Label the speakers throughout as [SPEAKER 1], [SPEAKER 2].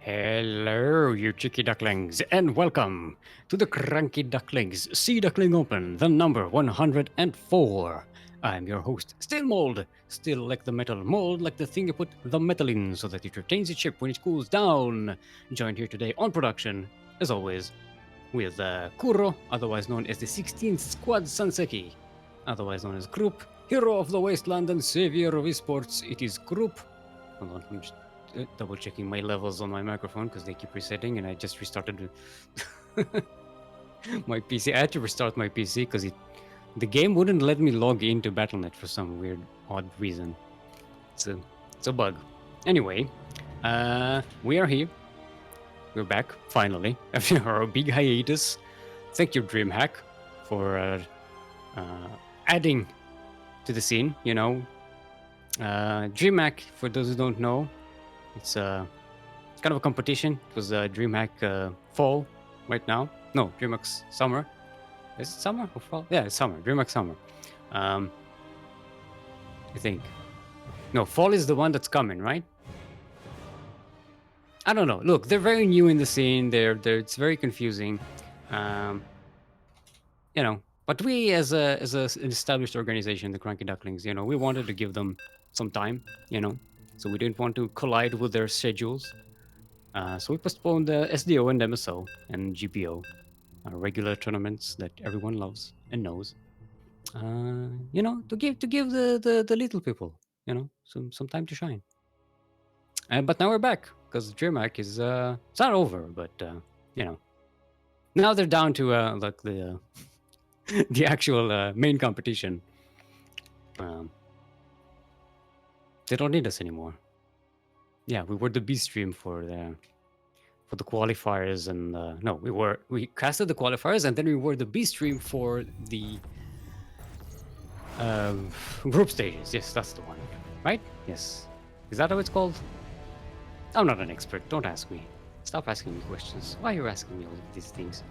[SPEAKER 1] Hello, you cheeky ducklings, and welcome to the CranKy Ducklings Sea Duckling Open, the number 104. I'm your host, Steelmold. Still like the metal, mold like the thing you put the metal in so that it retains its shape when it cools down. Joined here today on production, as always, with Kuro, otherwise known as the 16th Squad Sanseki, otherwise known as Krupp, hero of the wasteland and savior of esports. It is Krupp. Hold on, I'm just double checking my levels on my microphone because they keep resetting, and I just restarted my PC. I had to restart my PC because the game wouldn't let me log into Battle.net for some weird, odd reason. It's a bug. Anyway, we are here. We're back finally after our big hiatus. Thank you, DreamHack, for adding to the scene. You know, DreamHack, for those who don't know, it's kind of a competition. It was DreamHack Fall right now. No, DreamHack Summer. Is it summer or fall? Yeah, it's summer. DreamHack Summer. I think. No, fall is the one that's coming, right? I don't know. Look, they're very new in the scene. It's very confusing. You know, but we as an established organization, the CranKy Ducklings, you know, we wanted to give them some time, you know, so we didn't want to collide with their schedules. So we postponed the SDO and MSO and GPO, regular tournaments that everyone loves and knows. You know, to give the little people, you know, some time to shine. But now we're back because DreamHack is it's not over, but you know, now they're down to like the the actual main competition. They don't need us anymore. Yeah, we were the B stream for the qualifiers, and no, we casted the qualifiers, and then we were the B stream for the group stages. Yes, that's the one, right? Yes, is that how it's called? I'm not an expert. Don't ask me. Stop asking me questions. Why are you asking me all of these things?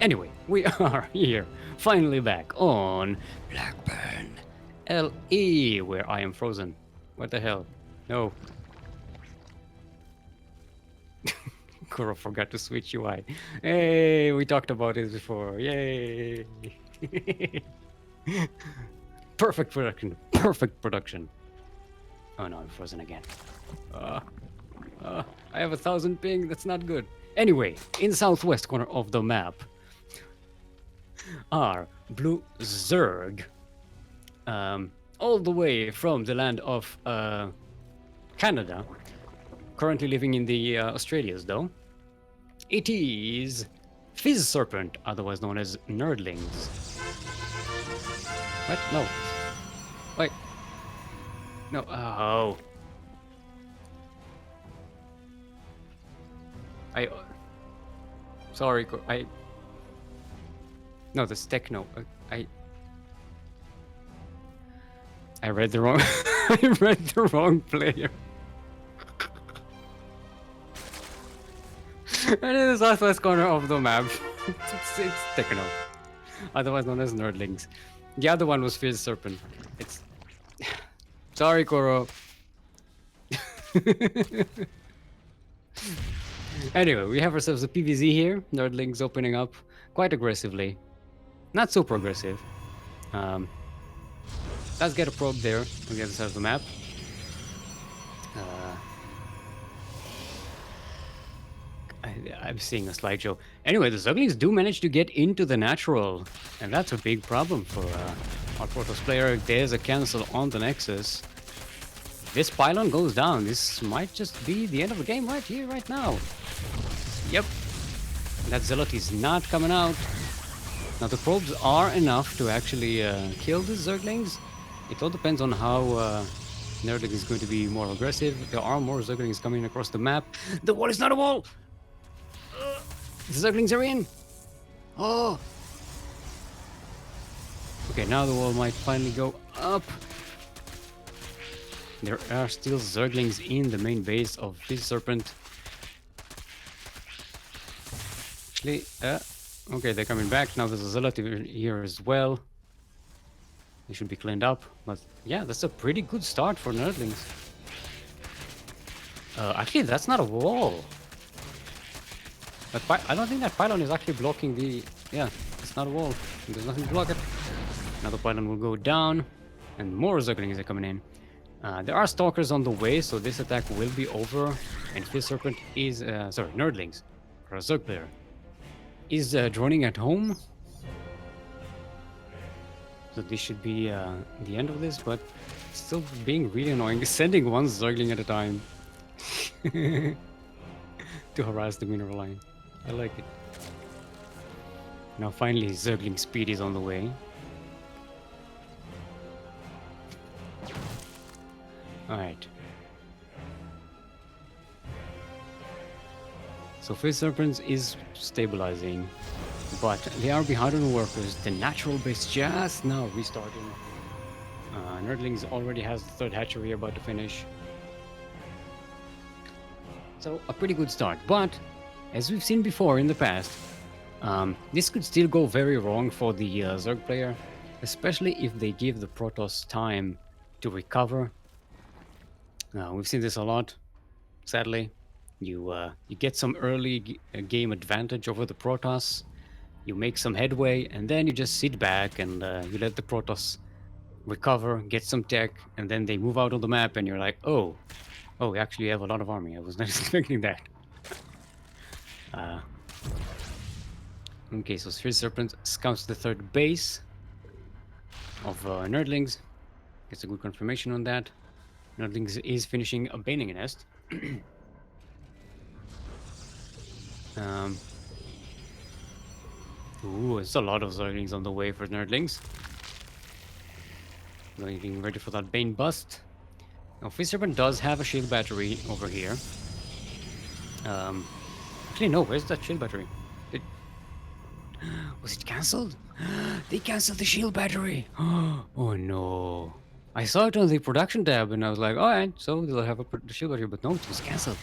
[SPEAKER 1] Anyway, we are here, finally back on Blackburn LE, where I am frozen. What the hell? No. Kuro forgot to switch UI. Hey, we talked about it before. Yay! Perfect production. Perfect production. Oh no, I'm frozen again. I have 1,000 ping. That's not good. Anyway, in the southwest corner of the map are Blue Zerg. All the way from the land of Canada. Currently living in the Australias, though. It is FizzSerpent, otherwise known as Nerdlings. What? No. Wait. No. Oh. Sorry. No, that's Techno. I read the wrong. I read the wrong player. And in the southwest corner of the map, it's Techno, otherwise known as Nerdlings. The other one was FizzSerpent. It's sorry, Koro. Anyway, we have ourselves a PVZ here. Nerdlings opening up quite aggressively. Not so progressive. Let's get a probe there on the other side of the map. I'm seeing a slideshow. Anyway, the Ducklings do manage to get into the natural, and that's a big problem for our Protoss player. There's a cancel on the Nexus. This pylon goes down. This might just be the end of the game right here, right now. Yep. That Zealot is not coming out. Now, the probes are enough to actually kill the Zerglings. It all depends on how Nerdling is going to be more aggressive. There are more Zerglings coming across the map. The wall is not a wall! The Zerglings are in! Oh! Okay, now the wall might finally go up. There are still Zerglings in the main base of FizzSerpent. Actually, okay, they're coming back. Now there's a Zealot here as well. They should be cleaned up. But yeah, that's a pretty good start for Nerdlings. Actually, that's not a wall. I don't think that pylon is actually blocking the... Yeah, it's not a wall. There's nothing to block it. Another pylon will go down, and more Zerglings are coming in. There are stalkers on the way, so this attack will be over. And FizzSerpent is... sorry, Nerdlings, or a Zerg player, is droning at home. So this should be the end of this, but still being really annoying. Sending one Zergling at a time to harass the mineral line. I like it. Now finally Zergling speed is on the way. Alright. So FizzSerpent is stabilizing, but they are behind on the workers. The natural base just now restarting. Nerdlings already has the third hatchery about to finish. So a pretty good start, but as we've seen before in the past, this could still go very wrong for the Zerg player, especially if they give the Protoss time to recover. We've seen this a lot, sadly. You get some early game advantage over the Protoss, you make some headway, and then you just sit back and you let the Protoss recover, get some tech, and then they move out on the map, and you're like, oh, we actually have a lot of army. I was not expecting that. Okay, so FizzSerpent scouts the third base of Nerdlings. Gets a good confirmation on that. Nerdlings is finishing a baning nest. Ooh, it's a lot of Zerglings on the way for Nerdlings. Getting ready for that Bane bust. Now, FizzSerpent does have a shield battery over here. Actually, no, where's that shield battery? Was it cancelled? They cancelled the shield battery. Oh no. I saw it on the production tab and I was like, alright, so they'll have a shield battery, but no, it was cancelled.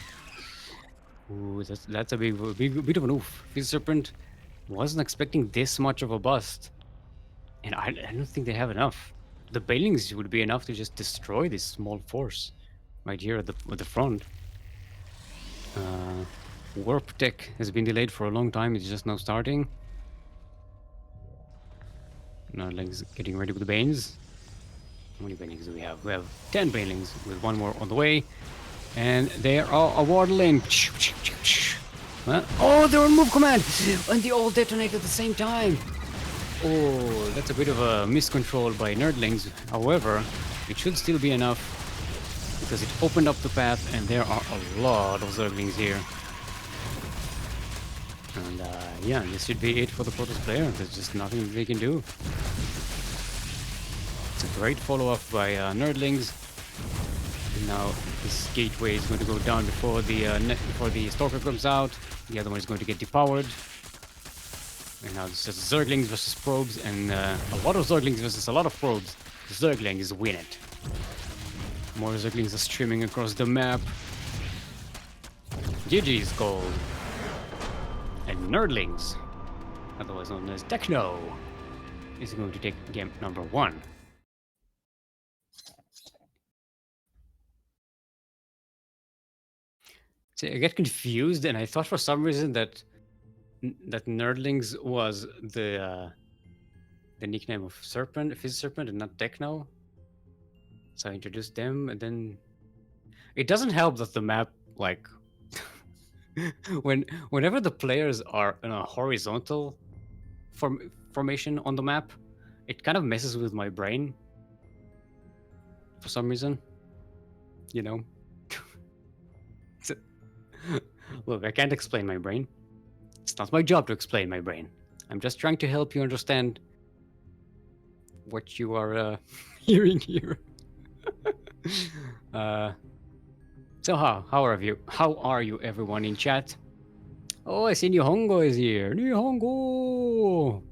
[SPEAKER 1] Ooh, that's a bit of an oof. FizzSerpent wasn't expecting this much of a bust. And I don't think they have enough. The Balings would be enough to just destroy this small force right here at the front. Warp tech has been delayed for a long time. It's just now starting. Now Legs getting ready with the Banes. How many Banelings do we have? We have 10 Banelings with one more on the way. And they are a waddling. Oh, they're on move command! And they all detonate at the same time. Oh, that's a bit of a miscontrol by Nerdlings. However, it should still be enough because it opened up the path and there are a lot of Zerglings here. And yeah, this should be it for the Protoss player. There's just nothing they can do. It's a great follow-up by Nerdlings. And now this gateway is going to go down before the Stalker comes out. The other one is going to get depowered. And now it's just Zerglings versus probes, and a lot of Zerglings versus a lot of probes. Zerglings win it. More Zerglings are streaming across the map. GG's gold. And Nerdlings, otherwise known as Techno, is going to take game number 1. See, I get confused, and I thought for some reason that Nerdlings was the nickname of FizzSerpent, and not Techno. So I introduced them, and then it doesn't help that the map, like, whenever the players are in a horizontal formation on the map, it kind of messes with my brain for some reason. You know. Look, I can't explain my brain. It's not my job to explain my brain. I'm just trying to help you understand what you are hearing here. So how are you everyone in chat? Oh, I see Nihongo is here. Nihongo!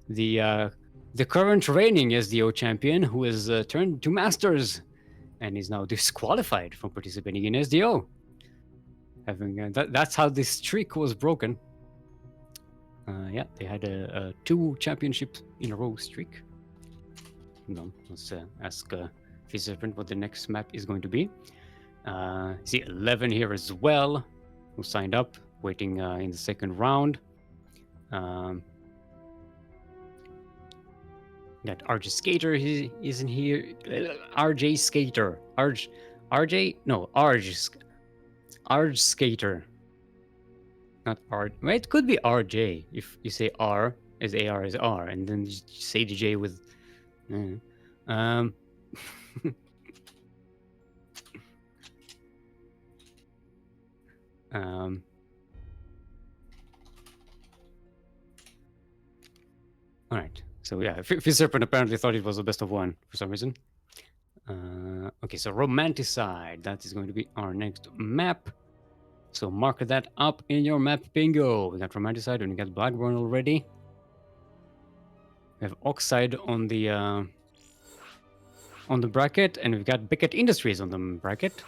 [SPEAKER 1] The current reigning SDO champion who has turned to Masters and is now disqualified from participating in SDO. That's how this streak was broken. Yeah, they had a 2 championships in a row streak. No, let's ask FizzSerpent what the next map is going to be. See 11 here as well, who signed up, waiting in the second round. Got RJ Skater, he isn't here. RJ Skater. RJ? No, Arj Skater. Not R. Well, it could be RJ if you say R as AR as R, and then you say the J with. Um. um. All right. So yeah, FizzSerpent apparently thought it was the best of one for some reason. Okay, so Romanticide. That is going to be our next map. So mark that up in your map bingo. We got Romanticide and we got Blackburn already. We have Oxide on the bracket, and we've got Beckett Industries on the bracket.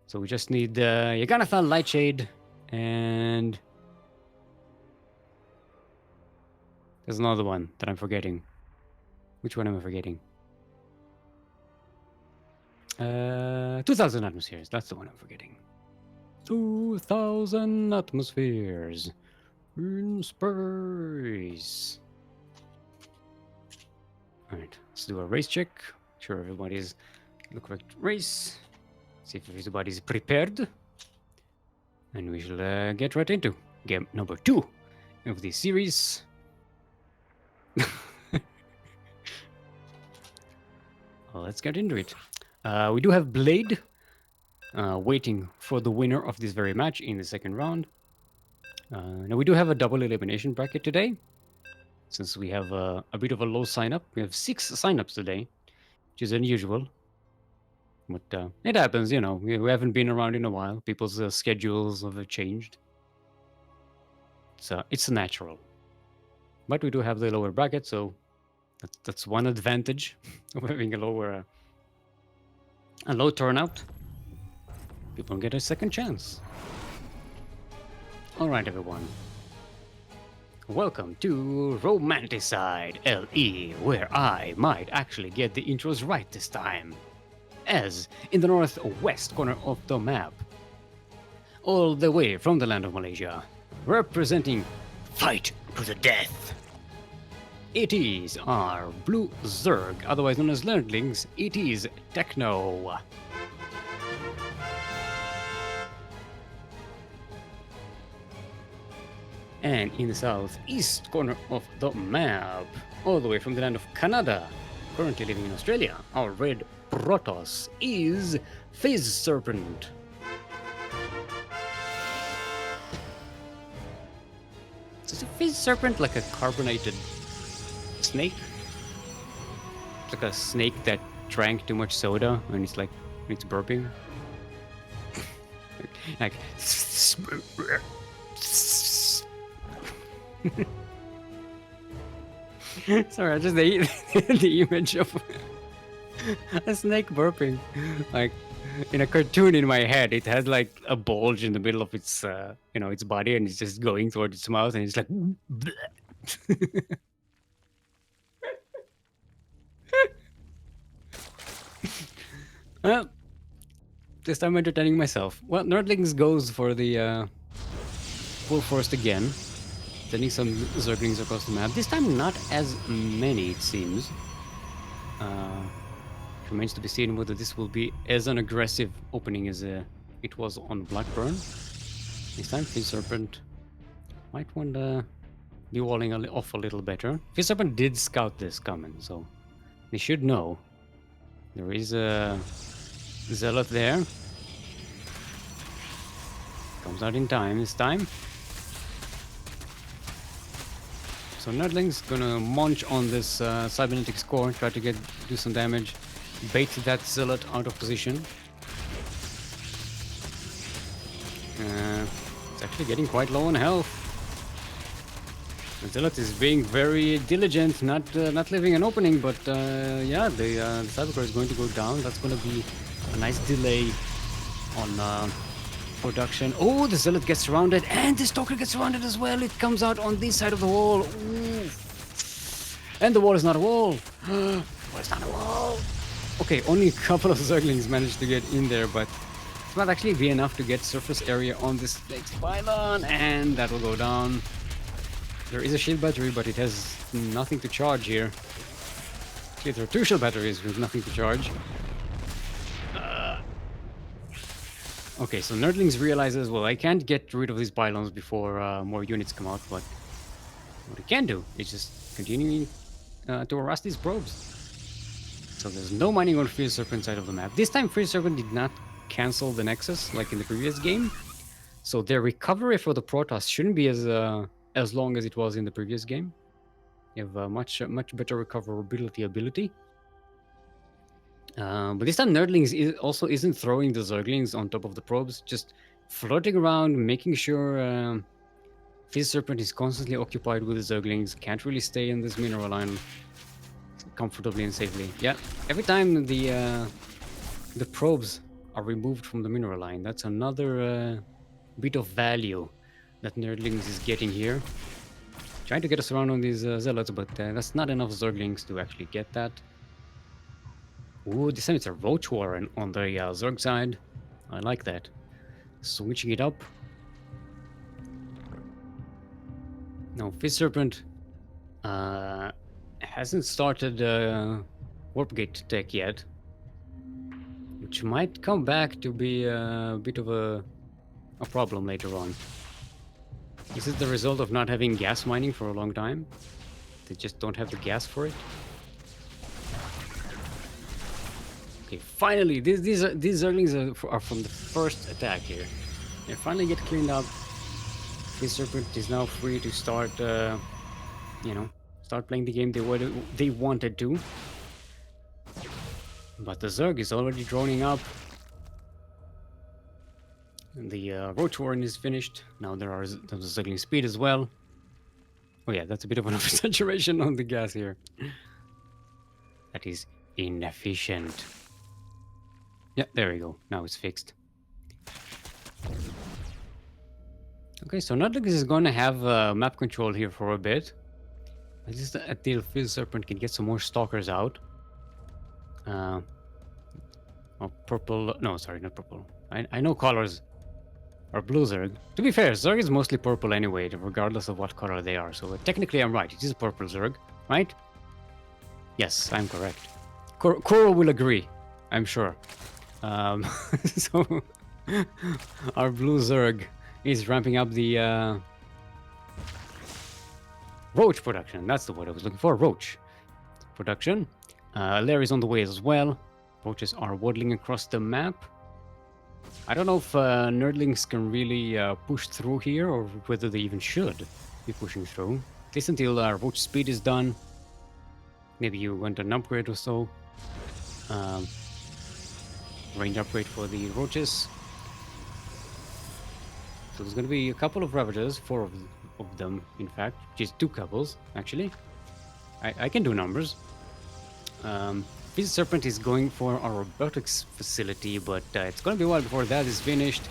[SPEAKER 1] So we just need Yaganathan, Lightshade, and there's another one that I'm forgetting. Which one am I forgetting? 2,000 atmospheres. That's the one I'm forgetting. 2,000 atmospheres in space. All right, let's do a race check. Sure, everybody's the correct race. See if everybody's prepared. And we shall get right into game number 2 of this series. Well, let's get into it. We do have Blade waiting for the winner of this very match in the second round. Now we do have a double elimination bracket today, since we have a bit of a low sign-up. We have 6 sign-ups today, which is unusual. But it happens, you know. We haven't been around in a while. People's schedules have changed. So it's natural. But we do have the lower bracket, so that's one advantage of having a low turnout. People get a second chance. All right, everyone. Welcome to Romanticide LE, where I might actually get the intros right this time. As in the northwest corner of the map, all the way from the land of Malaysia, representing Fight to the Death. It is our Blue Zerg, otherwise known as Nerdlings. It is Techno. And in the southeast corner of the map, all the way from the land of Canada, currently living in Australia, our red Protoss is FizzSerpent. Is a FizzSerpent like a carbonated snake? It's like a snake that drank too much soda and it's burping. Like sorry, I just the image of a snake burping, like in a cartoon in my head. It has like a bulge in the middle of its, its body, and it's just going towards its mouth, and it's like. Well, this time I'm entertaining myself. Well, Nerdlings goes for the full force again, sending some Zerglings across the map. This time not as many, it seems. Remains to be seen whether this will be as an aggressive opening as it was on Blackburn. This time FizzSerpent might want to be walling off a little better. FizzSerpent did scout this coming, so they should know. There is a Zealot there. Comes out in time this time. So Nerdling's gonna munch on this cybernetics core, try to do some damage, bait that Zealot out of position. It's actually getting quite low on health. The Zealot is being very diligent, not leaving an opening, but yeah, the Cybercore is going to go down. That's going to be a nice delay on production. Oh, the Zealot gets surrounded, and the Stalker gets surrounded as well. It comes out on this side of the wall. Ooh. And the wall is not a wall. The wall is not a wall. Okay, only a couple of Zerglings managed to get in there, but it might actually be enough to get surface area on this next pylon, and that will go down. There is a shield battery, but it has nothing to charge here. Actually, there are two shield batteries with nothing to charge. Okay, so Nerdlings realizes, well, I can't get rid of these pylons before more units come out, but what I can do is just continue to harass these probes. So there's no mining on FizzSerpent side of the map. This time FizzSerpent did not cancel the Nexus like in the previous game. So their recovery for the Protoss shouldn't be as long as it was in the previous game. You have a much better recoverability ability. But this time Nerdlings also isn't throwing the Zerglings on top of the probes, just floating around, making sure FizzSerpent is constantly occupied with the Zerglings, can't really stay in this mineral line comfortably and safely. Yeah, every time the probes are removed from the mineral line, that's another bit of value that Nerdlings is getting here. Trying to get us around on these zealots, but that's not enough Zerglings to actually get that. Ooh, this time it's a Roach Warren on the Zerg side. I like that. Switching it up. Now, FizzSerpent hasn't started Warp Gate tech yet, which might come back to be a bit of a problem later on. Is it the result of not having gas mining for a long time? They just don't have the gas for it? Okay, finally, these Zerglings are from the first attack here. They finally get cleaned up. FizzSerpent is now free to start, start playing the game they wanted to. But the Zerg is already droning up. The Roach Warren is finished. Now there's Zergling speed as well. Oh yeah, that's a bit of an oversaturation on the gas here. That is inefficient. Yeah, there we go. Now it's fixed. Okay, so Nerdlings is going to have map control here for a bit. Just until FizzSerpent can get some more stalkers out. Oh, purple. No, sorry, not purple. I know colors are blue Zerg. To be fair, Zerg is mostly purple anyway, regardless of what color they are. So technically I'm right. It is a purple Zerg, right? Yes, I'm correct. Koro will agree, I'm sure. So our blue Zerg is ramping up the Roach production. That's the word I was looking for. Roach production. Larry's on the way as well. Roaches are waddling across the map. I don't know if Nerdlings can really push through here, or whether they even should be pushing through. At least until Roach speed is done. Maybe you want an upgrade or so. Range upgrade for the Roaches. So there's going to be a couple of Ravagers, 4 of them, in fact. Just 2 couples, actually. I can do numbers. FizzSerpent is going for our robotics facility, but it's going to be a while before that is finished.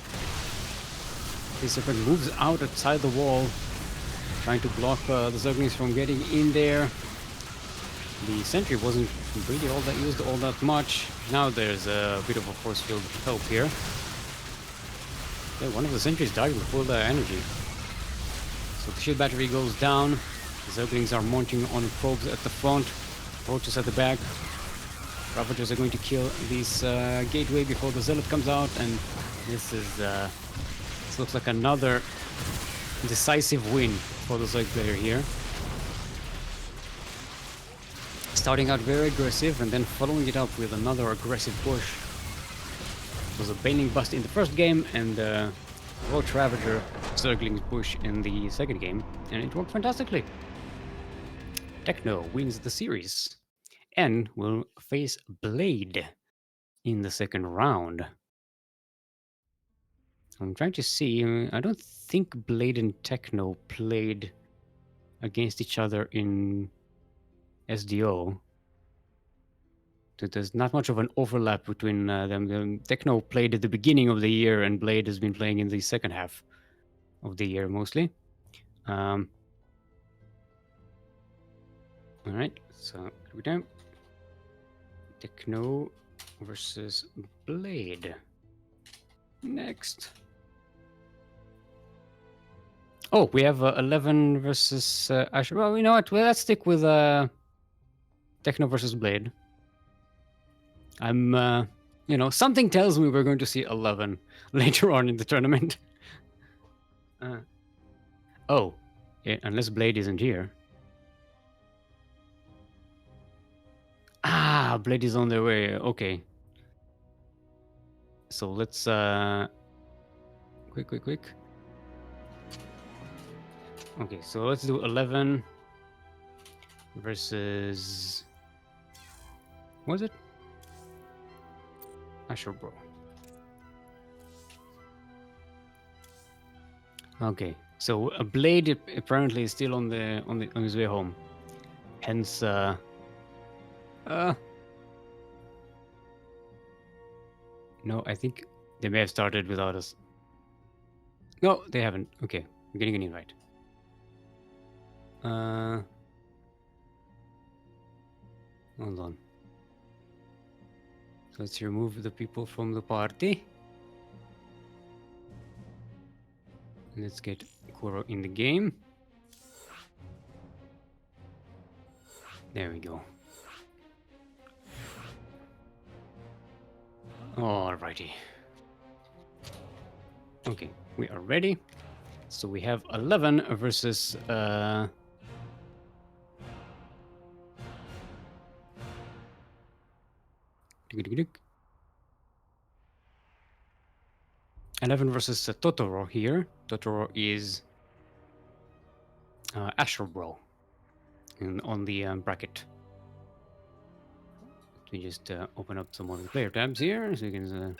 [SPEAKER 1] FizzSerpent moves outside the wall, trying to block the Zerglings from getting in there. The sentry wasn't really used all that much. Now there's a bit of a force field help here. Yeah, one of the sentries died with full energy. So the shield battery goes down. The Zerglings are mounting on probes at the front, Roaches at the back. Ravagers are going to kill this gateway before the Zealot comes out, and this looks like another decisive win for the Zerg player here. Starting out very aggressive and then following it up with another aggressive push. It was a Baneling Bust in the first game and Roach Ravager Zergling push in the second game, and it worked fantastically. Techno wins the series and will face Blade in the second round. I'm trying to see. I don't think Blade and Techno played against each other in SDO. So there's not much of an overlap between them. Techno played at the beginning of the year, and Blade has been playing in the second half of the year mostly. All right, so here we go. Techno versus Blade. Next. Oh, we have 11 versus Asher. Well, you know what? Well, let's stick with Techno versus Blade. I'm, you know, something tells me we're going to see 11 later on in the tournament. Oh, yeah, unless Blade isn't here. Ah, Blade is on their way. Okay. So let's quick. Okay, so let's do 11 versus what was it? AsherBro. Okay, so a Blade apparently is still on his way home. Hence, no, I think they may have started without us. No, they haven't. Okay, I'm getting an invite. Hold on. Let's remove the people from the party. Let's get Kuro in the game. There we go. Alrighty. Okay, we are ready. So we have 11 versus 11 versus Totoro here. Totoro is AsherBro on the bracket. We just open up some more player tabs here so you can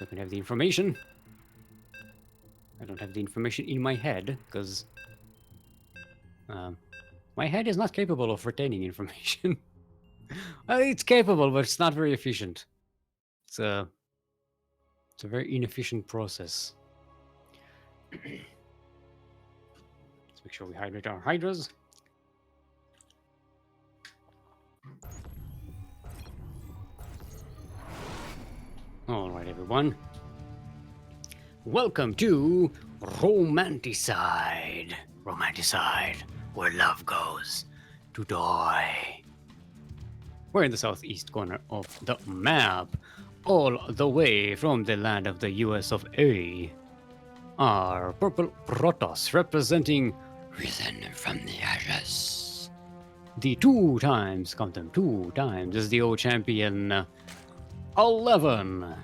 [SPEAKER 1] I can have the information. I don't have the information in my head because my head is not capable of retaining information. It's capable, but it's not very efficient. It's a very inefficient process. Let's make sure we hydrate our hydras. All right, everyone. Welcome to Romanticide. Romanticide, where love goes to die. We're in the southeast corner of the map, all the way from the land of the US of A. Our purple Protoss representing Risen from the Ashes. The 2 times, count them, 2 times, is the old champion 11.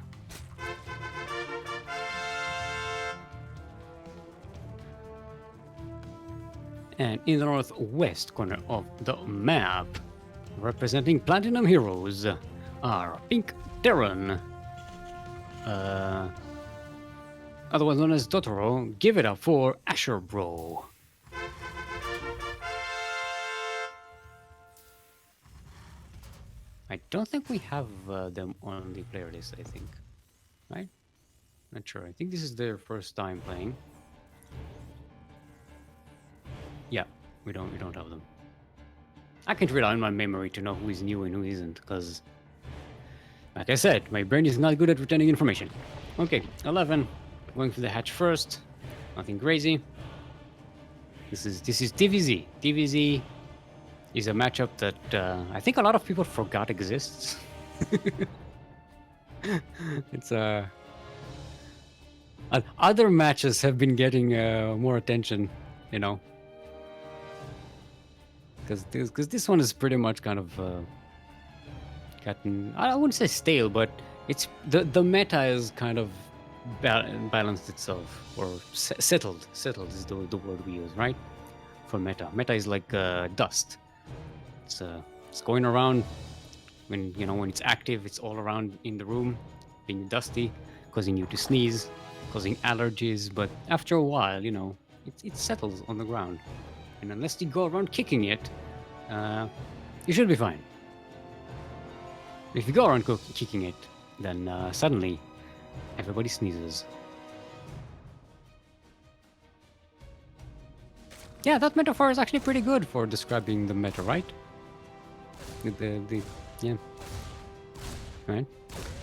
[SPEAKER 1] And in the northwest corner of the map, representing Platinum Heroes, are Pink Terran, otherwise known as Totoro. Give it up for AsherBro. I don't think we have them on the player list, I think. Right? Not sure. I think this is their first time playing. Yeah, we don't have them. I can't rely on my memory to know who is new and who isn't, because, like I said, my brain is not good at retaining information. Okay, 11. Going for the hatch first. Nothing crazy. This is TVZ. TVZ is a matchup that I think a lot of people forgot exists. It's other matches have been getting more attention, you know. Because this one is pretty much kind of gotten, I wouldn't say stale, but it's the meta is kind of balanced itself, or settled. Settled is the word we use, right? For meta. Meta is like dust. It's going around when it's active. It's all around in the room, being dusty, causing you to sneeze, causing allergies. But after a while, it settles on the ground. And unless you go around kicking it, you should be fine. If you go around kicking it, then suddenly everybody sneezes. Yeah, that metaphor is actually pretty good for describing the meta, right? With yeah. Right.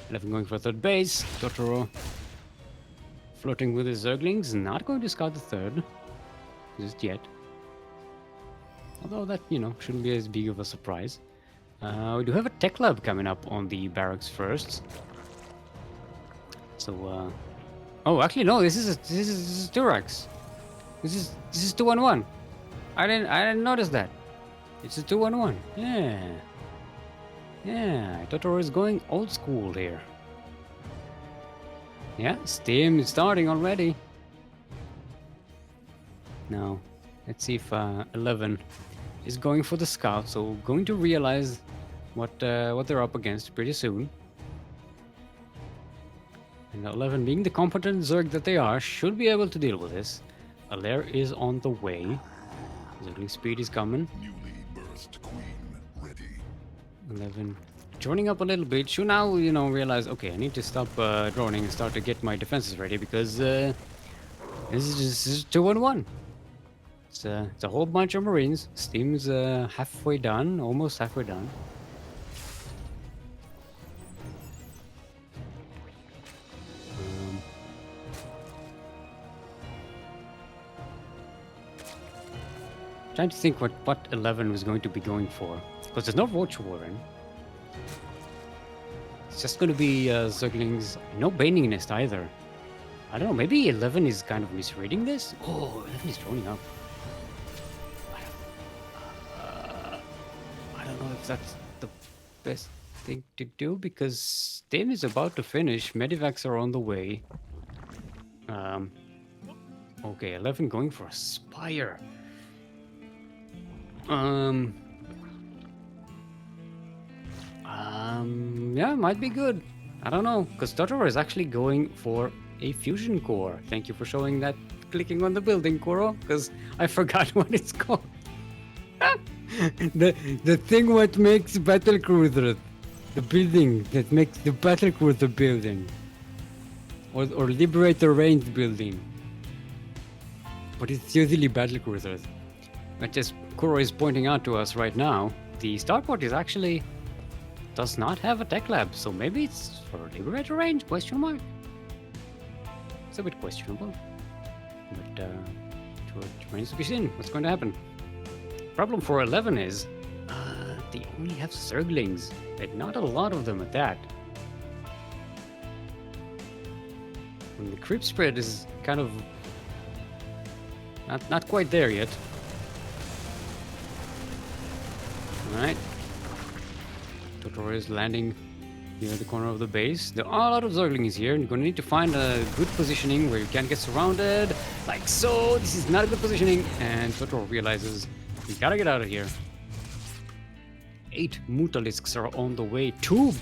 [SPEAKER 1] 11 going for third base. Totoro flirting with his Zerglings. Not going to scout the third just yet. Although that, you know, shouldn't be as big of a surprise. We do have a tech lab coming up on the barracks first. So, oh, actually, no. This is Turax. This is 2-1-1. I didn't notice that. It's a 2-1-1. Yeah. Yeah, Totoro is going old school here. Yeah, Steam is starting already. Now, let's see if 11 is going for the scout. So going to realize what they're up against pretty soon. And 11, being the competent Zerg that they are, should be able to deal with this. Alair is on the way. Zergling speed is coming.
[SPEAKER 2] Newly birthed queen ready.
[SPEAKER 1] 11 droning up a little bit. Should now, you know, realize, okay, I need to stop droning and start to get my defenses ready because this is 2-1-1. It's a whole bunch of Marines. Steam's halfway done, almost halfway done. Trying to think what 11 was going to be going for. Because there's no Roach Warren. It's just going to be Zerglings. No Baning Nest either. I don't know, maybe 11 is kind of misreading this? Oh, 11 is droning up. I don't know if that's the best thing to do because Steam is about to finish. Medivacs are on the way. Okay, 11 going for a Spire. Yeah, might be good. I don't know, because Totoro is actually going for a fusion core. Thank you for showing that, clicking on the building, Koro, because I forgot what it's called. the thing what makes battlecruiser, the building that makes the battlecruiser building, or Liberator range building. But it's usually battlecruisers. But as Kuro is pointing out to us right now, the starport is actually does not have a tech lab, so maybe it's for Liberator range? Question mark. It's a bit questionable, but it remains to be seen what's going to happen. Problem for 11 is they only have Zerglings, and not a lot of them at that. And the creep spread is kind of not quite there yet. Alright. Totoro is landing near the corner of the base. There are a lot of Zerglings here, and you're going to need to find a good positioning where you can't get surrounded. Like so. This is not a good positioning. And Totoro realizes we gotta get out of here. 8 Mutalisks are on the way. 2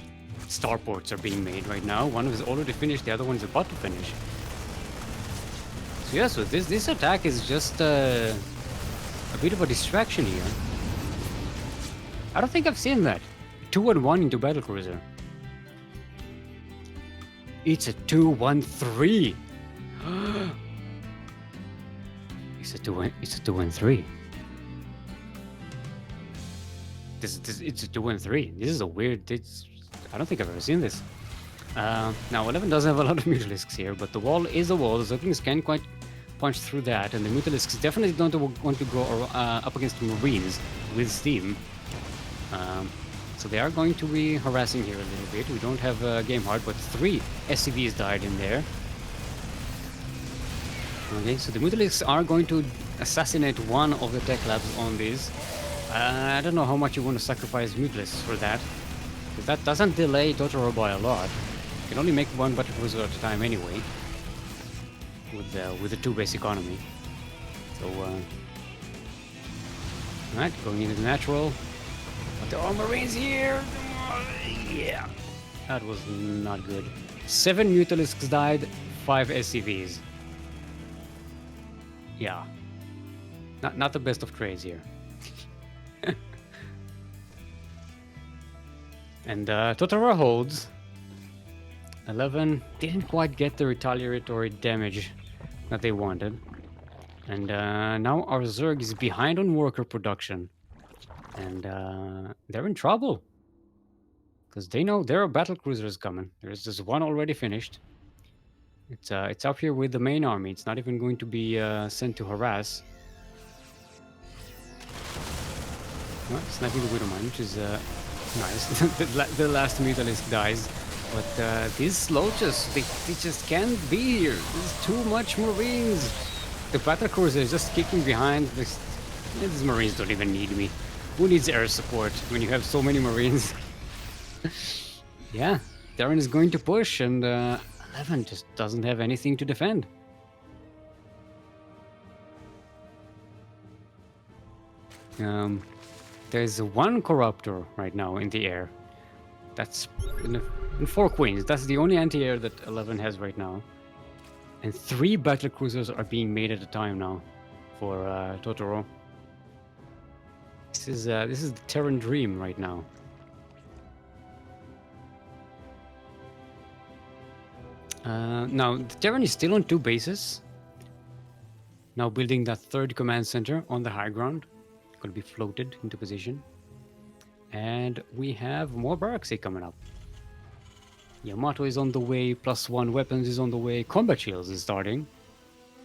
[SPEAKER 1] starports are being made right now. One is already finished, the other one is about to finish. So yeah, so this attack is just a bit of a distraction here. I don't think I've seen that. 2-1 into battlecruiser. It's a 2-1-3. It's a 2-1-3. It's a 2-1-3. This is a weird. I don't think I've ever seen this. Now 11 does have a lot of Mutalisks here, but the wall is a wall. The Ducklings can't quite punch through that, and the Mutalisks definitely don't want to go up against Marines with Steam. So they are going to be harassing here a little bit. We don't have game hard, but 3 SCVs died in there. Okay, so the Mutalisks are going to assassinate one of the tech labs on this. I don't know how much you want to sacrifice Mutalisks for that, because that doesn't delay Totoro by a lot. You can only make one battlecruiser at a time anyway, with the 2 base economy. So, alright, going into the natural. But there are Marines here! Yeah! That was not good. 7 Mutalisks died, 5 SCVs. Yeah. Not the best of trades here. And Totoro holds. 11 didn't quite get the retaliatory damage that they wanted. And now our Zerg is behind on worker production. And they're in trouble. Because they know there are battle cruisers coming. There's just one already finished. It's up here with the main army. It's not even going to be sent to harass. Well, sniping the Widowmine, which is nice. The last Mutalisk dies. But these Loaches, they just can't be here. There's too much Marines. The battle cruiser is just kicking behind. These Marines don't even need me. Who needs air support when you have so many Marines? Yeah, Darren is going to push, and 11 just doesn't have anything to defend. There's one Corruptor right now in the air. That's in 4 Queens. That's the only anti-air that 11 has right now. And 3 battle cruisers are being made at a time now for Totoro. This is the Terran dream right now. Now the Terran is still on 2 bases. Now building that 3rd command center on the high ground. Going to be floated into position. And we have more barracks coming up. Yamato is on the way, +1 weapons is on the way, combat shields is starting.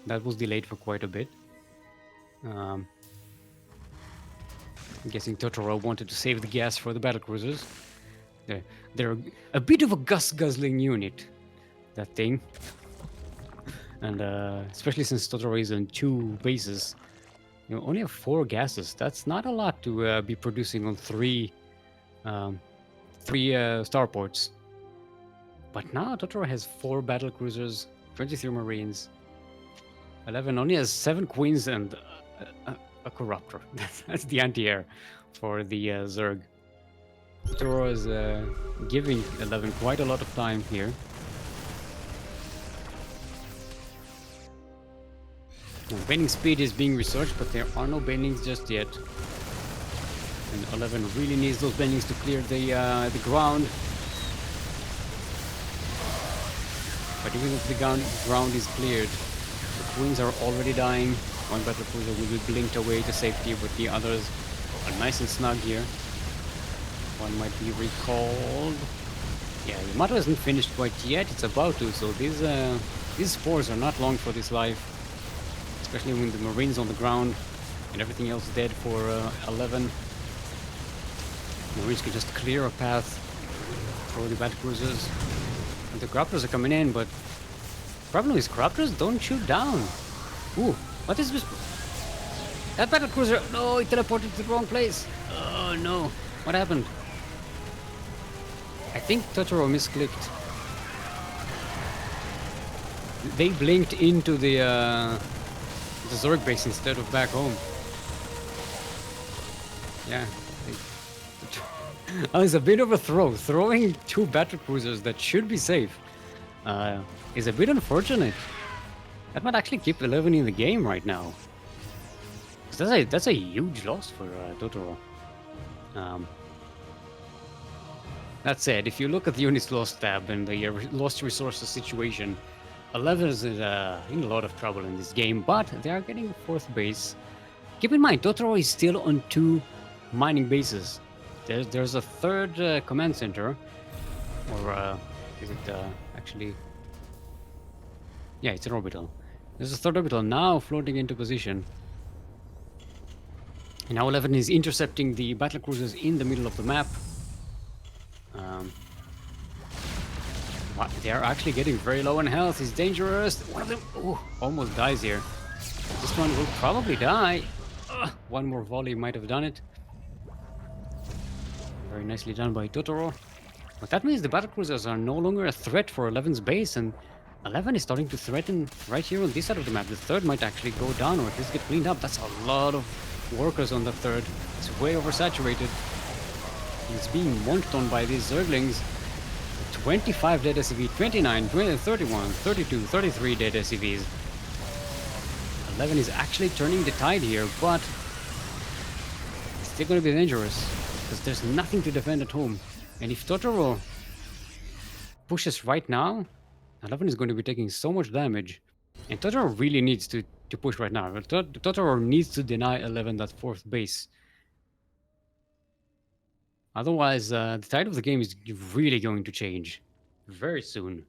[SPEAKER 1] That was delayed for quite a bit. I'm guessing Totoro wanted to save the gas for the battlecruisers. They're a bit of a gas-guzzling unit, that thing. And especially since Totoro is on 2 bases, you know, only have 4 gases. That's not a lot to be producing on 3 starports. But now Totoro has 4 battle cruisers, 23 marines. 11 only has 7 queens and a corruptor. That's the anti-air for the Zerg. Totoro is giving 11 quite a lot of time here. Bending speed is being researched, but there are no bendings just yet. And 11 really needs those bendings to clear the ground. But even if the ground is cleared, the queens are already dying. One battle cruiser will be blinked away to safety, but the others are nice and snug here. One might be recalled. Yeah, Yamato isn't finished quite yet. It's about to, so these spores are not long for this life. Especially when the marines on the ground and everything else dead for 11. Marines can just clear a path for the battle cruisers. And the corruptors are coming in, but problem is corruptors don't shoot down. Ooh, what is this? That battle cruiser! No, it teleported to the wrong place. Oh no, what happened? I think Totoro misclicked. They blinked into the Zerg base instead of back home. Yeah. Oh, it's a bit of a throw. Throwing 2 battle cruisers that should be safe is a bit unfortunate. That might actually keep 11 in the game right now. That's a huge loss for Totoro. That said, if you look at the units lost tab and the lost resources situation, 11 is in a lot of trouble in this game, but they are getting 4th base. Keep in mind, Totoro is still on 2 mining bases. There's a 3rd command center, or is it actually? Yeah, it's an orbital. There's a 3rd orbital now floating into position. And now 11 is intercepting the battle cruisers in the middle of the map. They are actually getting very low on health. It's dangerous. One of them almost dies here. This one will probably die. One more volley might have done it. Very nicely done by Totoro. But that means the battlecruisers are no longer a threat for 11's base, and 11 is starting to threaten right here on this side of the map. The 3rd might actually go down or at least get cleaned up. That's a lot of workers on the 3rd. It's way oversaturated. It's being munched on by these Zerglings. 25 dead SCV, 29, 20, 31, 32, 33 dead SCVs. 11 is actually turning the tide here, but it's still going to be dangerous because there's nothing to defend at home. And if Totoro pushes right now, 11 is going to be taking so much damage. And Totoro really needs to push right now. Totoro needs to deny 11 that 4th base. Otherwise, the tide of the game is really going to change very soon.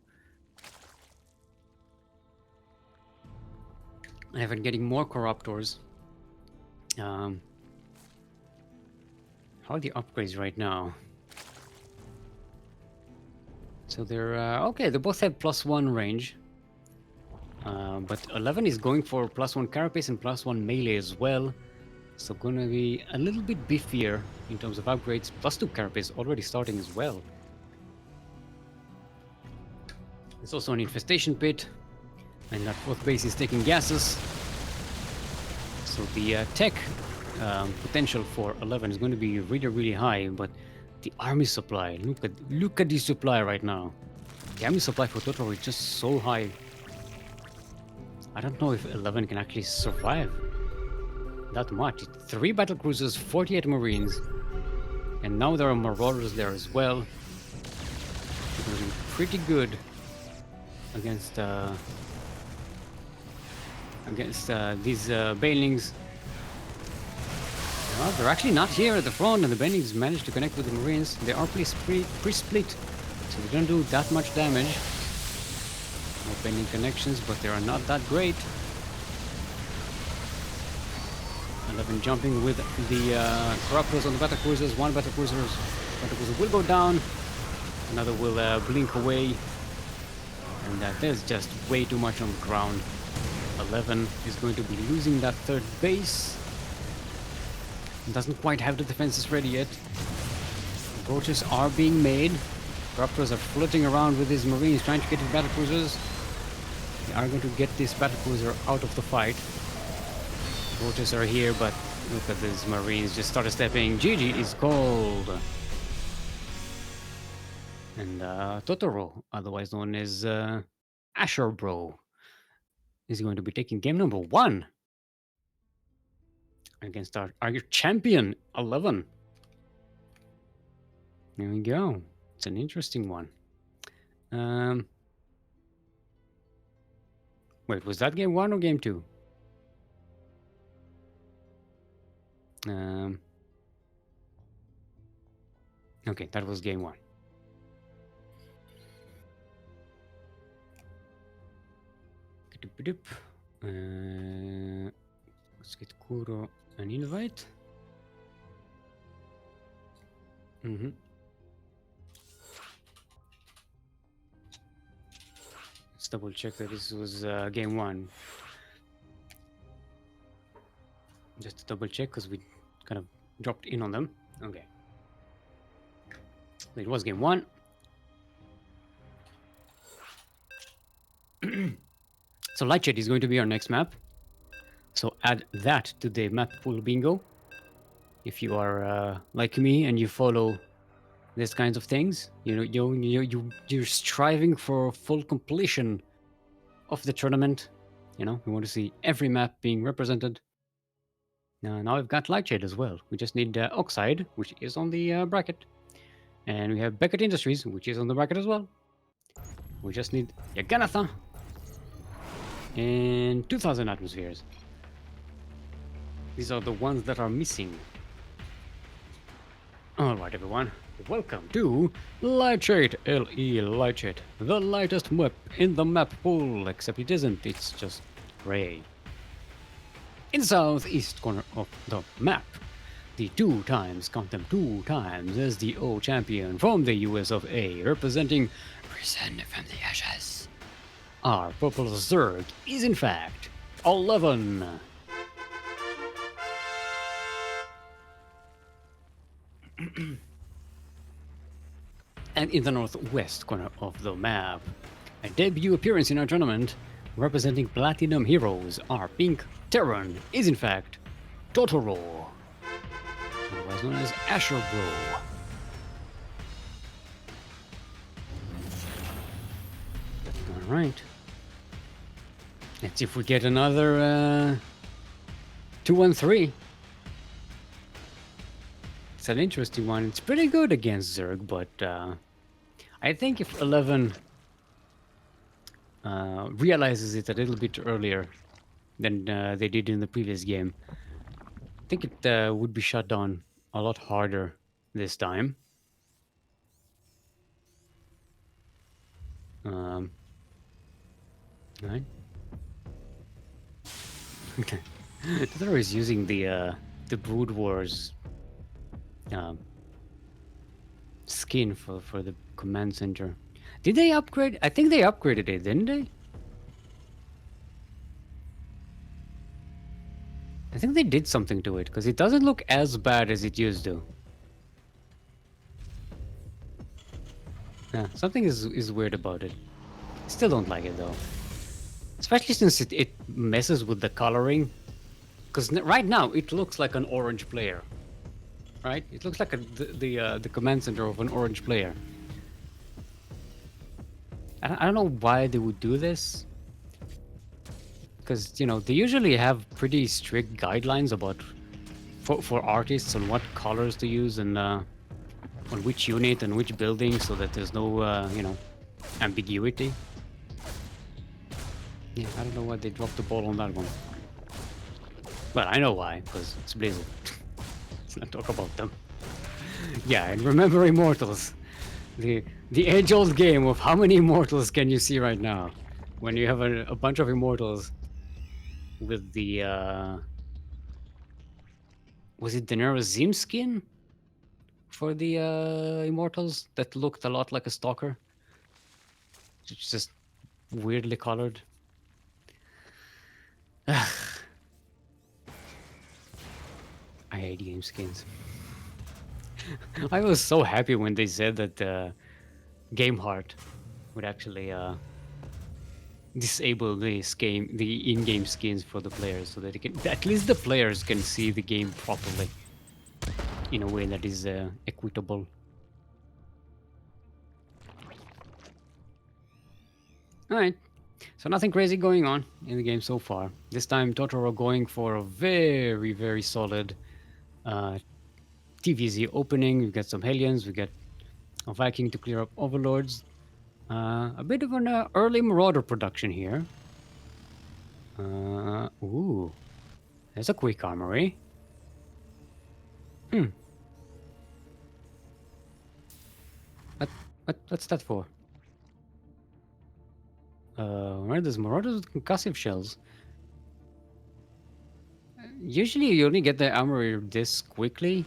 [SPEAKER 1] I've been getting more corruptors. How are the upgrades right now? So they're okay. They both have +1 range, but 11 is going for +1 carapace and +1 melee as well. So gonna be a little bit beefier in terms of upgrades. +2 carapace already starting as well. There's also an infestation pit, and that fourth base is taking gases. So the tech potential for 11 is going to be really, really high, but the army supply, look at the supply right now. The army supply for Totoro is just so high. I don't know if 11 can actually survive that much. 3 battle cruisers, 48 marines, and now there are marauders there as well. It's going to be pretty good against these Banelings. Well, they're actually not here at the front, and the Banelings managed to connect with the Marines. They are pre-split, so they don't do that much damage. No Baneling connections, but they are not that great. 11 jumping with the corruptors on the battle cruisers. One battle cruiser will go down, another will blink away, and there's just way too much on the ground. 11 is going to be losing that third base. Doesn't quite have the defenses ready yet. Approaches are being made. Corruptors are floating around with these marines trying to get to battle cruisers. They are going to get this battle cruiser out of the fight. Approaches are here, but look at these marines just started stepping. GG is called. And Totoro, otherwise known as AsherBro, is going to be taking game number 1 against our champion 11. There we go. It's an interesting one. Wait, was that game 1 or game 2? Okay, that was game 1. Let's get Kuro an invite. Let's double check that this was game 1. Just to double check, because we kind of dropped in on them. Okay. It was game 1. So Lightshade is going to be our next map. So add that to the map pool bingo. If you are like me and you follow these kinds of things, you're striving for full completion of the tournament. You want to see every map being represented. Now we've got Lightshade as well. We just need Oxide, which is on the bracket. And we have Beckett Industries, which is on the bracket as well. We just need Yaganatha and 2000 atmospheres. These are the ones that are missing. Alright everyone, welcome to Lightshade, LE Lightshade, the lightest map in the map pool, except it isn't, it's just grey. In the southeast corner of the map, the count them two times, as the O champion from the US of A, representing Risen from the Ashes. Our purple Zerg is in fact 11. And in the northwest corner of the map, a debut appearance in our tournament, representing Platinum Heroes, our pink Terran is in fact Totoro, otherwise known as AsherBro. Alright. Let's see if we get another 2-1-3. It's an interesting one. It's pretty good against Zerg, but I think if 11 realizes it a little bit earlier than they did in the previous game, I think it would be shut down a lot harder this time. Right. Okay. They're always using the Brood Wars um, skin for the command center. Did they upgrade? I think they upgraded it, didn't they? I think they did something to it because it doesn't look as bad as it used to. Yeah, something is weird about it. Still don't like it though, especially since it messes with the coloring. Because right now it looks like an orange player, right? It looks like the command center of an orange player. I don't know why they would do this. Because, you know, they usually have pretty strict guidelines about for artists on what colors to use and on which unit and which building so that there's no, you know, ambiguity. Yeah, I don't know why they dropped the ball on that one. But I know why, because it's Blizzard. Let's not talk about them. Yeah, and remember Immortals. The age-old game of how many Immortals can you see right now? When you have a bunch of Immortals with the was it the Nerazim skin for the Immortals that looked a lot like a stalker? It's just weirdly colored. I hate game skins. I was so happy when they said that GameHeart would actually disable the in-game skins for the players, so that at least the players can see the game properly in a way that is equitable. All right, so nothing crazy going on in the game so far. This time Totoro going for a very, very solid TVZ opening. We've got some Hellions, we got a Viking to clear up Overlords. A bit of an early Marauder production here. Ooh, there's a quick armory. What's that for? Where there's Marauders with concussive shells. Usually you only get the armory this quickly.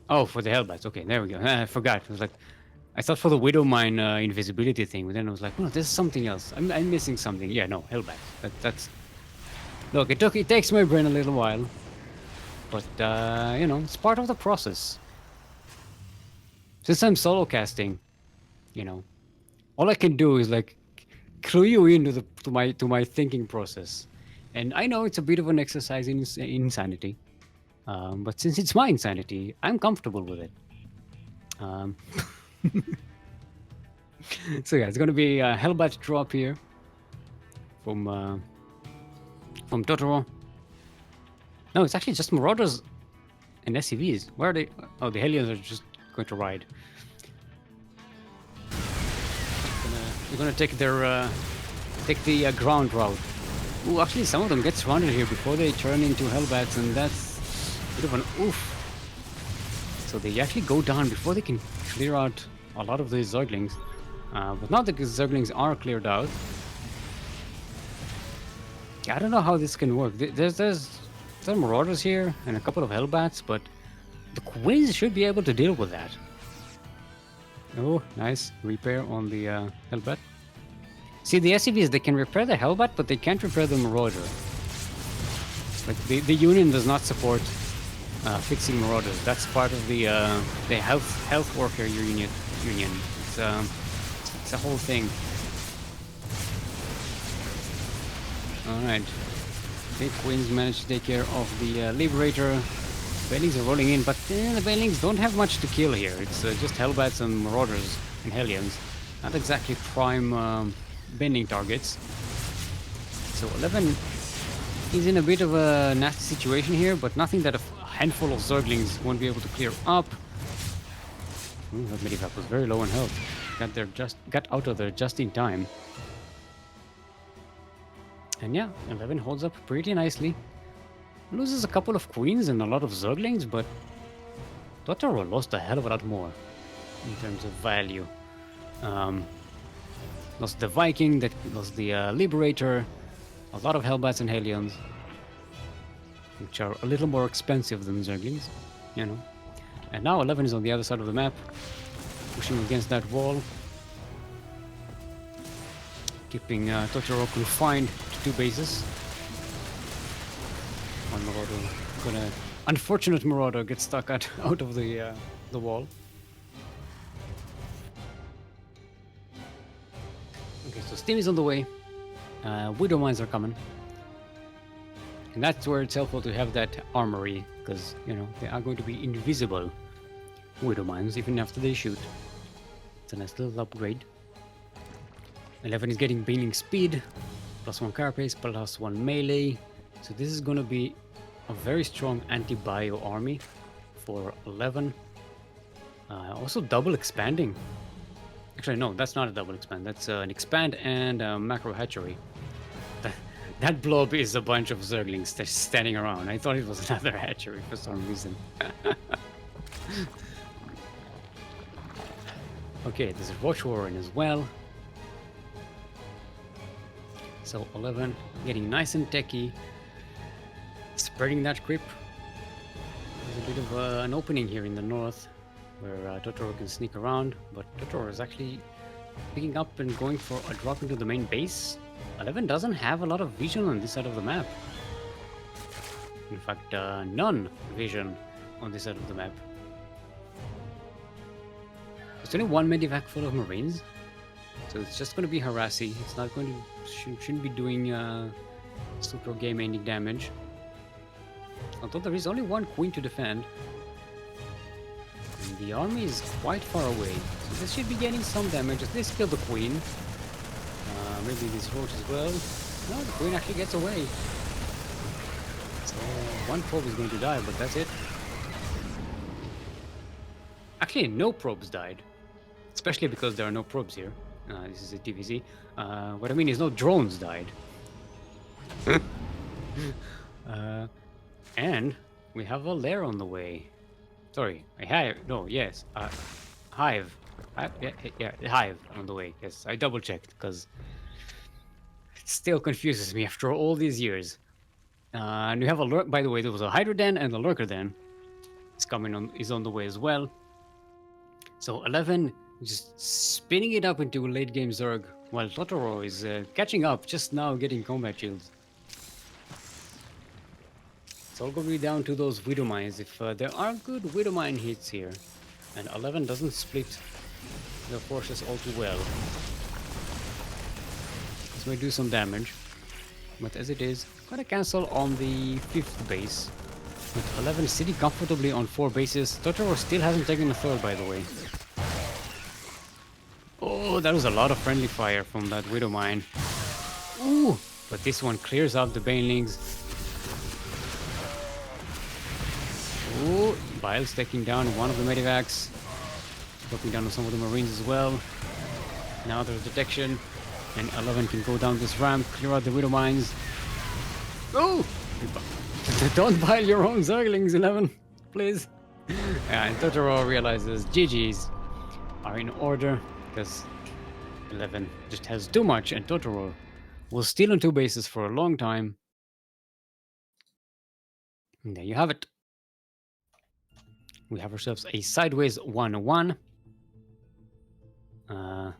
[SPEAKER 1] Oh, for the Hellbats. Okay, there we go. I forgot. I was like, I thought for the Widowmine invisibility thing, but then I was like, no, there's something else. I'm missing something. Yeah, no, Hellbats. That's. Look, it takes my brain a little while, but you know, it's part of the process. Since I'm solo casting, you know, all I can do is like clue you into to my thinking process, and I know it's a bit of an exercise in insanity. But since it's my insanity, I'm comfortable with it. So yeah, it's gonna be a Hellbat drop here from Totoro. No, it's actually just Marauders and SCVs. Where are they? Oh, the Hellions are just going to ride. They're gonna take their the ground route. Ooh, actually, some of them get surrounded here before they turn into Hellbats, and that's a bit of an oof. So they actually go down before they can clear out a lot of these Zerglings. But now the Zerglings are cleared out. I don't know how this can work. There's some Marauders here and a couple of Hellbats, but the Queens should be able to deal with that. Oh, nice repair on the Hellbat. See, the SCVs, they can repair the Hellbat, but they can't repair the Marauder. Like, the Union does not support fixing Marauders. That's part of the health warfare union. It's a whole thing. Alright. Okay, Queens managed to take care of the Liberator. Banelings are rolling in, but the Banelings don't have much to kill here. It's just Hellbats and Marauders and Hellions. Not exactly prime bending targets. So 11 is in a bit of a nasty situation here, but nothing that a handful of Zerglings won't be able to clear up. Ooh, that Medivac was very low on health. Got out of there just in time. And yeah, 11 holds up pretty nicely. Loses a couple of queens and a lot of zerglings, but Totoro lost a hell of a lot more in terms of value. Lost the Viking, that lost the Liberator, a lot of Hellbats and Hellions, which are a little more expensive than Zerglings, you know. And now 11 is on the other side of the map, pushing against that wall, keeping Totoro confined to 2 bases. One Marauder gonna... Unfortunate Marauder gets stuck out of the wall. Okay, so Steam is on the way. Widow Mines are coming. And that's where it's helpful to have that armory, because, you know, they are going to be invisible Widow Mines even after they shoot. It's a nice little upgrade. 11 is getting Bailing Speed, +1 Carapace, +1 Melee. So this is going to be a very strong anti-bio army for 11. Also double expanding. Actually, no, that's not a double expand. That's an expand and a macro hatchery. That blob is a bunch of zerglings just standing around. I thought it was another hatchery for some reason. Okay, there's a Watch Warren as well. So 11 getting nice and techy, spreading that creep. There's a bit of an opening here in the north where Totoro can sneak around, but Totoro is actually picking up and going for a drop into the main base. 11 doesn't have a lot of vision on this side of the map. In fact, none vision on this side of the map. There's only 1 medivac full of Marines, so it's just going to be harassy. It's not going to... shouldn't be doing super game-ending damage. Although there is only 1 queen to defend. And the army is quite far away, so this should be getting some damage. At least kill the queen. Maybe this roach as well. No, the queen actually gets away. So 1 probe is going to die, but that's it. Actually, no probes died. Especially because there are no probes here. This is a TVZ. What I mean is no drones died. And we have a lair on the way. Sorry, a hive. No, yes. Hive. Yeah, hive on the way. Yes, I double checked because it still confuses me after all these years. And we have a lurk. By the way, there was a Hydra Den and a Lurker Den. Is on the way as well. So 11 just spinning it up into a late game Zerg, while Totoro is catching up, just now getting combat shields. It's all going to be down to those Widow Mines. If there are good Widow Mine hits here, and 11 doesn't split the forces all too well, this may do some damage. But as it is, gonna cancel on the 5th base. But 11 is sitting comfortably on 4 bases. Totoro still hasn't taken a 3rd, by the way. Oh, that was a lot of friendly fire from that Widow Mine. Ooh! But this one clears out the Banelings. Ooh! Bile's taking down one of the Medivacs. Dropping down on some of the Marines as well. Now there's detection. And 11 can go down this ramp, clear out the Widow Mines. Oh! Don't bile your own Zerglings, 11. Please. And Totoro realizes GG's are in order. Because 11 just has too much, and Totoro will steal on 2 bases for a long time. And there you have it. We have ourselves a sideways 1-1. Alright,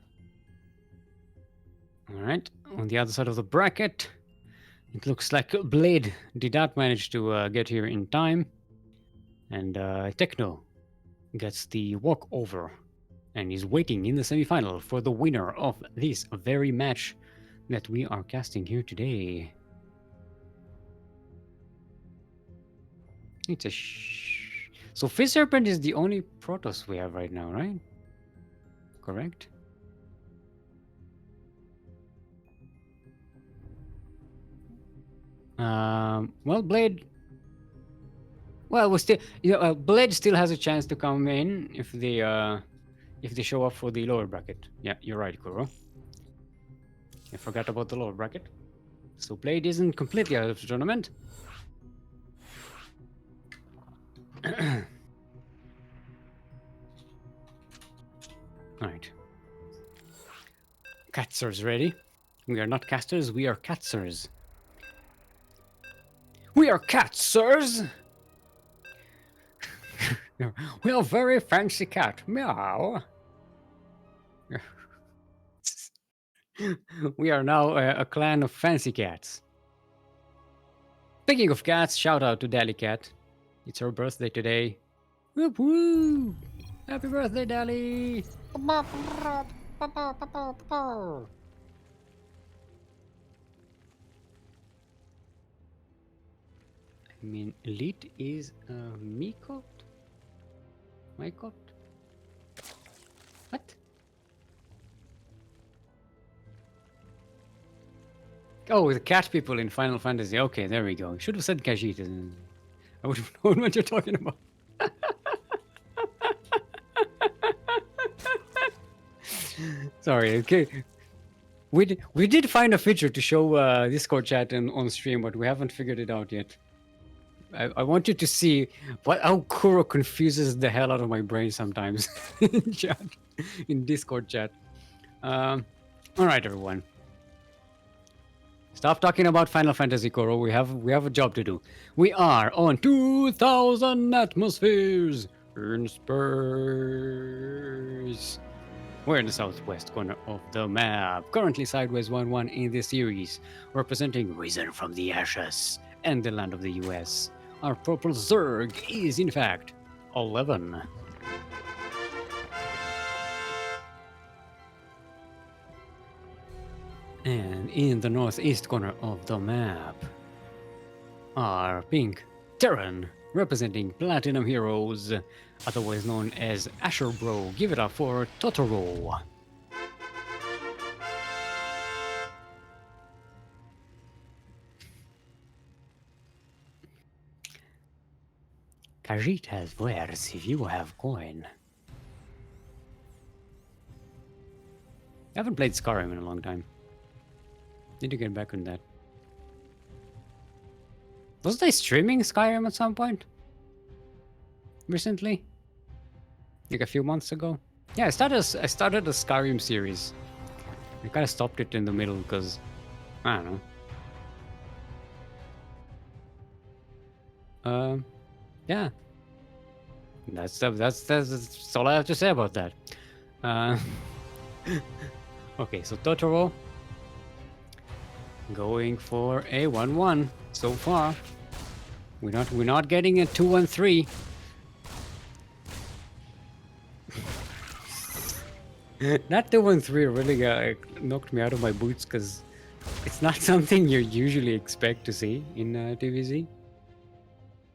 [SPEAKER 1] on the other side of the bracket, it looks like Blade did not manage to get here in time. And Techno gets the walkover. And is waiting in the semifinal for the winner of this very match that we are casting here today. It's a so FizzSerpent is the only Protoss we have right now, right? Correct? Well, Blade... Well, we still... Blade still has a chance to come in if they show up for the lower bracket. Yeah, you're right, Kuro. I forgot about the lower bracket. So Blade isn't completely out of the tournament. Alright. Catsers ready. We are not casters, we are catsers. We are catsers! We are very fancy cat. Meow. We are now a clan of fancy cats. Speaking of cats, shout out to Dally Cat. It's her birthday today. Whoop whoop! Happy birthday, Dally! I mean, Elite is Mikot? Mikot? What? Oh, the cat people in Final Fantasy. Okay, there we go. Should have said Khajiit. I would have known what you're talking about. Sorry, okay. We did find a feature to show Discord chat on stream, but we haven't figured it out yet. I want you to see how Kuro confuses the hell out of my brain sometimes in chat, in Discord chat. All right, everyone. Stop talking about Final Fantasy, Kuro. We have a job to do. We are on 2,000 atmospheres in space. We're in the southwest corner of the map, currently sideways 1-1 in the series, representing Risen from the Ashes and the land of the US. Our purple Zerg is, in fact, 11. And in the northeast corner of the map, our pink Terran, representing Platinum Heroes, otherwise known as AsherBro. Give it up for Totoro. Khajiit has wares if you have coin. I haven't played Skyrim in a long time. Need to get back on that. Was I streaming Skyrim at some point? Recently? Like a few months ago? Yeah, I started a Skyrim series. I kind of stopped it in the middle because I don't know. Yeah. That's all I have to say about that. Okay, so Totoro going for a 1-1 so far. We're not getting a 2-1-3. That 2-1-3 really knocked me out of my boots because it's not something you usually expect to see in TVZ.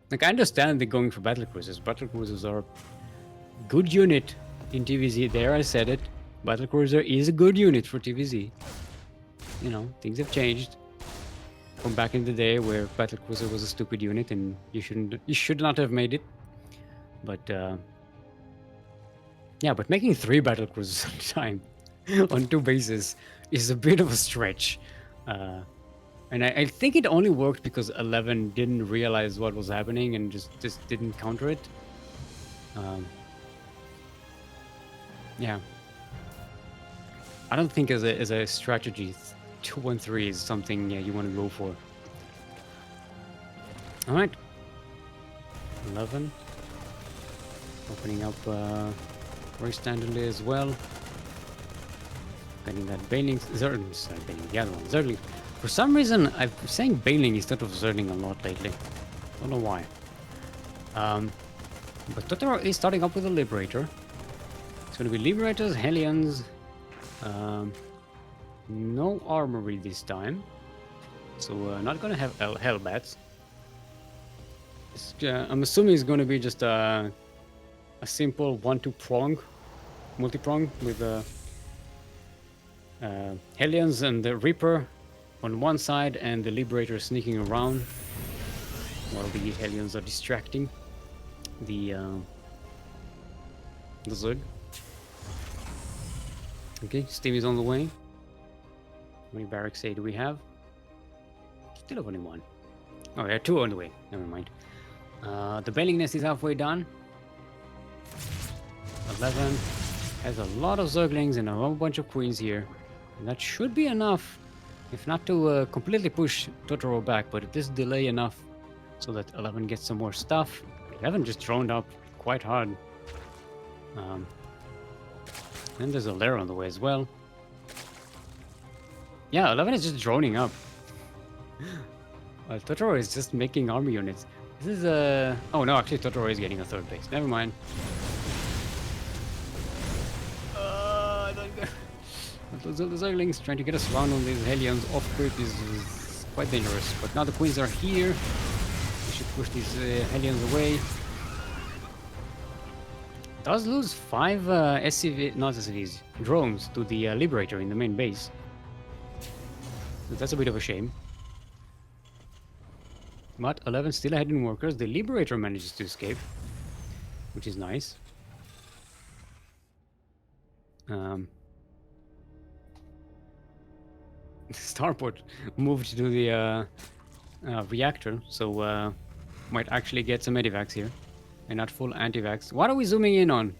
[SPEAKER 1] Like, I understand they're going for battlecruisers. Battlecruisers are a good unit in TVZ. There, I said it. Battlecruiser is a good unit for TVZ. You know, things have changed from back in the day where battlecruiser was a stupid unit and you should not have made it. But yeah, but making 3 battlecruisers at a time on 2 bases is a bit of a stretch. And I think it only worked because 11 didn't realize what was happening and just didn't counter it. Yeah. I don't think as a strategy, 2-1-3 is something you want to go for. All right. 11. Opening up very standardly as well. Getting that Bailing, Zerling, sorry, Bailing, the other one, Zerling. For some reason, I'm saying Bailing instead of Zerling a lot lately. Don't know why. But Totoro is starting up with a Liberator. It's going to be Liberators, Hellions. No Armory this time. So not going to have Hellbats. I'm assuming it's going to be just a simple 1-2 prong, multi-prong with Hellions and the Reaper on one side and the Liberator sneaking around while the Hellions are distracting the Zerg. Okay, Steam is on the way. How many barracks do we have? Still have only 1. Oh, yeah, 2 on the way. Never mind. The bailing nest is halfway done. 11 has a lot of Zerglings and a whole bunch of queens here. And that should be enough, if not to completely push Totoro back, but it is delay enough so that 11 gets some more stuff. 11 just droned up quite hard. And there's a lair on the way as well. Yeah, 11 is just droning up. Totoro is just making army units. This is a... Oh no, actually Totoro is getting a third base. Never mind. The Zerglings trying to get us around on these Hellions off grid is quite dangerous. But now the queens are here. We should push these Hellions away. Does lose 5 SCV, not SCVs, drones to the Liberator in the main base. So that's a bit of a shame. But 11 still ahead in workers. The Liberator manages to escape, which is nice. Starport moved to the reactor, so might actually get some medivacs here, and not full antivacs. What are we zooming in on?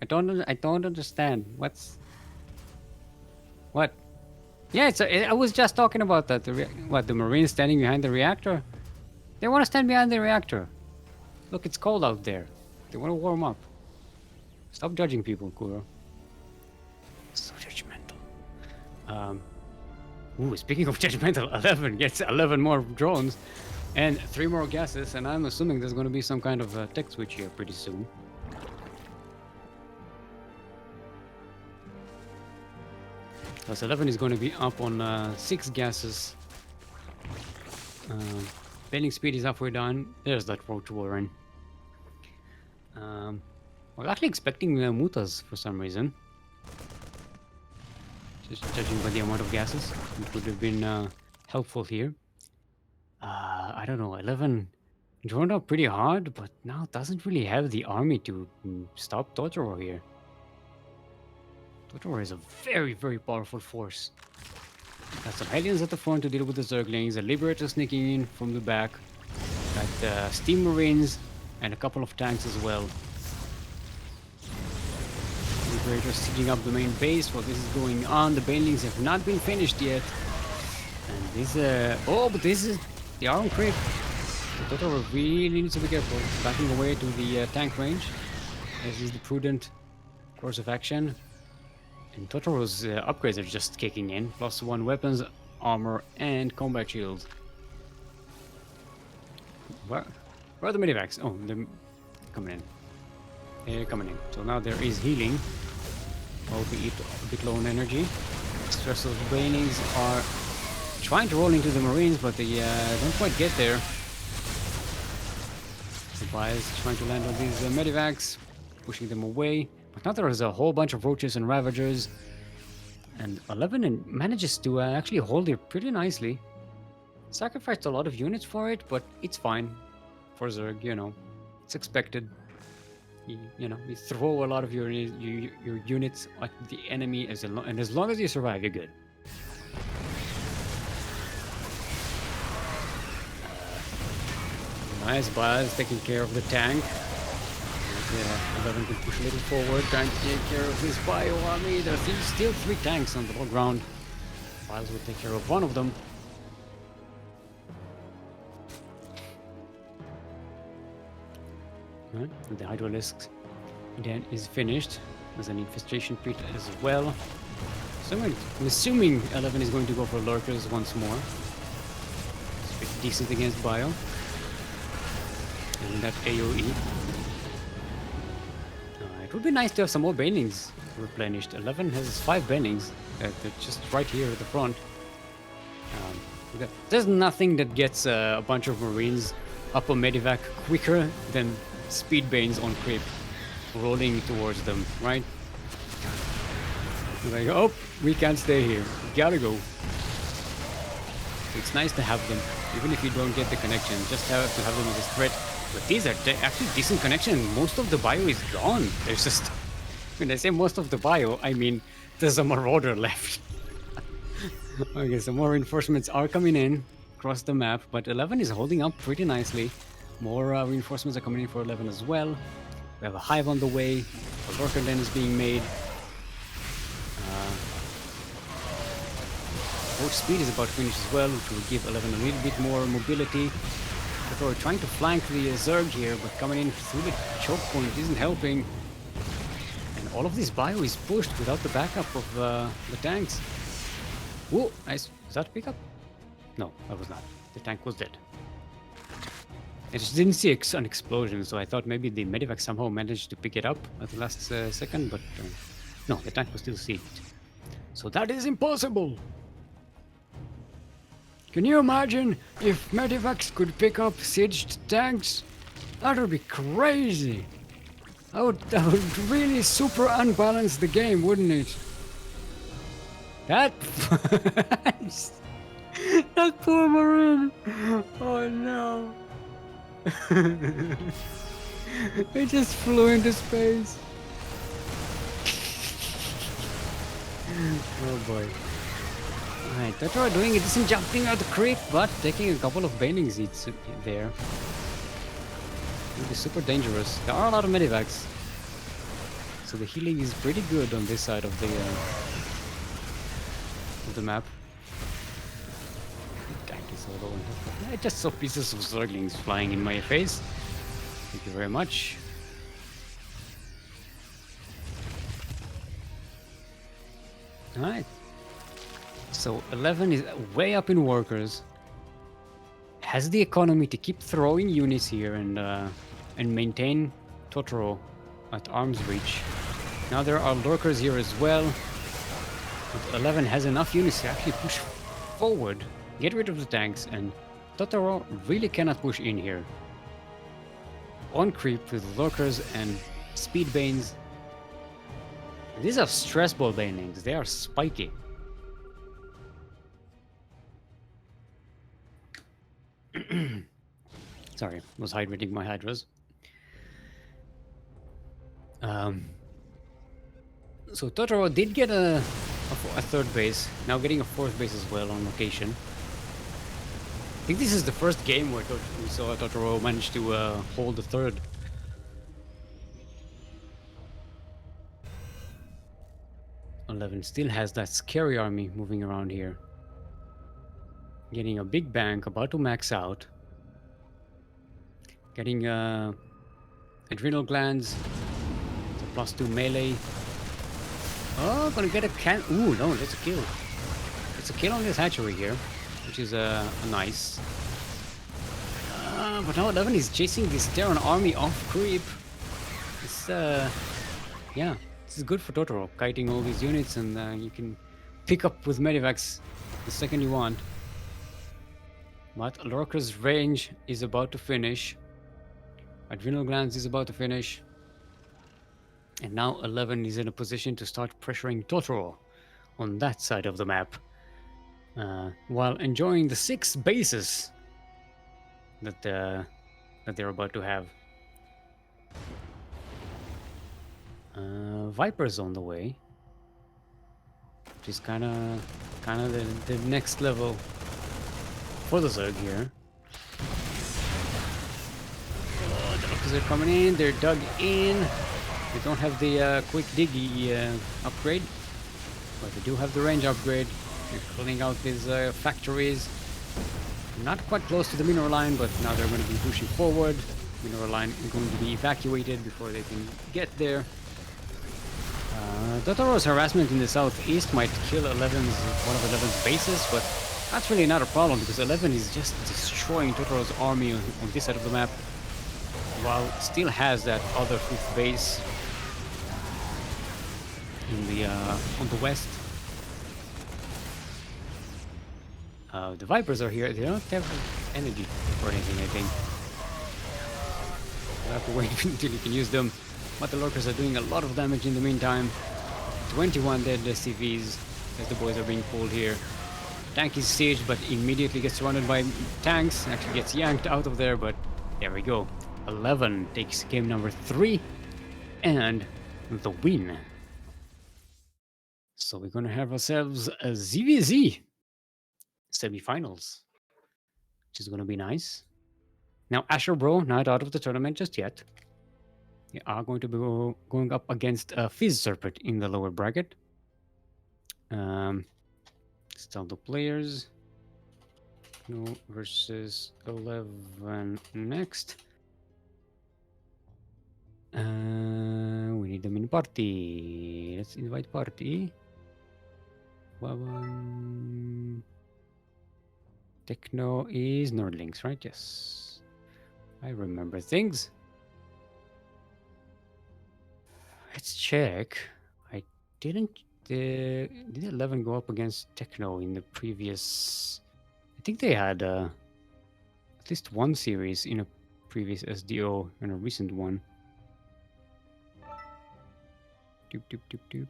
[SPEAKER 1] I don't understand. What? Yeah, I was just talking about that. The Marines standing behind the reactor? They want to stand behind the reactor. Look, it's cold out there. They want to warm up. Stop judging people, Kuro. So judgmental. Ooh, speaking of judgmental, 11 gets 11 more drones and 3 more gases, and I'm assuming there's going to be some kind of tech switch here pretty soon. Plus 11 is going to be up on 6 gases. Bending speed is halfway down. There's that Roach Warren. I was actually expecting Mutas for some reason. Just judging by the amount of gases. It would have been helpful here. I don't know, 11 droned up pretty hard, but now doesn't really have the army to stop Totoro here. Totoro is a very, very powerful force. Got some Hellions at the front to deal with the Zerglings, a Liberator sneaking in from the back, got Steam Marines, and a couple of tanks as well. Liberator sticking up the main base while this is going on. The Banelings have not been finished yet. And this, but this is the Iron Creep. So Totoro really needs to be careful, backing away to the tank range. This is the prudent course of action. And Totoro's upgrades are just kicking in. +1 weapons, armor, and combat shields. Where are the medivacs? Oh, they're coming in. They're coming in. So now there is healing. Albeit a bit low on energy. Stressful Banelings are trying to roll into the Marines, but they don't quite get there. Tobias trying to land on these medivacs, pushing them away. But now there is a whole bunch of roaches and ravagers, and 11 manages to actually hold it pretty nicely. Sacrificed a lot of units for it, but it's fine for Zerg, you know. It's expected. You throw a lot of your units at the enemy, and as long as you survive, you're good. Nice Buzz taking care of the tank. 11 can push a little forward, trying to take care of this bio army. There's still 3 tanks on the low ground. Buzz will take care of one of them. Right, the Hydralisk then is finished. There's an infestation pit as well. So I'm assuming 11 is going to go for lurkers once more. It's pretty decent against bio. And that AoE. It would be nice to have some more Banelings replenished. 11 has 5 Banelings. They're just right here at the front. There's nothing that gets a bunch of Marines up a medivac quicker than speed Banes on creep rolling towards them, right? Like, oh, we can't stay here. We gotta go. It's nice to have them, even if you don't get the connection. Just to have them as a threat. But these are actually decent connection. Most of the bio is gone. There's just... When I say most of the bio, I mean there's a Marauder left. Okay, so more reinforcements are coming in across the map, but 11 is holding up pretty nicely. More reinforcements are coming in for 11 as well. We have a hive on the way. A lurker den is being made. Boat speed is about to finish as well, which will give 11 a little bit more mobility. But we're trying to flank the Zerg here, but coming in through the choke point isn't helping. And all of this bio is pushed without the backup of the tanks. Whoa, nice. Was that a pickup? No, that was not. The tank was dead. I just didn't see an explosion, so I thought maybe the medevac somehow managed to pick it up at the last second, but no, the tank was still sieged. So that is impossible! Can you imagine if medevacs could pick up sieged tanks? That would be crazy! That would really super unbalance the game, wouldn't it? That... that poor Marine! Oh no! It just flew into space. Oh boy. Alright, Totoro doing a decent jumping out the creep, but taking a couple of bailing seats there. It would be super dangerous. There are a lot of medevacs. So the healing is pretty good on this side of the map. Tank is all low on health. I just saw pieces of Zerglings flying in my face. Thank you very much. Alright. So 11 is way up in workers. Has the economy to keep throwing units here and maintain Totoro at arm's reach. Now there are lurkers here as well. But 11 has enough units to actually push forward, get rid of the tanks, and Totoro really cannot push in here. On creep with lurkers and speed banes. These are stress ball banings, they are spiky. Sorry, was hydrating my hydras. So Totoro did get a third base, now getting a fourth base as well on location. I think this is the first game where we saw Totoro manage to hold the third. Eleven still has that scary army moving around here. Getting a big bank, about to max out. Getting adrenal glands, it's a +2 melee. Oh, gonna get a can. Ooh, no, that's a kill. It's a kill on this hatchery here, which is nice. But now 11 is chasing this Terran army off creep. It's yeah, this is good for Totoro, kiting all these units, and you can pick up with medevacs the second you want. But Lurker's range is about to finish. Adrenal glands is about to finish. And now 11 is in a position to start pressuring Totoro on that side of the map. While enjoying the 6 bases that they're about to have. Viper's on the way. Which is kind of the next level for the Zerg here. Oh, the Lurkers are coming in, they're dug in. They don't have the quick diggy upgrade, but they do have the range upgrade. They're cleaning out these factories. Not quite close to the mineral line, but now they're going to be pushing forward. Mineral line is going to be evacuated before they can get there. Totoro's harassment in the southeast might kill one of 11's bases, but that's really not a problem because 11 is just destroying Totoro's army on this side of the map, while still has that other 5th base in the on the west. The Vipers are here. They don't have energy or anything, I think. We'll have to wait until you can use them. But the Lurkers are doing a lot of damage in the meantime. 21 dead SCVs as the boys are being pulled here. Tank is sieged, but immediately gets surrounded by tanks. Actually gets yanked out of there, but there we go. 11 takes game number 3 and the win. So we're gonna have ourselves a ZVZ semi-finals, which is gonna be nice. Now, AsherBro, not out of the tournament just yet. They are going to be going up against FizzSerpent in the lower bracket. Still the players. No versus 11 next. We need them in party. Let's invite party. Techno is Nerdlings, right? Yes. I remember things. Let's check. I didn't. Did 11 go up against Techno in the previous? I think they had at least one series in a previous SDO and a recent one. Doop, doop, doop, doop.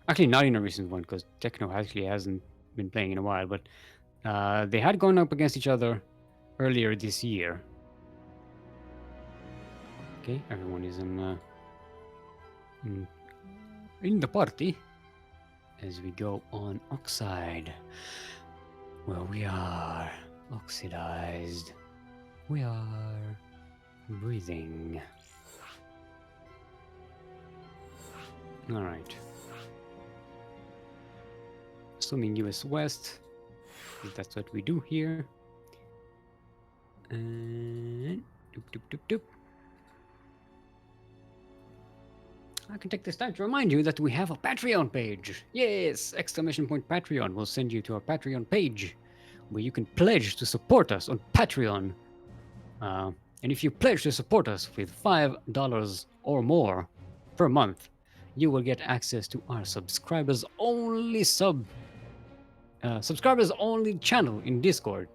[SPEAKER 1] Actually, not in a recent one because Techno actually hasn't been playing in a while, but they had gone up against each other earlier this year. Okay, everyone is in the party as we go on Oxide. Well, we are oxidized. We are breathing. All right. Assuming US West, that's what we do here. And doop, doop, doop, doop. I can take this time to remind you that we have a Patreon page. Yes! Exclamation point Patreon will send you to our Patreon page where you can pledge to support us on Patreon. And if you pledge to support us with $5 or more per month, you will get access to our subscribers only channel in Discord.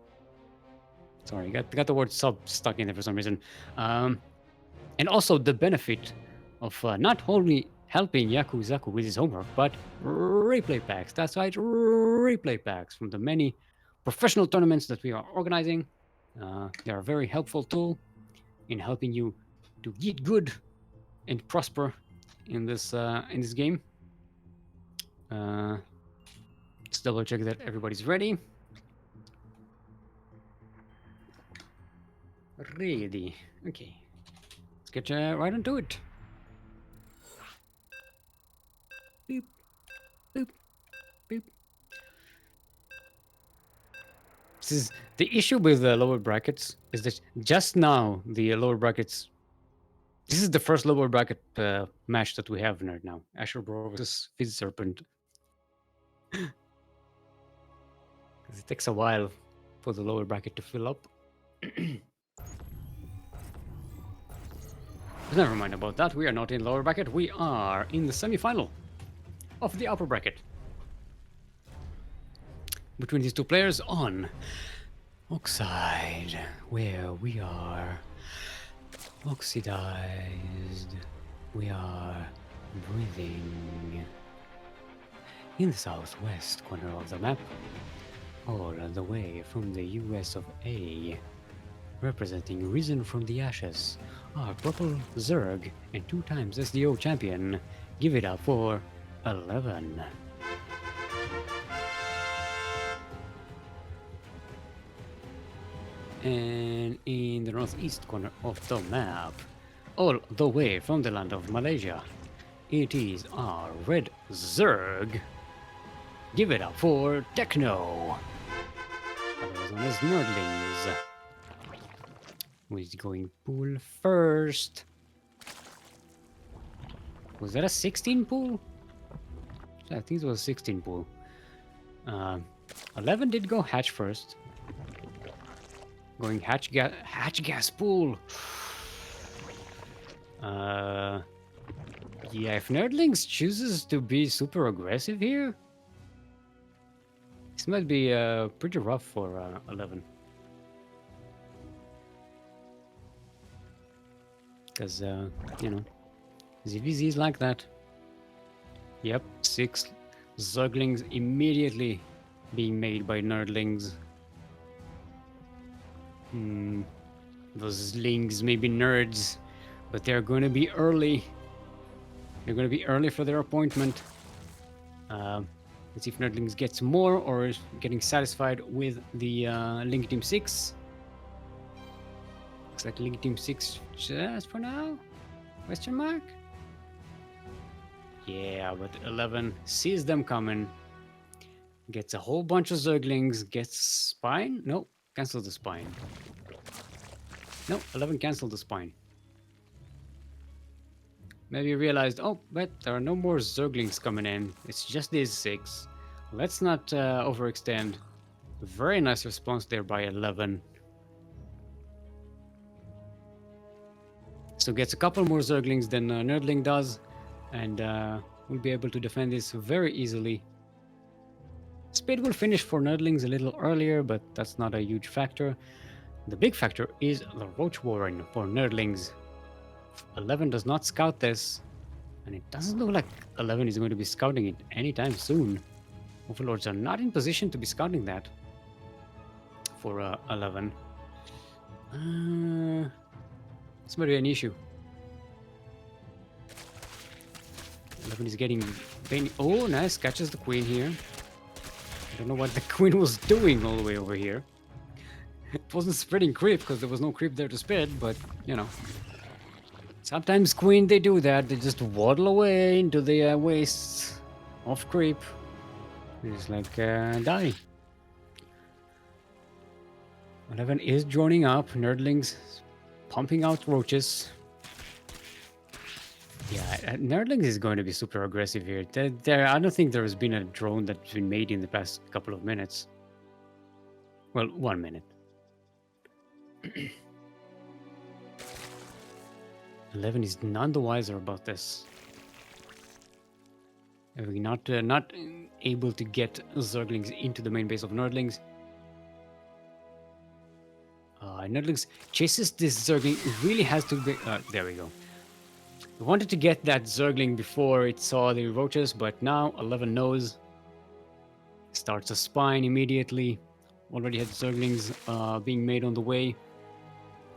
[SPEAKER 1] Sorry, got the word sub stuck in there for some reason. And also the benefit of not only helping Yaku Zaku with his homework, but replay packs. That's right, replay packs from the many professional tournaments that we are organizing. They are a very helpful tool in helping you to get good and prosper in this game. Let's double check that everybody's ready. Ready. Okay. Let's get right into it. Boop. Boop. Boop. This is the issue with the lower brackets is that just now the lower brackets. This is the first lower bracket match that we have right now. AsherBro versus FizzSerpent. Because it takes a while for the lower bracket to fill up. Never mind about that. We are not in lower bracket. We are in the semi-final of the upper bracket. Between these two players on Oxide, where we are oxidized. We are breathing. In the southwest corner of the map, all the way from the US of A, representing Risen from the Ashes, are Purple Zerg and 2 times SDO champion. Give it up for 11. And in the northeast corner of the map, all the way from the land of Malaysia, it is our Red Zerg. Give it up for Techno, otherwise known as Nerdlings. Who is going pool first? Was that a 16 pool? I think it was a 16 pool. 11 did go hatch first. Going hatch gas pool. Yeah, if Nerdlings chooses to be super aggressive here, this might be pretty rough for 11. Because, you know, ZVZ is like that. Yep, 6 Zerglings immediately being made by Nerdlings. Those lings may be nerds, but they're going to be early. They're going to be early for their appointment. Let's see if Nerdlings gets more or is getting satisfied with the Link Team 6. Looks like League Team 6 just for now? Question mark? Yeah, but 11 sees them coming. Gets a whole bunch of Zerglings. Gets Spine? No, cancel the Spine. No, 11 canceled the Spine. Maybe realized, oh, but there are no more Zerglings coming in. It's just these 6. Let's not overextend. Very nice response there by 11. So gets a couple more Zerglings than Nerdling does. And we'll be able to defend this very easily. Speed will finish for Nerdlings a little earlier, but that's not a huge factor. The big factor is the Roach Warren for Nerdlings. 11 does not scout this, and it doesn't look like 11 is going to be scouting it anytime soon. Overlords are not in position to be scouting that for 11. This might be an issue. 11 is getting pain. Oh, nice. Catches the queen here. I don't know what the queen was doing all the way over here. It wasn't spreading creep because there was no creep there to spread, but, you know. Sometimes queen, they do that. They just waddle away into the wastes of creep. They just like, die. 11 is droning up. Nerdlings pumping out roaches. Yeah, Nerdlings is going to be super aggressive here. I don't think there has been a drone that's been made in the past couple of minutes. Well, 1 minute. 11 is none the wiser about this. We're not able to get Zerglings into the main base of Nerdlings. Nerdlings chases this Zergling. It really has to be... there we go. We wanted to get that Zergling before it saw the roaches, but now 11 knows. Starts a spine immediately. Already had Zerglings being made on the way.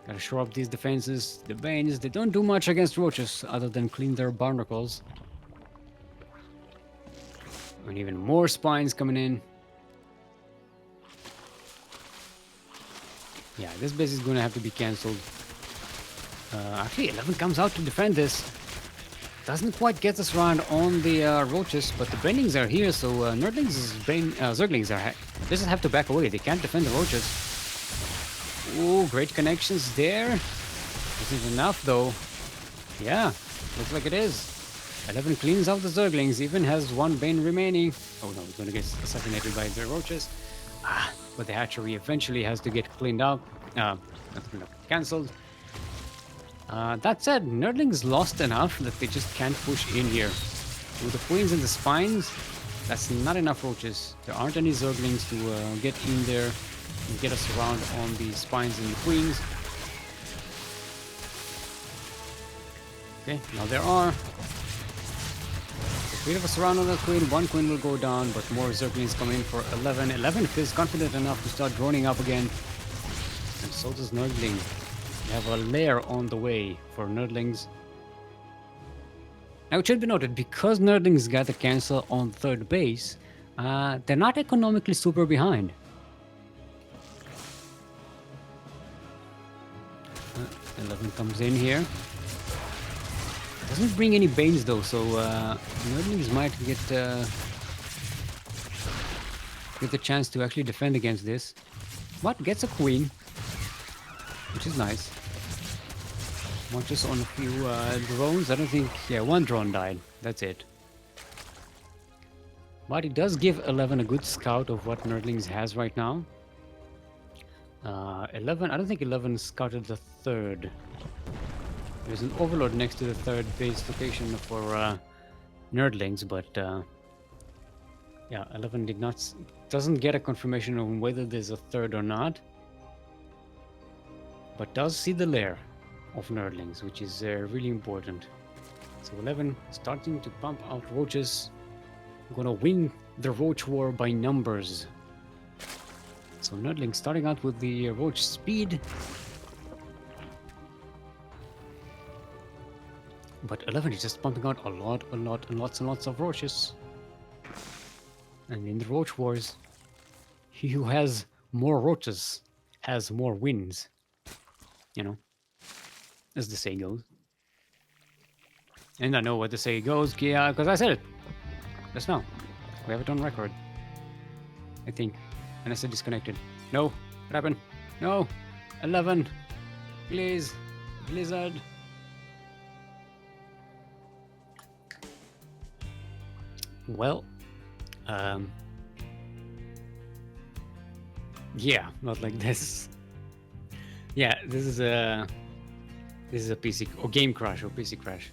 [SPEAKER 1] Gotta shore up these defenses. The Banes, they don't do much against roaches other than clean their barnacles. And even more spines coming in. Yeah, this base is going to have to be cancelled. Actually, 11 comes out to defend this. Doesn't quite get us around on the roaches, but the Bendings are here, so Zerglings just have to back away. They can't defend the roaches. Ooh, great connections there. Isn't enough, though. Yeah, looks like it is. 11 cleans out the Zerglings, even has 1 Bane remaining. Oh no, he's going to get assassinated by the roaches. But the hatchery eventually has to get cleaned up. Cancelled. That said, Nerdlings lost enough that they just can't push in here. With the queens and the spines, that's not enough roaches. There aren't any Zerglings to get in there and get us around on the spines and the queens. Okay, now there are. 3 of us around on the queen, 1 queen will go down, but more Zerglings come in for 11. 11 feels confident enough to start droning up again. And so does Nerdling. We have a lair on the way for Nerdlings. Now it should be noted, because Nerdlings got the cancel on 3rd base, they're not economically super behind. 11 comes in here. Doesn't bring any Banes though, so Nerdlings might get the chance to actually defend against this. But gets a queen, which is nice. Launches on a few drones. I don't think... Yeah, 1 drone died. That's it. But it does give 11 a good scout of what Nerdlings has right now. 11... I don't think 11 scouted the 3rd. There's an overlord next to the 3rd base location for Nerdlings, but yeah, 11 doesn't get a confirmation on whether there's a 3rd or not, but does see the lair of Nerdlings, which is really important. So 11 starting to pump out roaches. Gonna win the roach war by numbers. So Nerdlings starting out with the roach speed. But 11 is just pumping out a lot, and lots of roaches. And in the roach wars, he who has more roaches has more wins. You know, as the say goes. And I know what the say goes, because I said it just now. We have it on record, I think. And I said disconnected. No, what happened? No, 11. Please, Blizzard. Well, yeah, not like this. Yeah, this is a PC or game crash or PC crash.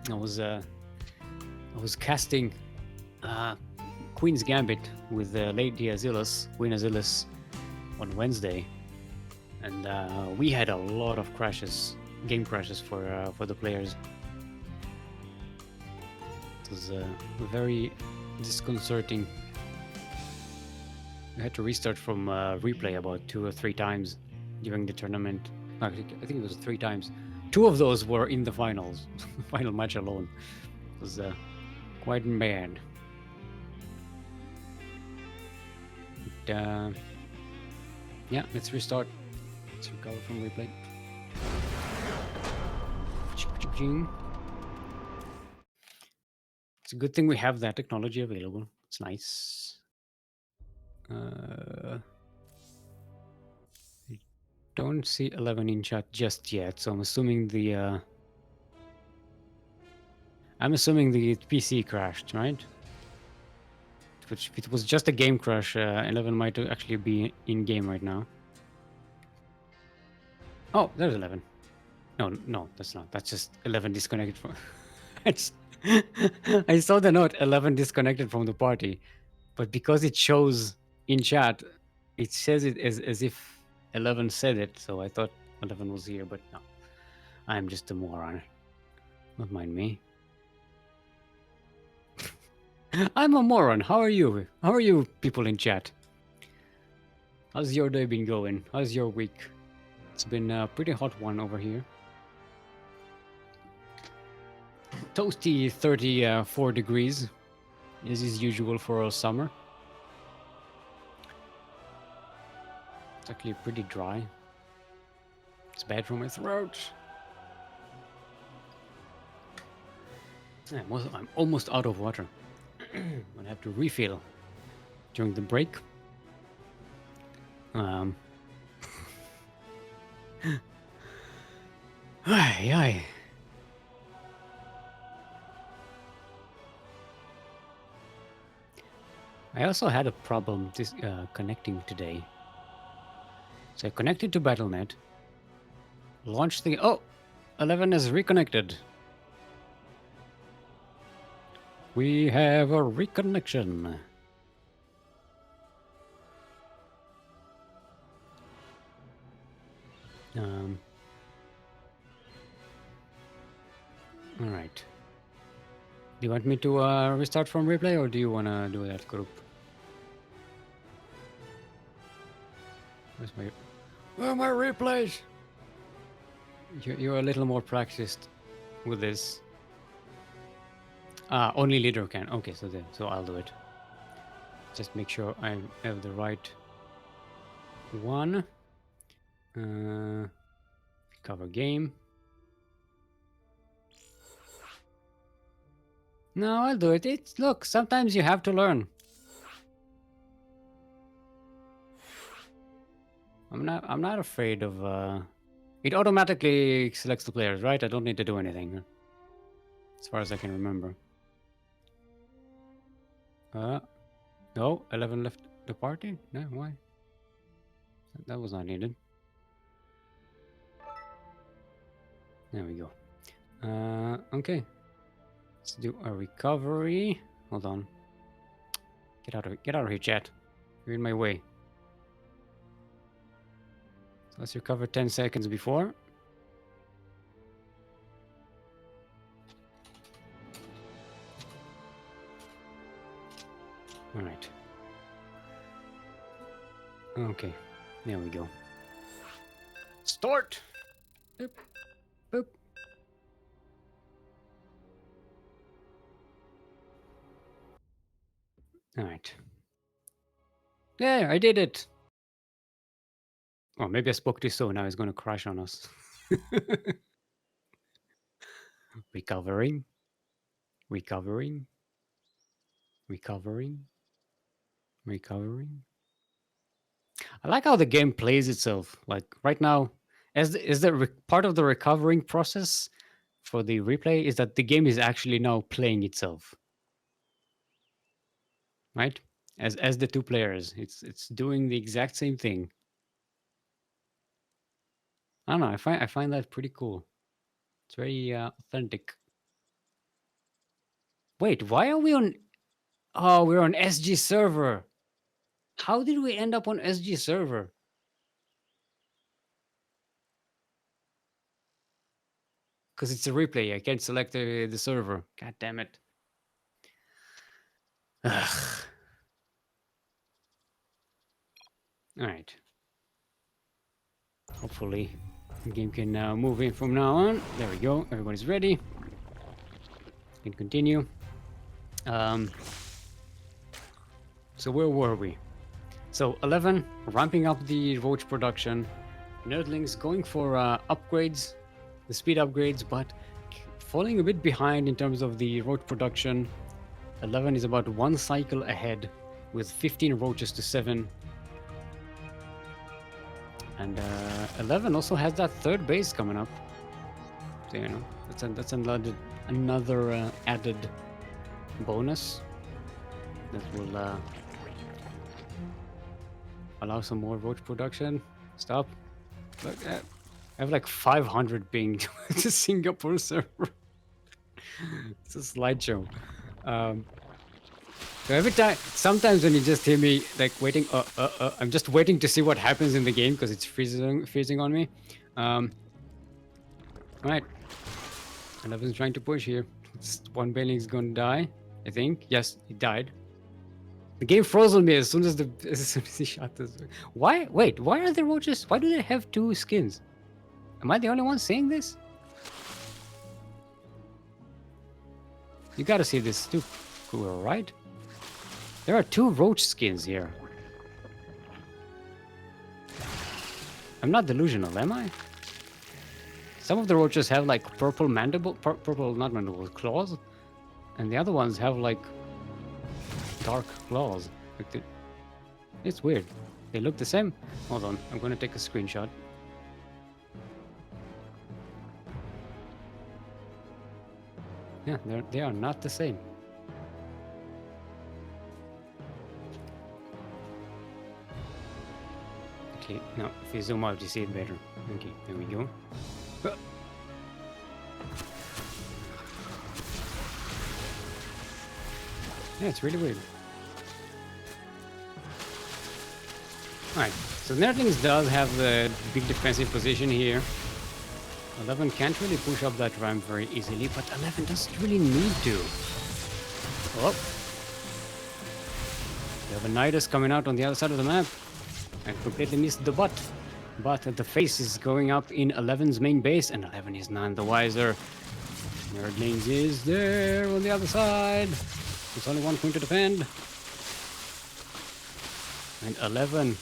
[SPEAKER 1] I was casting Queen's Gambit with Lady Azilus, Queen Azilus, on Wednesday, and we had a lot of crashes, game crashes for the players. It was very disconcerting. I had to restart from replay about 2 or 3 times during the tournament. I think it was 3 times. 2 of those were in the finals, final match alone. It was quite bad. But, yeah, let's restart. Let's recover from replay. It's a good thing we have that technology available. It's nice. I don't see 11 in chat just yet, so I'm assuming the PC crashed, right? Which if it was just a game crash, 11 might actually be in game right now. Oh, there's 11. No, that's not. That's just 11 disconnected from. I saw the note 11 disconnected from the party, but because it shows in chat, it says it as if 11 said it. So I thought 11 was here, but no, I'm just a moron. Don't mind me. I'm a moron. How are you? How are you, people in chat? How's your day been going? How's your week? It's been a pretty hot one over here. Toasty 34 degrees, as is usual for a summer. It's actually pretty dry. It's bad for my throat. I'm almost out of water. I'm gonna have to refill during the break. Ay. I also had a problem connecting today. So I connected to Battle.net, launched the... Oh! 11 is reconnected. We have a reconnection. All right. Do you want me to restart from replay, or do you want to do that group? Where are my replays? You're a little more practiced with this. Only leader can. Okay, so I'll do it. Just make sure I have the right one. Cover game. No, I'll do it. Look, sometimes you have to learn. I'm not afraid of it automatically selects the players, right? I don't need to do anything. As far as I can remember. No, 11 left the party? No, why? That was not needed. There we go. Okay. Let's do a recovery. Hold on. Get out of here, chat. You're in my way. So let's recover 10 seconds before. All right. Okay. There we go. Start! Boop. Boop. All right. There, I did it. Oh, maybe I spoke too soon. Now he's going to crash on us. Recovering. Recovering. Recovering. Recovering. I like how the game plays itself. Like right now, part of the recovering process for the replay is that the game is actually now playing itself, right? As the two players, it's doing the exact same thing. I don't know. I find that pretty cool. It's very authentic. Wait, why are we on? Oh, we're on SG server. How did we end up on SG server? Because it's a replay. I can't select the server. God damn it. Ugh. All right. Hopefully, the game can now move in from now on. There we go. Everybody's ready. Can continue. So where were we? So 11, ramping up the roach production. Nerdlings going for upgrades, the speed upgrades, but falling a bit behind in terms of the roach production. 11 is about one cycle ahead with 15 roaches to 7. And 11 also has that third base coming up. So, you know, that's another added bonus that will allow some more roach production. Stop. Look, I have like 500 ping to Singapore server. It's a slideshow. So every time, sometimes when you just hear me like waiting, I'm just waiting to see what happens in the game because it's freezing on me. All right, 11's trying to push here. One Bailing's gonna die, I think. Yes, he died. The game froze on me as soon as he shot this. Why? Wait, why are the roaches? Why do they have 2 skins? Am I the only one saying this? You gotta see this too. Cool, right? There are 2 roach skins here. I'm not delusional, am I? Some of the roaches have like purple not mandible, claws. And the other ones have like dark claws. Like it's weird. They look the same. Hold on, I'm gonna take a screenshot. Yeah, they are not the same. Okay, now if you zoom out, you see it better. Okay, there we go. Yeah, it's really weird. Alright, so Nerdlings does have the big defensive position here. 11 can't really push up that ramp very easily, but 11 doesn't really need to. Oh. We have a Nidus coming out on the other side of the map. I completely missed the butt. But the face is going up in 11's main base, and 11 is none the wiser. Nerdlings is there on the other side. There's only one point to defend. And 11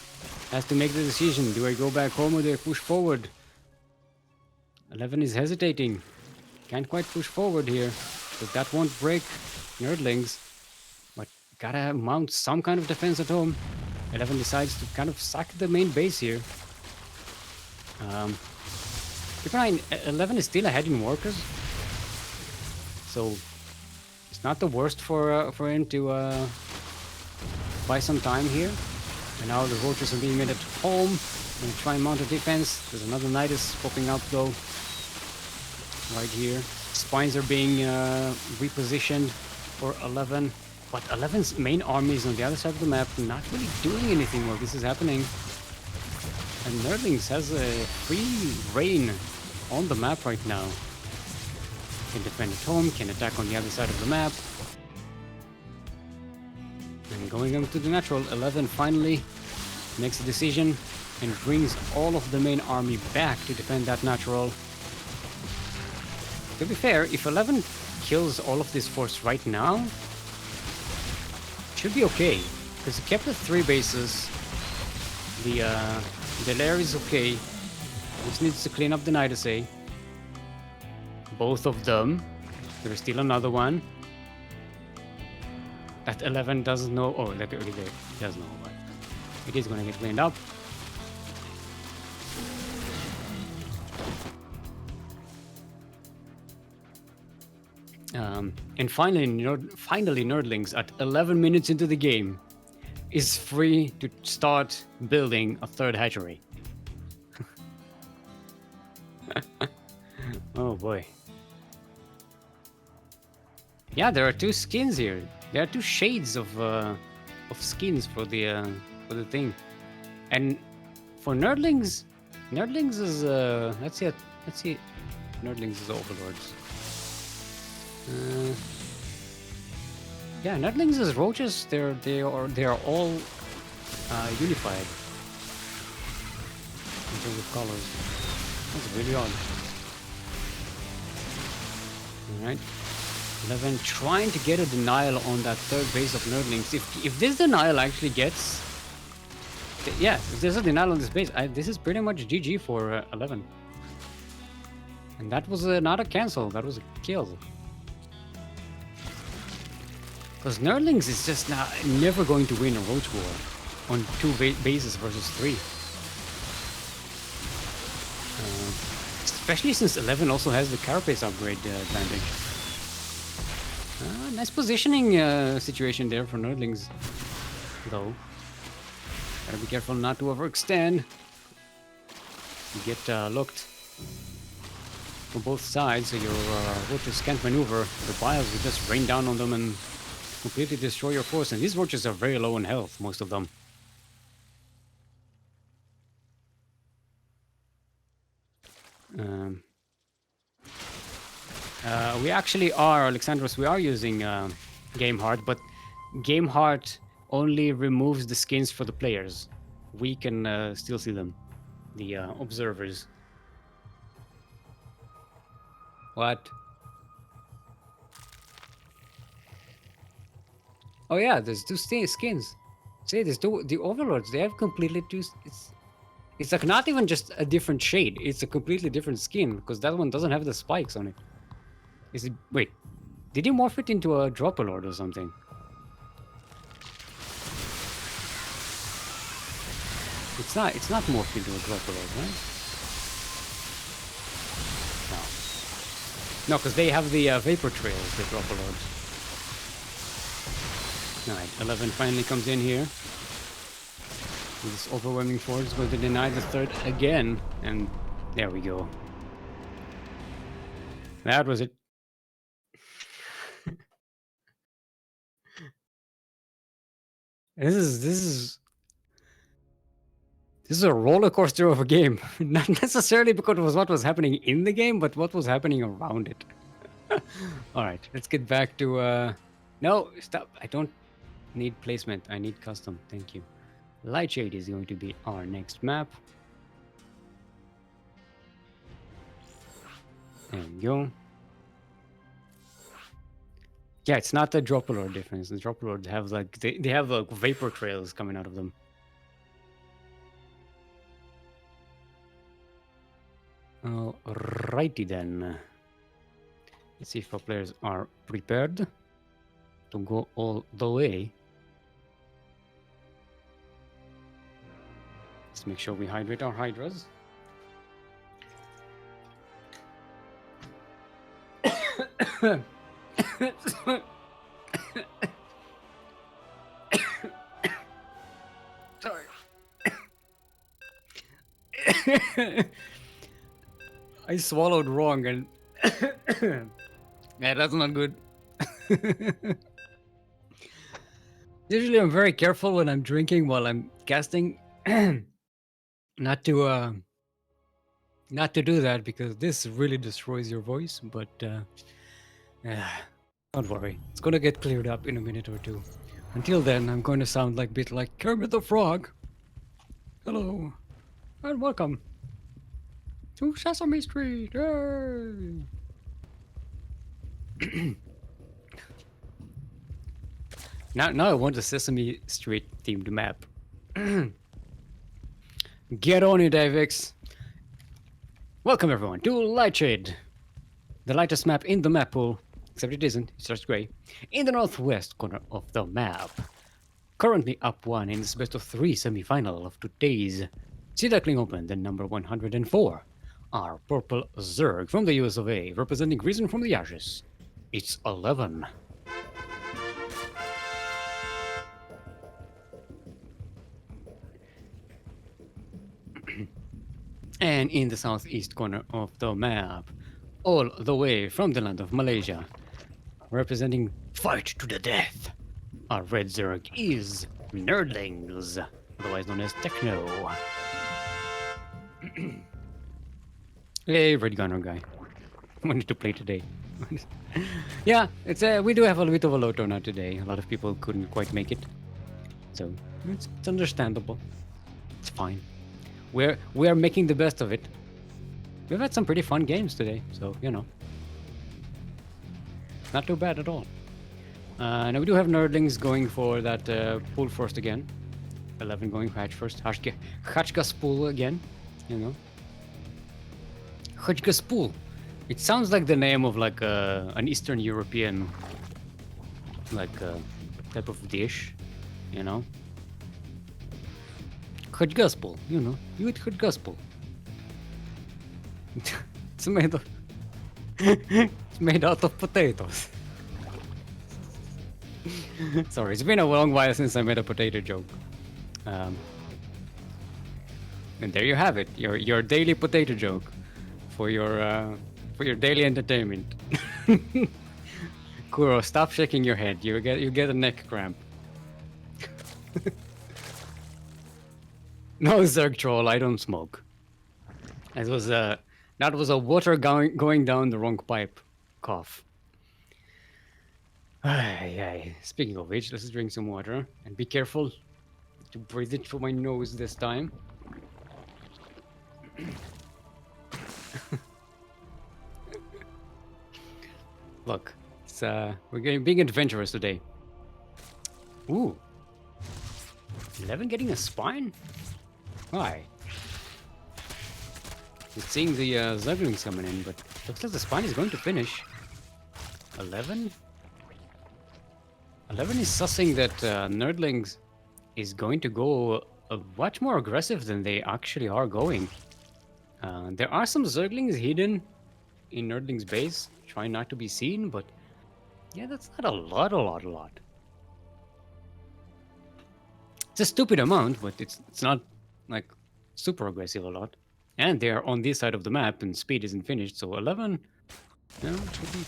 [SPEAKER 1] has to make the decision. Do I go back home or do I push forward? 11 is hesitating. Can't quite push forward here. But that won't break Nerdlings. But gotta mount some kind of defense at home. 11 decides to kind of sack the main base here. Keep an eye, 11 is still ahead in workers. So it's not the worst for him to buy some time here. And now the roaches are being made at home. Gonna try and mount a defense. There's another Nidus popping up though. Right here. Spines are being repositioned for 11. But 11's main army is on the other side of the map, not really doing anything while this is happening. And Nerdlings has a free reign on the map right now. Can defend at home, can attack on the other side of the map. And going into the natural, 11 finally makes a decision and brings all of the main army back to defend that natural. To be fair, if 11 kills all of this force right now, should be okay, because he kept the 3 bases. The The lair is okay. Just needs to clean up the Nidusay. Both of them. There's still another one. That 11 doesn't know. Oh, like okay, there. He does know, but it is gonna get cleaned up. And finally, Nerdlings at 11 minutes into the game is free to start building a third hatchery. Oh boy. Yeah, there are two skins here. There are two shades of skins for the thing, and for Nerdlings, Nerdlings is let's see, Nerdlings is Overlords. Yeah, Nerdlings is roaches. They are all unified in terms of colors. That's really odd. All right. 11 trying to get a denial on that third base of Nerdlings. If this denial actually gets... Yeah, if there's a denial on this base, this is pretty much GG for 11. And that was not a cancel, that was a kill. Because Nerdlings is just never going to win a Roach War on two bases versus 3. Especially since 11 also has the Carapace upgrade advantage. Nice positioning situation there for Nerdlings, though. Gotta be careful not to overextend. You get looked from both sides, so your roaches can't maneuver. The bios will just rain down on them and completely destroy your force. And these roaches are very low in health, most of them. We actually are, Alexandros, we are using Game Heart, but Game Heart only removes the skins for the players. We can still see them, the observers. What? Oh yeah, there's two skins. See, there's two, the Overlords, they have completely two... It's like not even just a different shade, it's a completely different skin, because that one doesn't have the spikes on it. Is it... Wait, did you morph it into a Dropalord or something? It's not morphed into a Dropalord, right? No. No, because they have the Vapor Trails, the Dropalords. Alright, 11 finally comes in here. This overwhelming force is going to deny the third again, and there we go. That was it. This is a roller coaster of a game. Not necessarily because it was what was happening in the game, but what was happening around it. All right, let's get back to... No, stop. I don't need placement. I need custom. Thank you. Lightshade is going to be our next map. There we go. Yeah, it's not the Dropalord difference. The Dropalords have like... They have like vapor trails coming out of them. Alrighty then. Let's see if our players are prepared to go all the way. Let's make sure we hydrate our hydras. Sorry. I swallowed wrong and yeah, that's not good. Usually I'm very careful when I'm drinking while I'm casting. Not to do that because this really destroys your voice, but don't worry. It's gonna get cleared up in a minute or two. Until then, I'm going to sound like a bit like Kermit the Frog. Hello, and welcome to Sesame Street. Yay! Now I want a Sesame Street themed map. Get on it, Avix. Welcome everyone to Lightshade, the lightest map in the map pool, except it isn't, it's just grey, in the northwest corner of the map. Currently up 1 in this best of 3 semi-final of today's Sea Duckling Open, the number 104. Our purple Zerg from the US of A, representing Reason from the Ashes. It's 11. And in the southeast corner of the map, all the way from the land of Malaysia, representing Fight to the Death, our red Zerg is Nerdlings, otherwise known as Techno. Hey, red gunner guy. Wanted to play today. Yeah, it's we do have a bit of a low turnout today. A lot of people couldn't quite make it, so it's understandable. It's fine. We're making the best of it. We've had some pretty fun games today, so you know, not too bad at all. Now we do have Nerdlings going for that pool first again. 11 going for hatch first. Hatchgas pool again, you know. Hatchgas pool. It sounds like the name of like an Eastern European like type of dish, you know. Hatchgas pool, you know. You eat hatchgas pool. It's made of it's made out of potatoes. Sorry, it's been a long while since I made a potato joke. And there you have it, your daily potato joke for your daily entertainment. Kuro, stop shaking your head. You get a neck cramp. No, Zerg troll, I don't smoke. That was a water going down the wrong pipe cough. Speaking of which, let's drink some water and be careful to breathe it through my nose this time. Look, it's we're being adventurous today. Ooh, 11 getting a spine? Why? It's seeing the Zerglings coming in, but looks like the spine is going to finish. 11? 11 is sussing that Nerdlings is going to go much more aggressive than they actually are going. There are some Zerglings hidden in Nerdling's base, trying not to be seen, but yeah, that's not a lot. It's a stupid amount, but it's not like super aggressive a lot. And they're on this side of the map, and speed isn't finished, so 11, you know, should be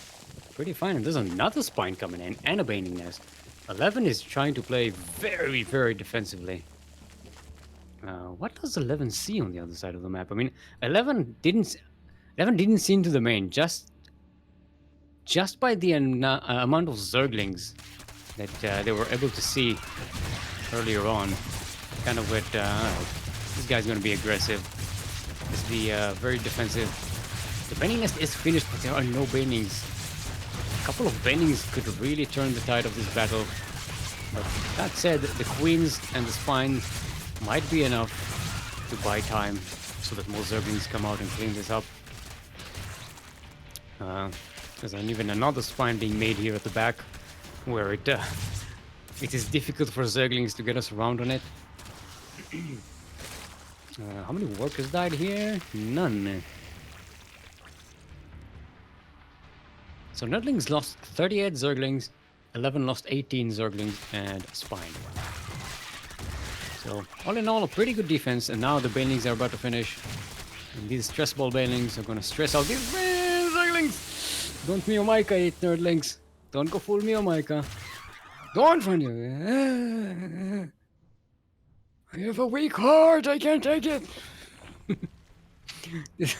[SPEAKER 1] pretty fine. And there's another spine coming in, and a Baning Nest. 11 is trying to play very, very defensively. What does 11 see on the other side of the map? I mean, 11 didn't see into the main, just by the amount of Zerglings that they were able to see earlier on. Kind of with, this guy's going to be aggressive. This be very defensive. The Baning Nest is finished, but there are no Banings. A couple of Banings could really turn the tide of this battle. But that said, the Queens and the Spine might be enough to buy time so that more Zerglings come out and clean this up. There's even another Spine being made here at the back, where it is difficult for Zerglings to get us around on it. How many workers died here? None. So Nerdlings lost 38 Zerglings, 11 lost 18 Zerglings, and a Spine. So all in all, a pretty good defense, and now the Banelings are about to finish. And these stress ball Banelings are going to stress out these Zerglings! Don't Mio Micah eat Nerdlings. Don't go full Mio Micah. Don't run you. I have a weak heart, I can't take it. This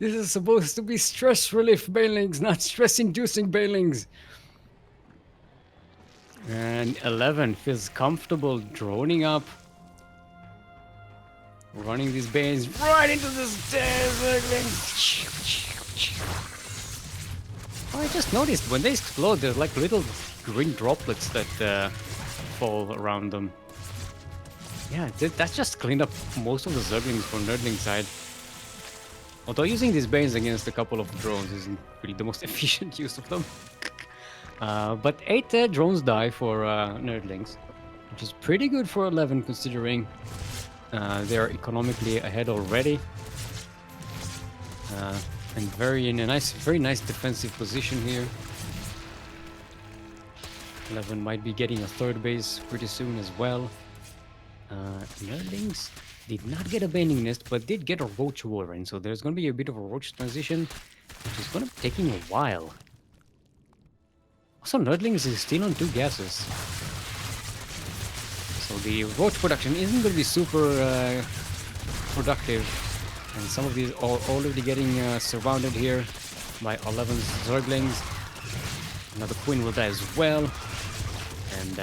[SPEAKER 1] is supposed to be stress relief Banelings, not stress inducing Banelings. And 11 feels comfortable droning up, running these Banes right into this Zergling. Oh, I just noticed when they explode, there's like little green droplets that fall around them. Yeah, that's just cleaned up most of the Zerglings from Nerdling side. Although using these Banes against a couple of drones isn't really the most efficient use of them. But 8 drones die for Nerdlings, which is pretty good for 11 considering they're economically ahead already. And in a very nice defensive position here. 11 might be getting a third base pretty soon as well. Nerdlings did not get a Bending Nest, but did get a Roach Warren, so there's going to be a bit of a Roach transition, which is going to be taking a while. Also, Nerdlings is still on 2 gases. So the Roach production isn't going to be super productive, and some of these are already getting surrounded here by 11's Zerglings. Another Queen will die as well, and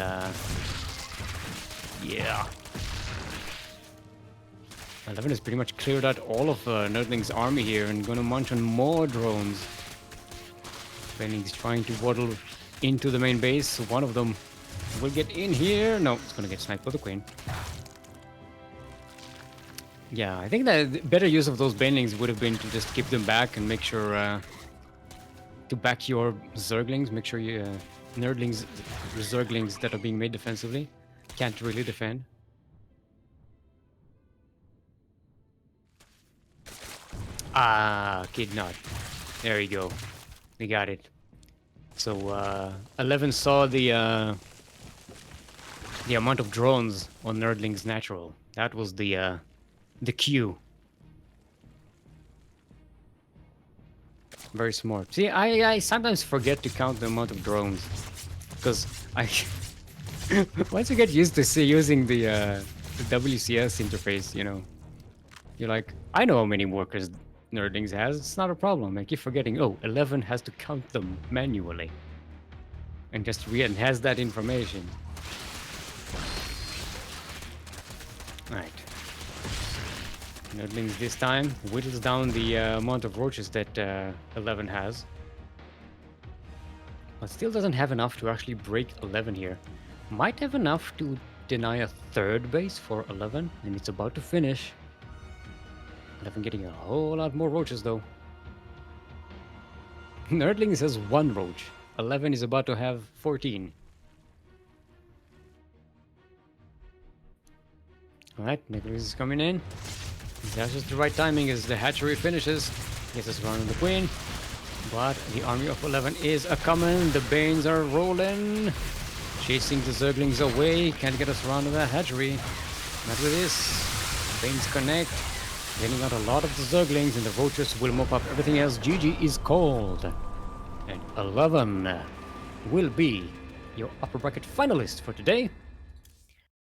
[SPEAKER 1] yeah. 11 has pretty much cleared out all of Nerdling's army here and gonna munch on more drones. Benning's trying to waddle into the main base. One of them will get in here. No, it's gonna get sniped by the Queen. Yeah, I think that the better use of those Banelings would have been to just keep them back and make sure to back your Zerglings. Make sure you Nerdlings, Zerglings that are being made defensively can't really defend. Ah, Kid Nut. There you go. We got it. So 11 saw the amount of drones on Nerdling's natural. That was the cue. Very smart. See, I sometimes forget to count the amount of drones because I once you get used to using the WCS interface, you know, you're like, I know how many workers Nerdlings has. It's not a problem. I keep forgetting. Oh, 11 has to count them manually, and just has that information. All right. Nerdlings this time whittles down the amount of roaches that 11 has. But still doesn't have enough to actually break 11 here. Might have enough to deny a third base for 11, and it's about to finish. 11 getting a whole lot more roaches though. Nerdlings has 1 roach. 11 is about to have 14. Alright, Nicholas is coming in. That's just the right timing as the hatchery finishes. Gets us around the Queen. But the army of 11 is a-coming. The Banes are rolling. Chasing the Zerglings away. Can't get us around to that hatchery. Not with this. Banes connect. Getting out a lot of the Zerglings, and the Roaches will mop up everything else. GG is called. And 11 will be your upper bracket finalist for today.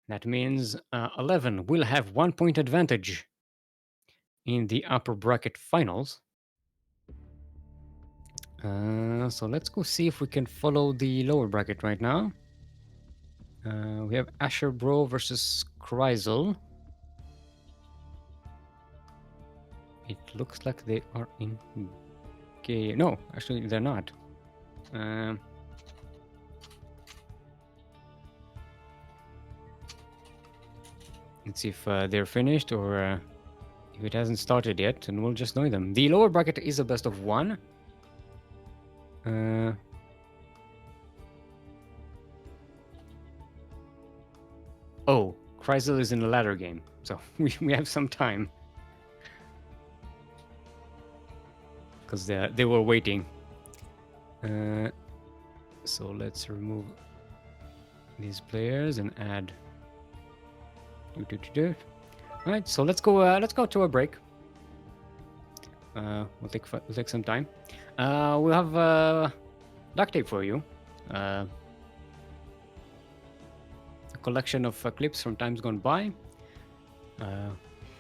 [SPEAKER 1] That means 11 will have 1 point advantage in the upper bracket finals. So let's go see if we can follow the lower bracket right now. We have AsherBro versus Kryzel. It looks like they are in... Okay, no, actually they're not. Let's see if they're finished or if it hasn't started yet, and we'll just know them. The lower bracket is a best of 1. Oh, Kryzel is in the ladder game, so we have some time. Because they were waiting. So let's remove these players and add... Alright, so let's go to a break. We'll take some time. We'll have duct tape for you. A collection of clips from times gone by.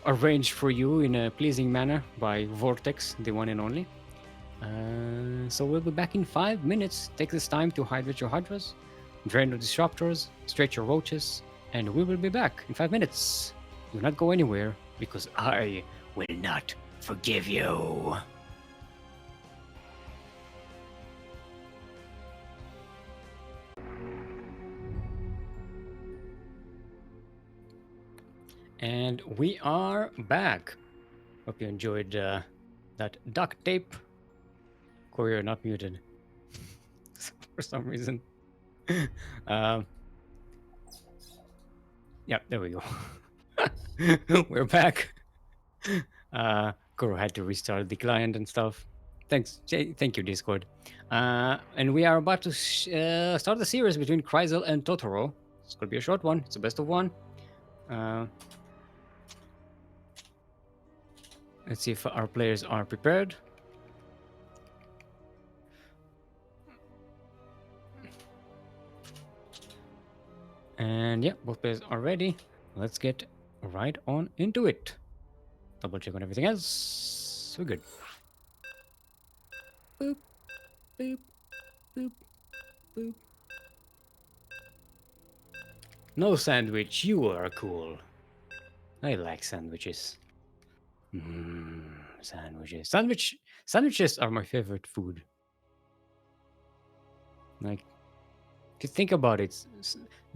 [SPEAKER 1] Arranged for you in a pleasing manner by Vortex, the one and only. So we'll be back in 5 minutes. Take this time to hydrate your hydras, drain your disruptors, stretch your roaches, and we will be back in 5 minutes. Do not go anywhere, because I will not forgive you. And we are back. Hope you enjoyed that duct tape. Corey, you're not muted for some reason. um, yeah, there we go. We're back. Koro had to restart the client and stuff. Thank you, Discord. And we are about to start the series between Kryzel and Totoro. It's gonna be a short one. It's a best of one. Let's see if our players are prepared. And yeah, both players are ready. Let's get right on into it. Double check on everything else. We're good. Boop, boop, boop, boop. No sandwich, you are cool. I like sandwiches. Sandwiches. Sandwiches are my favorite food. Like, if you think about it,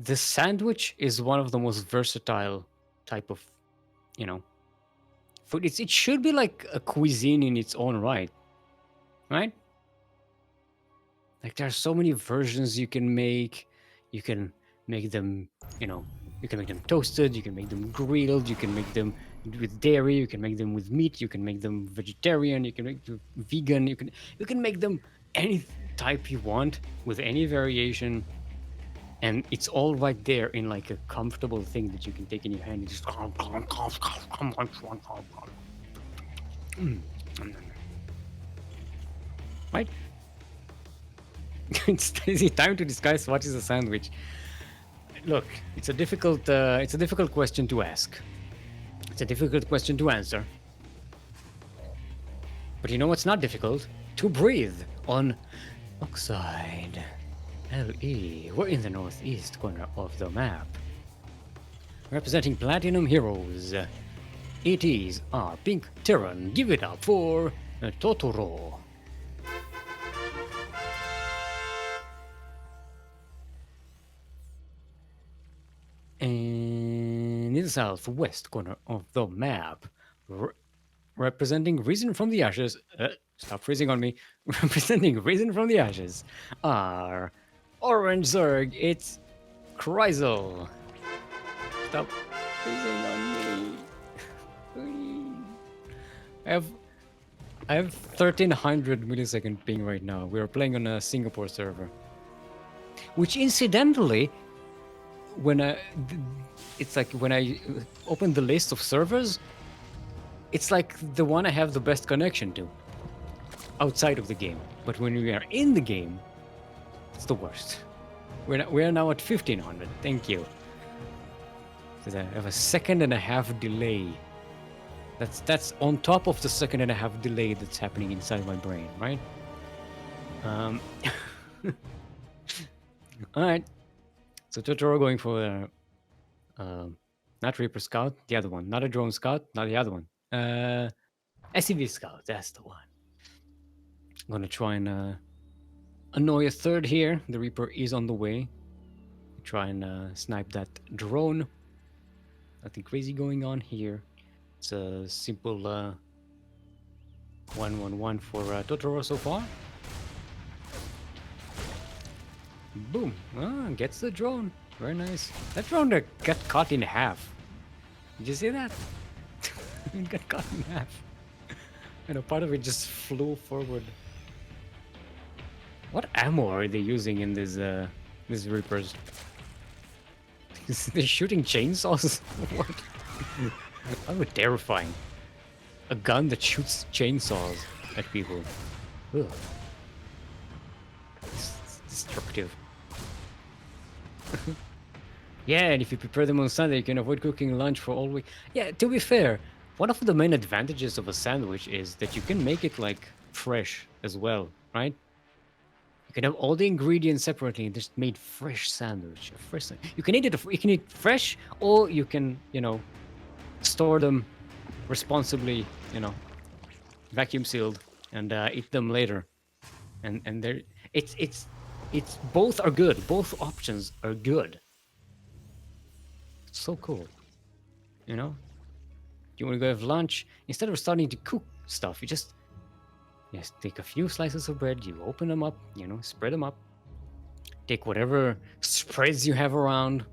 [SPEAKER 1] the sandwich is one of the most versatile type of, food. It should be like a cuisine in its own right, right? Like, there are so many versions you can make. You can make them, you can make them toasted. You can make them grilled. You can make them with dairy. You can make them with meat. You can make them vegetarian. You can make them vegan. You can make them any type you want with any variation, and it's all right there in like a comfortable thing that you can take in your hand and just right. It's time to discuss what is a sandwich. Look, it's a difficult question to ask. It's a difficult question to answer. But you know what's not difficult? To breathe on Oxide. LE. We're in the northeast corner of the map. Representing Platinum Heroes. It is our Pink Terran. Give it up for Totoro. And in the southwest corner of the map, representing Risen from the Ashes. Stop freezing on me. Representing Risen from the Ashes are Orange Zerg. It's Kryzel. Stop freezing on me. I have 1300 millisecond ping right now. We are playing on a Singapore server, which incidentally, it's like when I open the list of servers, it's like the one I have the best connection to outside of the game. But when we are in the game, it's the worst. We're now at 1500. Thank you. I have a 1.5 delay. That's on top of the 1.5 delay that's happening inside my brain, right? All right. So Totoro going for not Reaper Scout, the other one. Not a Drone Scout, not the other one. SCV Scout, that's the one. I'm gonna try and annoy a third here. The Reaper is on the way. Try and snipe that drone. Nothing crazy going on here. It's a simple 1-1-1 for Totoro so far. Boom. Gets the drone. Very nice. That drone got cut in half. Did you see that? It got cut in half. And a part of it just flew forward. What ammo are they using in these Reapers? They're shooting chainsaws? What? That would be terrifying. A gun that shoots chainsaws at people. Ugh. It's destructive. Yeah, and if you prepare them on Sunday, you can avoid cooking lunch for all week. Yeah, to be fair, one of the main advantages of a sandwich is that you can make it like fresh as well, right? You can have all the ingredients separately and just made fresh sandwich. You can eat fresh, or you can, store them responsibly, vacuum sealed, and eat them later. And there, it's both are good. Both options are good. It's so cool. You know, you want to go have lunch, instead of starting to cook stuff, you just take a few slices of bread, you open them up, spread them up, take whatever spreads you have around,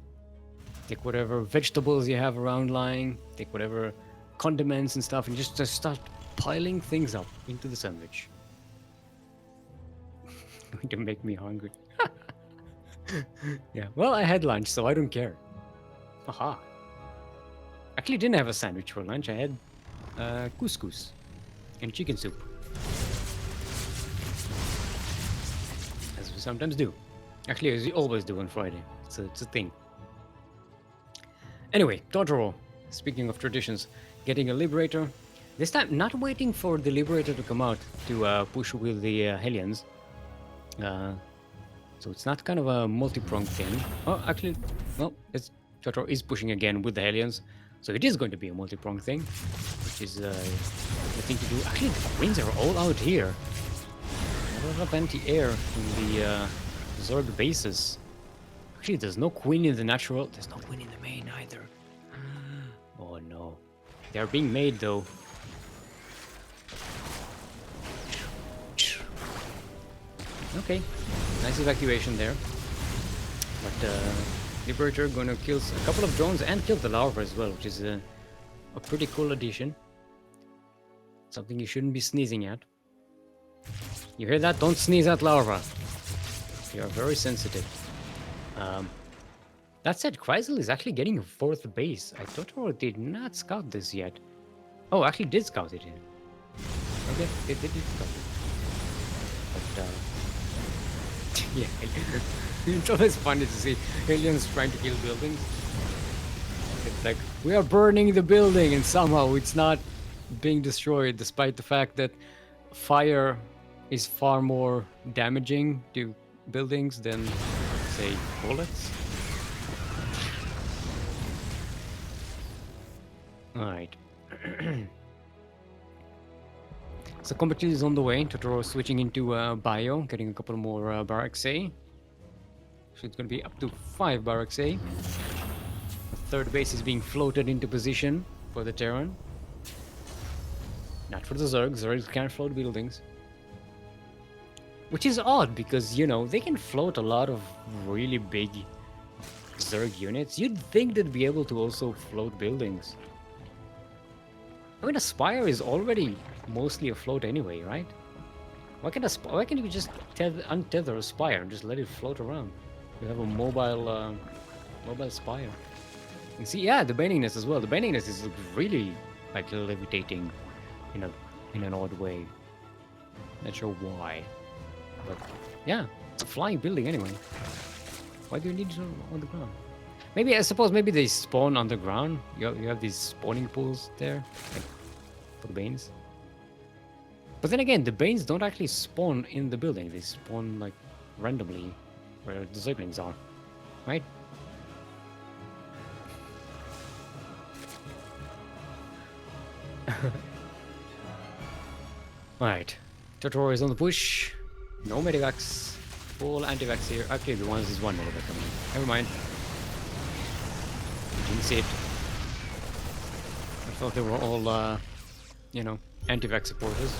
[SPEAKER 1] take whatever vegetables you have around lying, take whatever condiments and stuff, and just start piling things up into the sandwich. Going to make me hungry. Yeah, well, I had lunch, so I don't care. Aha. Actually, didn't have a sandwich for lunch. I had couscous and chicken soup, as we sometimes do. Actually, as we always do on Friday. It's a thing. Anyway, Totoro, speaking of traditions, getting a Liberator. This time, not waiting for the Liberator to come out to push with the Hellions. So it's not kind of a multi-pronged thing. Oh, actually, well, Totoro is pushing again with the Hellions. So it is going to be a multi-pronged thing, which is the thing to do. Actually, the Queens are all out here. A lot of anti-air in the Zerg bases. Actually, there's no Queen in the natural. There's no Queen in the main either. Oh no. They're being made though. Okay, nice evacuation there. But Liberator gonna kill a couple of drones and kill the larva as well, which is a pretty cool addition. Something you shouldn't be sneezing at. You hear that? Don't sneeze at larva. You are very sensitive. That said, Kryzel is actually getting a 4th base. I thought Totoro did not scout this yet. Oh, actually did scout it. Okay, it did scout it. But yeah, it's always funny to see aliens trying to kill buildings. It's like, we are burning the building and somehow it's not being destroyed, despite the fact that fire is far more damaging to buildings than, say, bullets. Alright. So combat is on the way. Totoro switching into Bio, getting a couple more barracks A. So it's going to be up to 5 barracks A. The 3rd base is being floated into position for the Terran. Not for the Zergs. Zergs can't float buildings. Which is odd because, they can float a lot of really big Zerg units. You'd think they'd be able to also float buildings. I mean, a Spire is already mostly afloat anyway, right? Why can't you just untether a Spire and just let it float around? You have a mobile Spire. And see, yeah, the Bendingness as well. The Bendingness is really like levitating in an odd way. Not sure why, but yeah, it's a flying building anyway. Why do you need it on the ground? I suppose maybe they spawn on the ground. You have these spawning pools there, like for the Banes. But then again, the Banes don't actually spawn in the building. They spawn like randomly where the Zerglings are, right? Alright, Totoro is on the push. No medivacs. Full anti-vax here. Actually, the ones is 1 medivac coming in. Never mind. Didn't see it. I thought they were all, anti-vax supporters.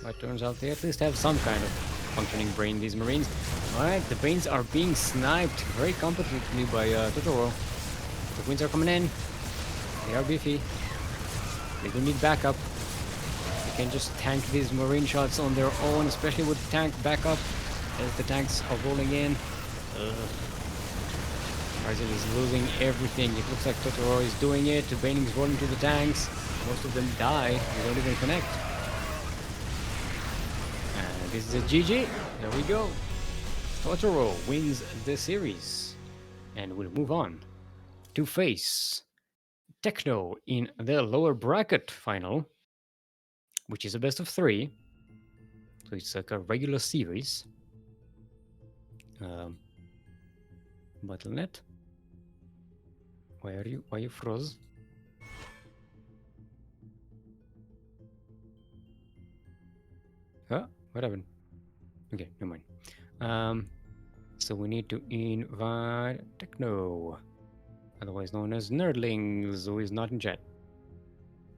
[SPEAKER 1] But turns out they at least have some kind of functioning brain, these Marines. Alright, the Banes are being sniped very competently by Totoro. The Queens are coming in. They are beefy. They do need backup. They can just tank these Marine shots on their own, especially with tank backup as the tanks are rolling in. Kryzel is losing everything. It looks like Totoro is doing it. The Baning's rolling to the tanks. Most of them die. They don't even connect. And this is a GG. There we go. Totoro wins the series. And we'll move on to face Techno in the lower bracket final, which is a best of 3. So it's like a regular series. Battle.net. Why are you? Why you froze? Huh? What happened? Okay, never mind. So we need to invite Techno. otherwise known as Nerdlings, who is not in chat.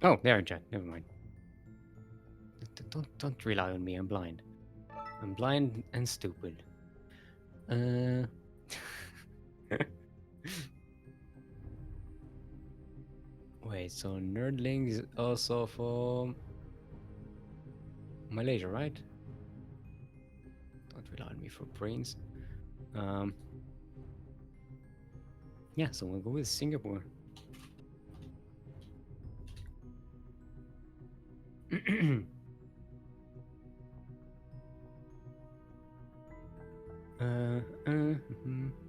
[SPEAKER 1] Oh, they're in chat. Never mind. Don't rely on me. I'm blind. I'm blind and stupid. Wait, so Nerdlings is also for Malaysia, right? Don't rely on me for brains. Yeah, so we'll go with Singapore.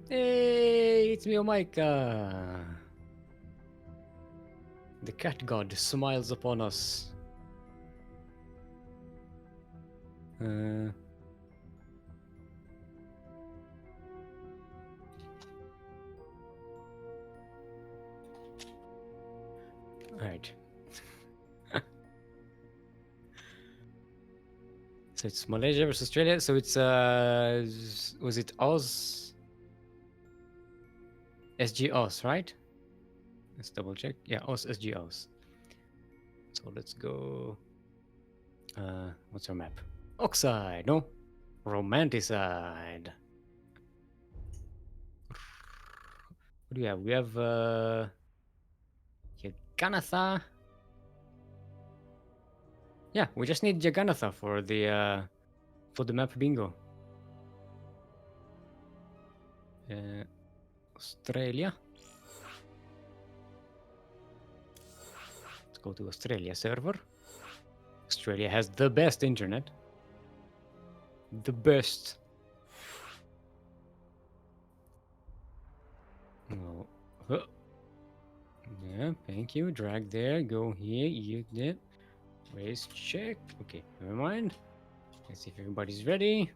[SPEAKER 1] Hey, it's me, Micah. The cat god smiles upon us. Alright. So it's Malaysia versus Australia. So it's was it Oz? SG Oz, right? Let's double check. Yeah, Oz SG Oz. So let's go. What's our map? Oxide, no? Romanticide. What do we have? We have Jagannatha. Yeah, we just need Jagannatha for the map bingo. Australia. Let's go to Australia server. Australia has the best internet. The best. Oh. Yeah, thank you. Drag there. Go here. You did. Race check. Okay, never mind. Let's see if everybody's ready.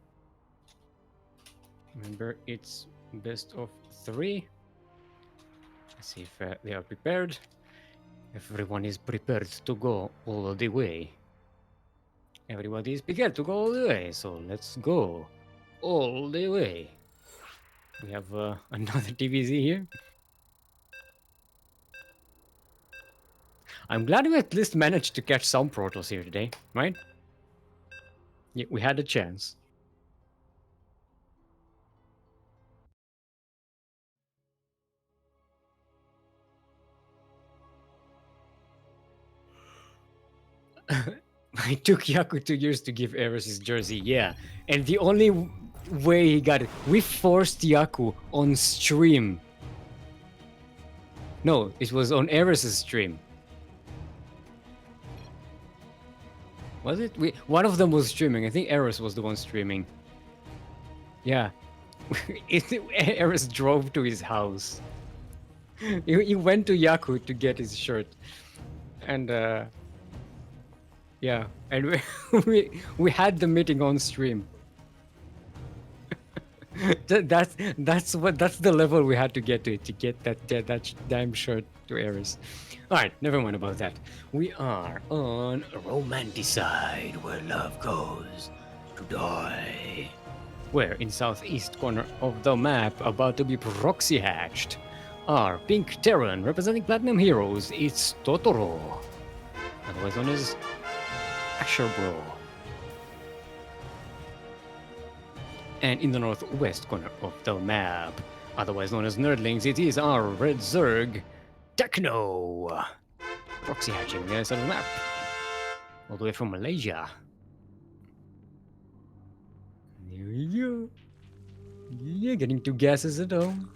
[SPEAKER 1] Remember, it's best of 3. Let's see if they are prepared. Everyone is prepared to go all the way. Everybody is prepared to go all the way, so let's go all the way. We have another TVZ here. I'm glad we at least managed to catch some Protoss here today, right? Yeah, we had a chance. It took Yaku 2 years to give Eris his jersey, yeah. And the only way he got it, we forced Yaku on stream. No, it was on Eris's stream. Was it? One of them was streaming. I think Eris was the one streaming. Yeah. Eris drove to his house. He went to Yaku to get his shirt. And yeah, and we had the meeting on stream. that's the level we had to get that damn shirt to Eris. All right, never mind about that. We are on Romanticide, where love goes to die. Where in southeast corner of the map, about to be proxy hatched, are Pink Terran representing Platinum Heroes. It's Totoro, otherwise known as AsherBro. And in the northwest corner of the map, otherwise known as Nerdlings, it is our Red Zerg Techno. Proxy hatching the other side of the map, all the way from Malaysia. There we go. Yeah, getting 2 gases at home.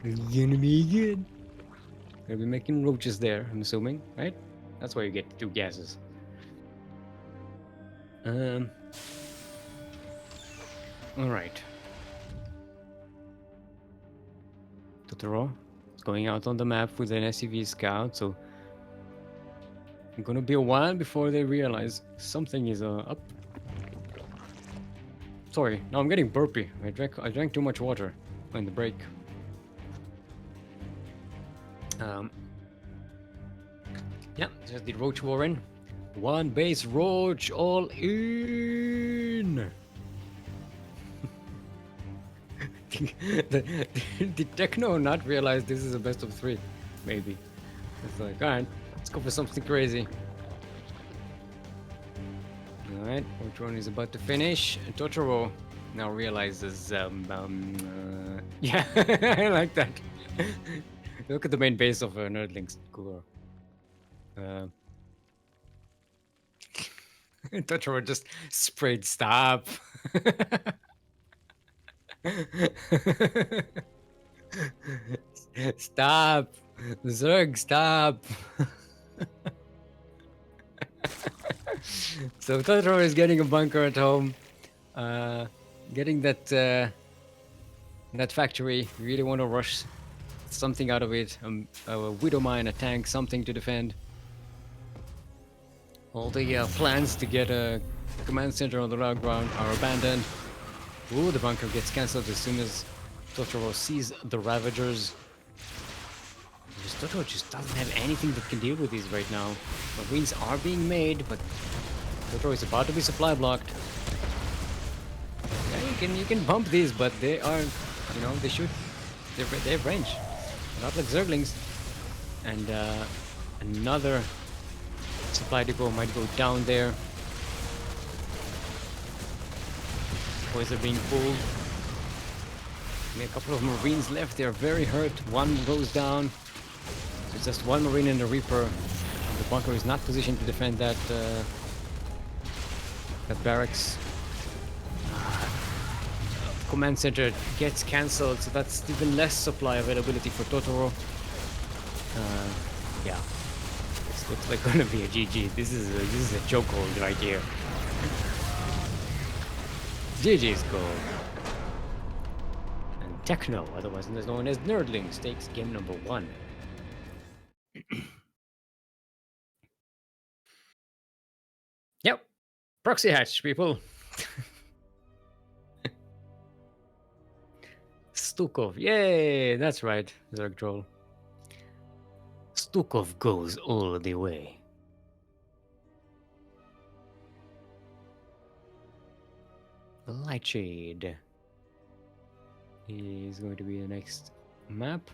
[SPEAKER 1] It's gonna be good. Gonna be making roaches there, I'm assuming, right? That's why you get 2 gases. Alright. Totoro is going out on the map with an SCV scout, so it's gonna be a while before they realize something is up. Sorry, no, I'm getting burpy. I drank too much water in the break. Yeah, just the Roach Warren. 1 base Roach all in. Did Techno not realize this is a best of 3? Maybe. It's like, alright, let's go for something crazy. Alright, Ultron is about to finish. And Totoro now realizes, yeah, I like that. Look at the main base of Nerdlings. Cool. Totoro just sprayed stop. Stop! Zerg, stop! So Totoro is getting a bunker at home. Getting that that factory. Really want to rush something out of it. A Widow Mine, a tank, something to defend. All the plans to get a command center on the low ground are abandoned. Ooh, the bunker gets cancelled as soon as Totoro sees the Ravagers. Because Totoro just doesn't have anything that can deal with these right now. Marines are being made, but Totoro is about to be supply blocked. Yeah, you can bump these, but they are, you know, they have range. Not like Zerglings. And another supply depot might go down there. Boys are being pulled. Only a couple of Marines left. They are very hurt. One goes down. So it's just one Marine and a Reaper. And the bunker is not positioned to defend that that barracks. Command center gets cancelled, so that's even less supply availability for Totoro. Yeah, this looks like gonna be a GG. This is a chokehold right here. GG's goal. And Techno, otherwise known as Nerdlings, takes game number 1. Yep, proxy hatch, people. Stukov, yay! That's right, Zerg Troll. Stukov goes all the way. The Light Shade is going to be the next map.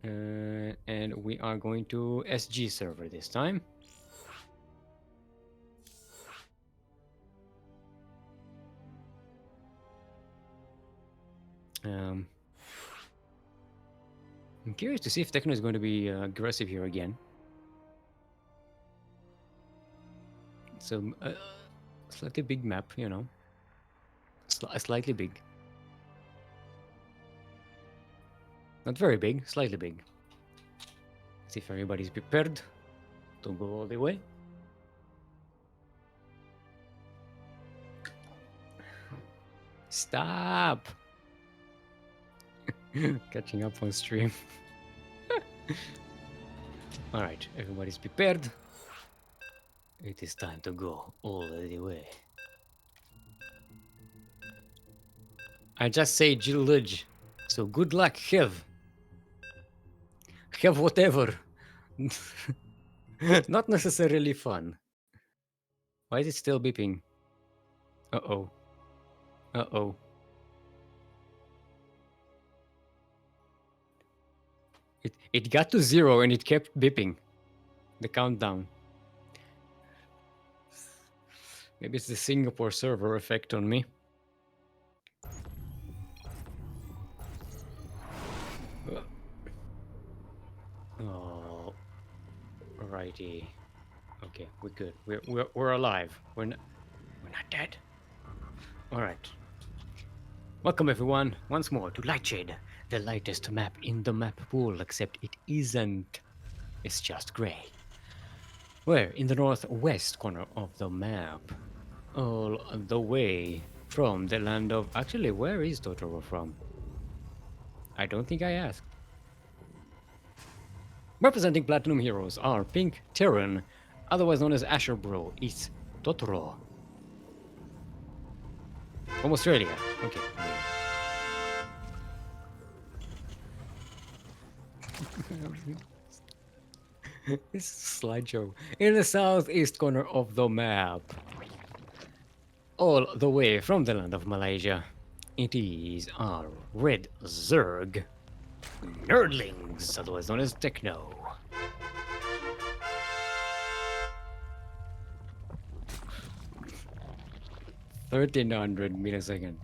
[SPEAKER 1] And we are going to SG server this time. I'm curious to see if Techno is going to be aggressive here again. So, slightly big map, you know. Slightly big. Not very big, slightly big. See if everybody's prepared to go all the way. Stop! Catching up on stream. Alright, everybody's prepared. It is time to go all the way. I just say Jilluj. So good luck, Hev. Have whatever. Not necessarily fun. Why is it still beeping? Uh-oh. Uh-oh. It got to 0 and it kept beeping. The countdown. Maybe it's the Singapore server effect on me. Oh, righty. Okay, we're good. We're alive. We're not dead. All right. Welcome everyone once more to Lightshade, the lightest map in the map pool, except it isn't. It's just gray. We're in the northwest corner of the map, all the way from the land of. Actually, where is Totoro from? I don't think I asked. Representing Platinum Heroes are Pink Terran, otherwise known as AsherBro, is Totoro. From Australia. Okay. This slideshow. In the southeast corner of the map all the way from the land of Malaysia. It is our red Zerg nerdlings, otherwise known as Techno. $1,300 millisecond.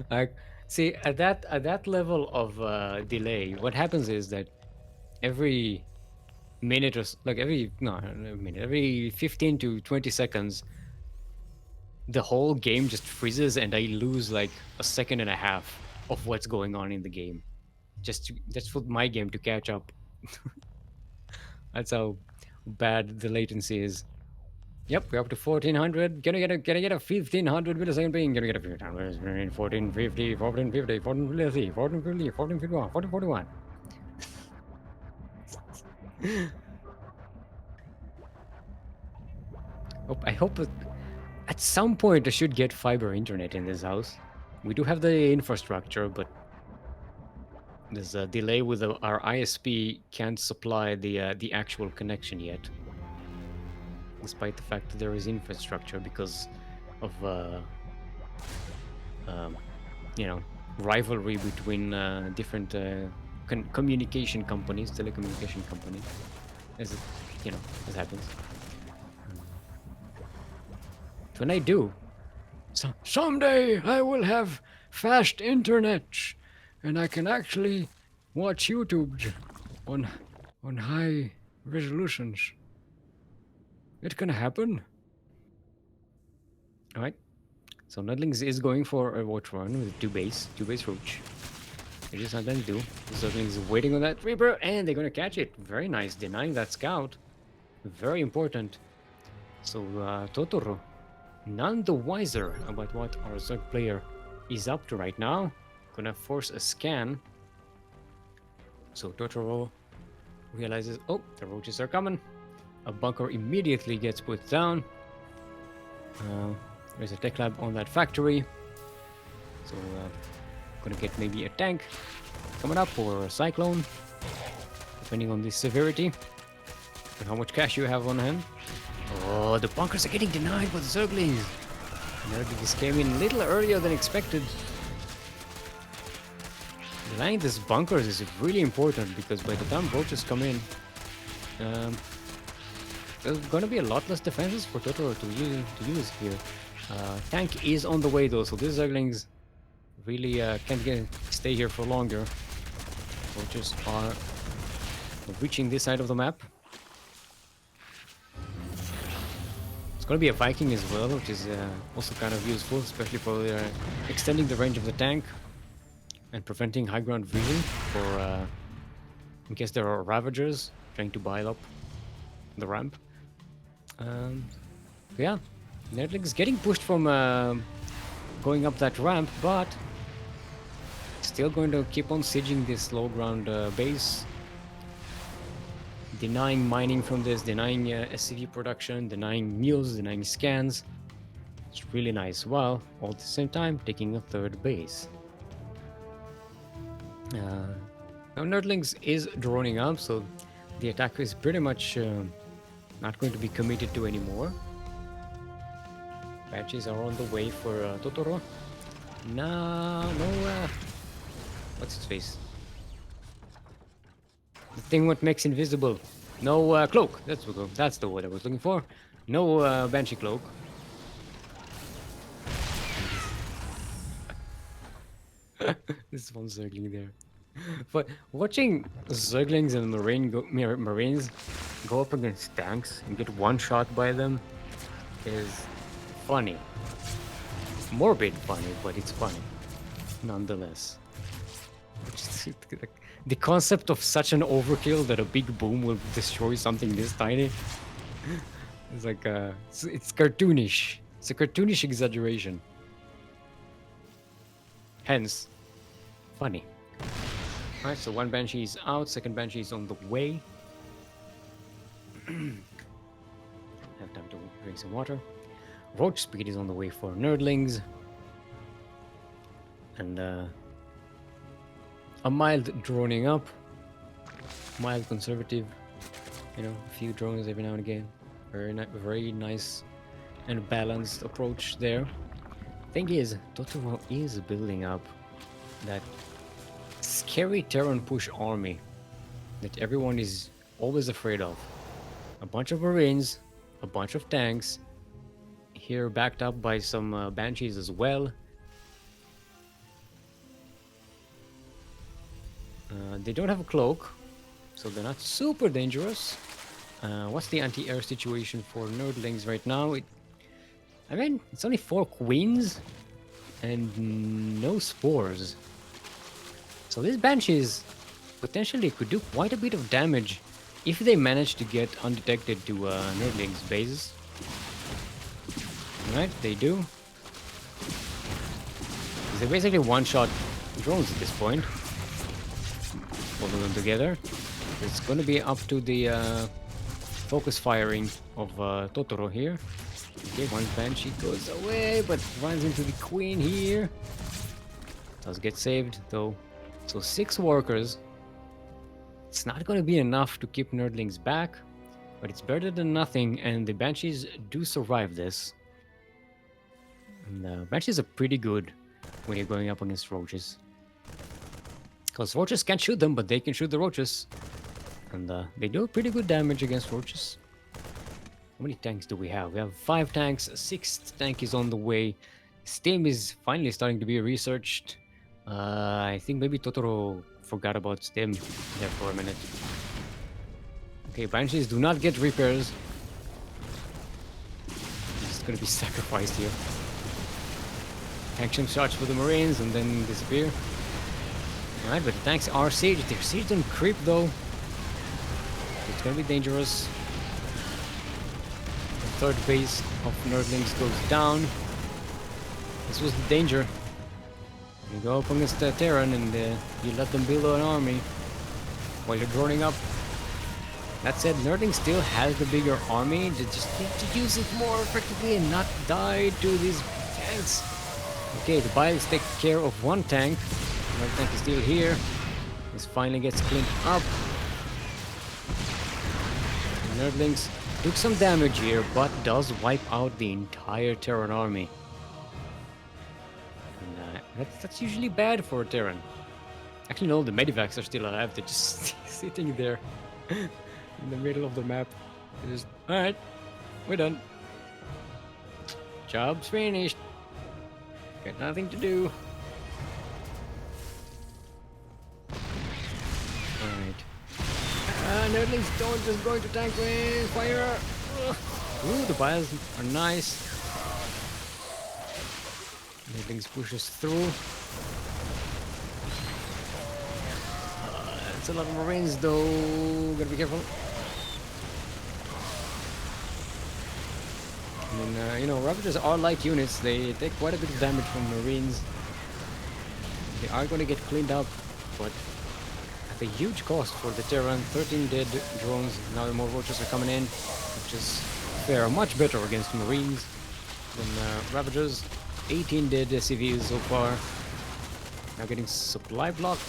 [SPEAKER 1] Like, see, at that level of delay, what happens is that every minute or like every no not a minute, every 15 to 20 seconds, the whole game just freezes, and I lose like a second and a half of what's going on in the game, just for my game to catch up. That's how bad the latency is. Yep, we're up to 1400. Gonna get a 1500 millisecond ping. Gonna get a 1450, 1450, 1450, 1450, 1451, 1441. I hope that at some point I should get fiber internet in this house. We do have the infrastructure, but there's a delay with our ISP can't supply the actual connection yet, despite the fact that there is infrastructure because of you know, rivalry between different communication companies, telecommunication companies, as it, you know, as happens. When I do, someday I will have fast internet, and I can actually watch YouTube on high resolutions. It's gonna happen. All right. So Nudlings is going for a watch run with two base roach. They just sometimes do. Nudlings is waiting on that Reaper, and they're gonna catch it. Very nice, denying that scout. Very important. So Totoro, none the wiser about what our Zerg player is up to right now. Gonna force a scan. So Totoro realizes, oh, the roaches are coming. A bunker immediately gets put down. There's a tech lab on that factory. So gonna get maybe a tank coming up or a cyclone, depending on the severity and how much cash you have on hand. Oh, the bunkers are getting denied by the Zerglings. Nerdlings came in a little earlier than expected. Denying these bunkers is really important because by the time roaches come in, there's gonna be a lot less defenses for Totoro to use here. Tank is on the way though, so these Zerglings really can't stay here for longer. Roaches are reaching this side of the map. It's gonna be a Viking as well, which is also kind of useful, especially for extending the range of the tank and preventing high ground vision for in case there are Ravagers trying to buy up the ramp. Yeah, Nerdling's getting pushed from going up that ramp, but still going to keep on sieging this low ground base, denying mining from this, denying SCV production, denying mules, denying scans. It's really nice, while all at the same time taking a third base. Now Nerdlings is droning up, so the attack is pretty much not going to be committed to anymore. Patches are on the way for Totoro. No, what's his face? The thing what makes invisible. No cloak. That's the word I was looking for. No Banshee cloak. This one's Zergling there. But watching Zerglings and Marines go up against tanks and get one shot by them is funny. Morbid funny, but it's funny nonetheless. The concept of such an overkill that a big boom will destroy something this tiny. It's like it's cartoonish. It's a cartoonish exaggeration. Hence, funny. Alright, so one Banshee is out, second Banshee is on the way. Have time to drink some water. Roach speed is on the way for Nerdlings. And a mild droning up. Mild conservative. You know, a few drones every now and again. Very nice and balanced approach there. Thing is, Totoro is building up that scary Terran push army that everyone is always afraid of. A bunch of Marines, a bunch of tanks, here backed up by some Banshees as well. They don't have a cloak, so they're not super dangerous. What's the anti-air situation for Nerdlings right now? I mean, it's only 4 queens and no spores. So these Banshees potentially could do quite a bit of damage if they manage to get undetected to Nerdlings' bases. Alright, they do. They basically one-shot drones at this point. Both of them together. It's gonna be up to the focus firing of Totoro here. Okay, one Banshee goes away, but runs into the Queen here. Does get saved, though. So 6 workers. It's not gonna be enough to keep Nerdlings back, but it's better than nothing, and the Banshees do survive this. And Banshees are pretty good when you're going up against roaches. Because roaches can't shoot them, but they can shoot the roaches. And they do pretty good damage against roaches. How many tanks do we have? We have 5 tanks, a 6th tank is on the way. Steam is finally starting to be researched. I think maybe Totoro forgot about Steam there for a minute. Okay, Banshees do not get repairs. It's gonna be sacrificed here. Tank some shots for the Marines and then disappear. Alright, but the tanks are sieged. They're sieged on creep though. It's gonna be dangerous. The 3rd base of Nerdlings goes down. This was the danger. You go up against the Terran and you let them build an army while you're droning up. That said, Nerdling still has the bigger army. They just need to use it more effectively and not die to these tanks. Okay, the Biles take care of one tank. Another tank is still here. This finally gets cleaned up. The Nerdlings took some damage here, but does wipe out the entire Terran army. And that's usually bad for a Terran. Actually, no, the Medivacs are still alive. They're just sitting there in the middle of the map. They're just, alright, we're done. Job's finished. Got nothing to do. Alright. Nerdlings don't just go into tank range. Fire! Ugh. Ooh, the bios are nice. Nerdlings pushes through. It's a lot of Marines though. Gotta be careful. And then, you know, Ravagers are light units. They take quite a bit of damage from Marines. They are going to get cleaned up, but at a huge cost for the Terran. 13 dead drones. Now more roaches are coming in, which is fair. Much better against Marines than Ravagers. 18 dead civs so far. Now getting supply blocked.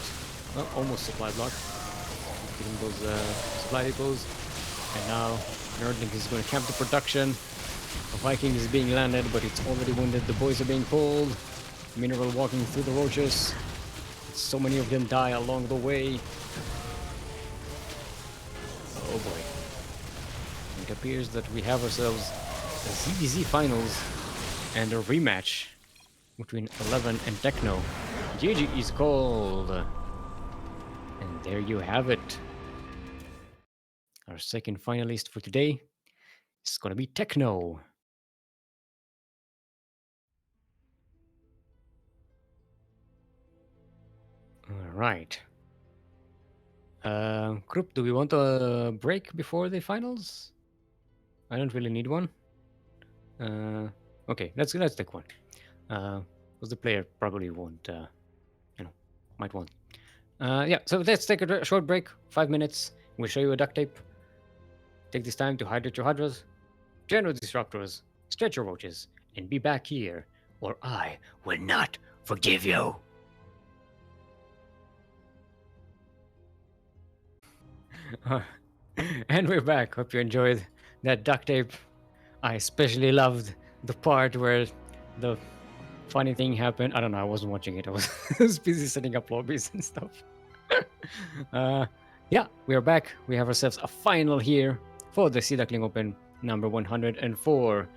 [SPEAKER 1] Well, almost supply blocked. Getting those supply depots. And now Nerdling is going to camp the production. A Viking is being landed, but it's already wounded. The boys are being pulled. Mineral walking through the roaches. So many of them die along the way. Oh boy. It appears that we have ourselves a ZBZ finals and a rematch between 11 and Techno. GG is called. And there you have it. Our second finalist for today is gonna be Techno. All right. Group, do we want a break before the finals? I don't really need one. Okay, let's take one. Because the player probably won't, might want. Yeah, so let's take a short break, 5 minutes. We'll show you a duct tape. Take this time to hydrate your hydras, general disruptors, stretch your roaches, and be back here, or I will not forgive you. And we're back. Hope you enjoyed that duct tape. I especially loved the part where the funny thing happened. I don't know. I wasn't watching it. I was, I was busy setting up lobbies and stuff. Yeah, we are back. We have ourselves a final here for the Sea Duckling Open number 104.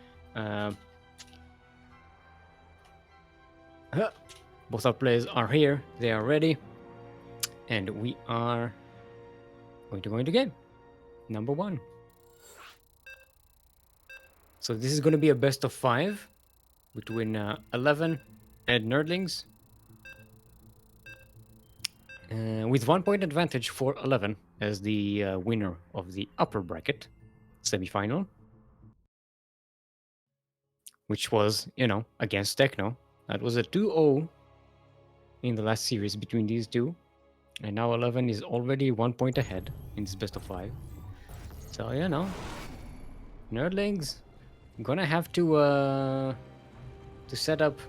[SPEAKER 1] Both our players are here. They are ready. And we are going to go into game. Number 1. So this is going to be a best of 5 between 11 and Nerdlings. With 1 point advantage for 11 as the winner of the upper bracket semi-final. Which was, against Techno. That was a 2-0 in the last series between these two. And now 11 is already 1 point ahead in this best of 5. So, Nerdlings gonna have to set up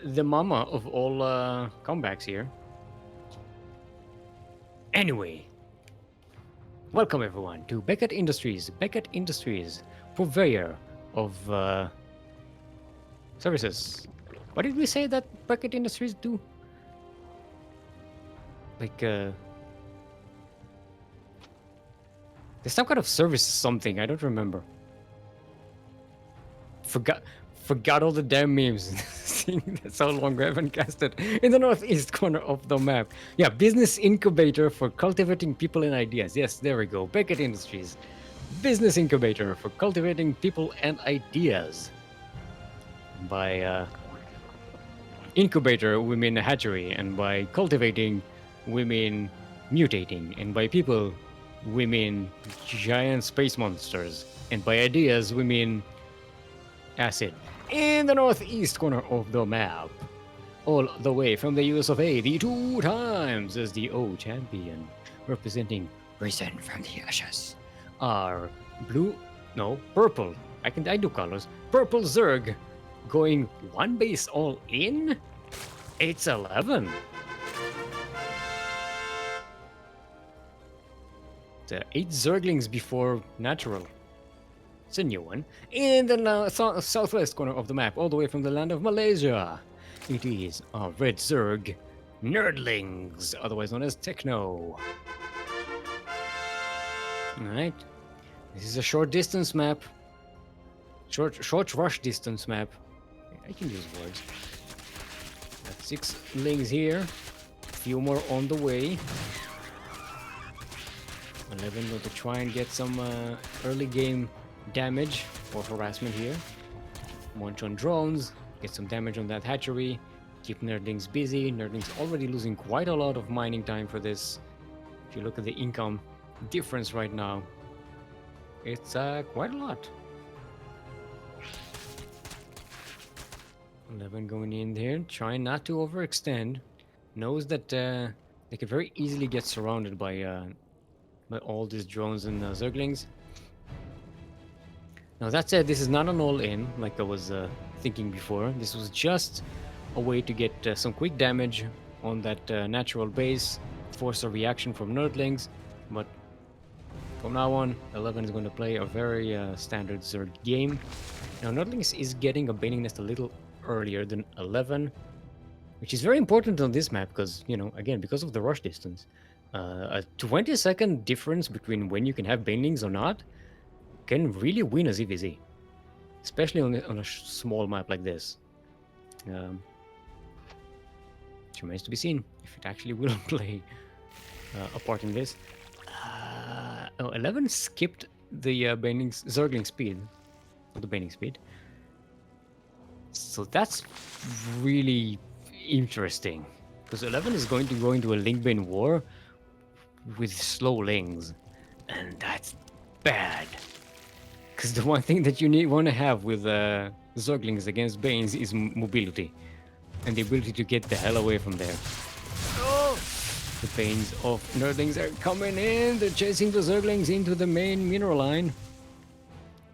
[SPEAKER 1] the mama of all comebacks here. Anyway, welcome everyone to Beckett Industries. Beckett Industries, purveyor of services. What did we say that Beckett Industries do? Like, there's some kind of service something, I don't remember. Forgot all the damn memes. That's how long we haven't casted. In the northeast corner of the map. Yeah, business incubator for cultivating people and ideas. Yes, there we go. Beckett Industries. Business incubator for cultivating people and ideas. By incubator, we mean a hatchery. And by cultivating, we mean mutating. And by people, we mean giant space monsters. And by ideas, we mean acid. In the northeast corner of the map, all the way from the US of A, the 2 times as the O champion, representing Risen from the Ashes, are purple. I do colors. Purple Zerg, going 1 base all in. It's 11. The 8 Zerglings before natural. It's a new one. In the southwest corner of the map, all the way from the land of Malaysia, it is a red Zerg, Nerdlings, otherwise known as Techno. Alright. This is a short distance map. Short rush distance map. I can use words. Got 6 lings here. A few more on the way. 11 going to try and get some early game damage or harassment here. Munch on drones, get some damage on that hatchery, keep Nerdlings busy. Nerdlings already losing quite a lot of mining time for this. If you look at the income difference right now, it's quite a lot. 11 going in there, trying not to overextend. Knows that they can very easily get surrounded by all these drones and Zerglings. Now that said, this is not an all-in like I was thinking before. This was just a way to get some quick damage on that natural base, force a reaction from Nerdlings, but from now on, 11 is going to play a very standard Zerg game. Now Nerdlings is getting a Baning Nest a little earlier than 11, which is very important on this map because, again, because of the rush distance. A 20-second difference between when you can have Banelings or not can really win a ZVZ, especially on a small map like this. It remains to be seen if it actually will play a part in this. 11 skipped the Zergling speed, or the Baning speed. So that's really interesting, because 11 is going to go into a Link-Bane war with slow Lings, and that's bad. Because the one thing that you want to have with Zerglings against Banes is mobility. And the ability to get the hell away from there. Oh! The Banes of Nerdlings are coming in. They're chasing the Zerglings into the main mineral line.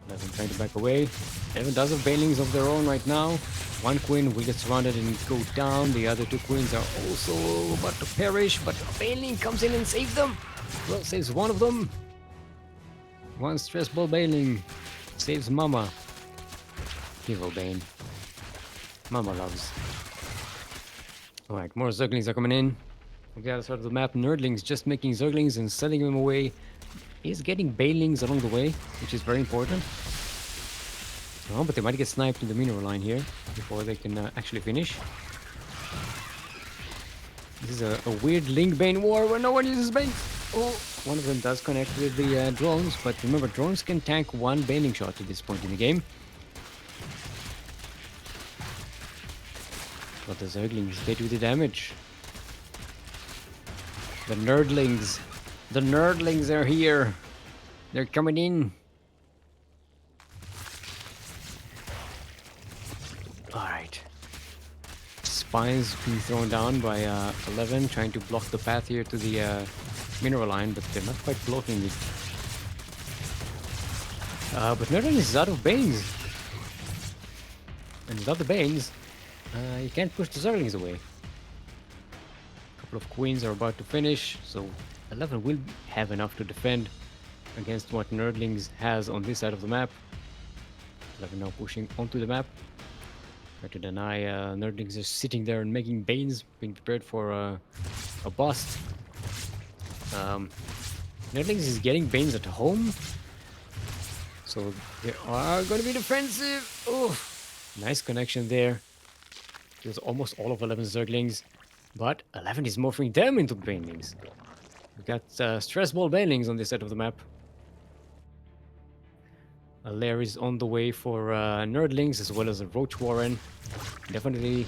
[SPEAKER 1] 11 trying to back away. 11 does have Banelings of their own right now. One queen will get surrounded and go down. The other 2 queens are also about to perish. But a Baneling comes in and saves them. Well, saves one of them. One stress ball Baneling saves Mama. Hero Bane. Mama loves. Alright, more Zerglings are coming in. On the other side of the map, Nerdlings just making Zerglings and sending them away. He's getting Banelings along the way, which is very important. Oh, but they might get sniped in the mineral line here before they can actually finish. This is a weird Link Bane war where no one uses Bane. Oh, one of them does connect with the drones, but remember, drones can tank one Baneling shot at this point in the game. But the Zerglings, they do the damage. The Nerdlings. The Nerdlings are here. They're coming in. Alright. Spines being thrown down by 11, trying to block the path here to the mineral line, but they're not quite blocking it. But Nerdlings is out of Banes. And without the Banes, you can't push the Zerglings away. A couple of Queens are about to finish, so 11 will have enough to defend against what Nerdlings has on this side of the map. 11 now pushing onto the map. Try to deny Nerdlings are sitting there and making Banes, being prepared for a bust. Nerdlings is getting Banes at home, so they are going to be defensive. Oh, nice connection there. Kills almost all of 11's Zerglings, but 11 is morphing them into Banelings. We got Stress Ball Banelings on this side of the map. A lair is on the way for Nerdlings as well as a Roach Warren. Definitely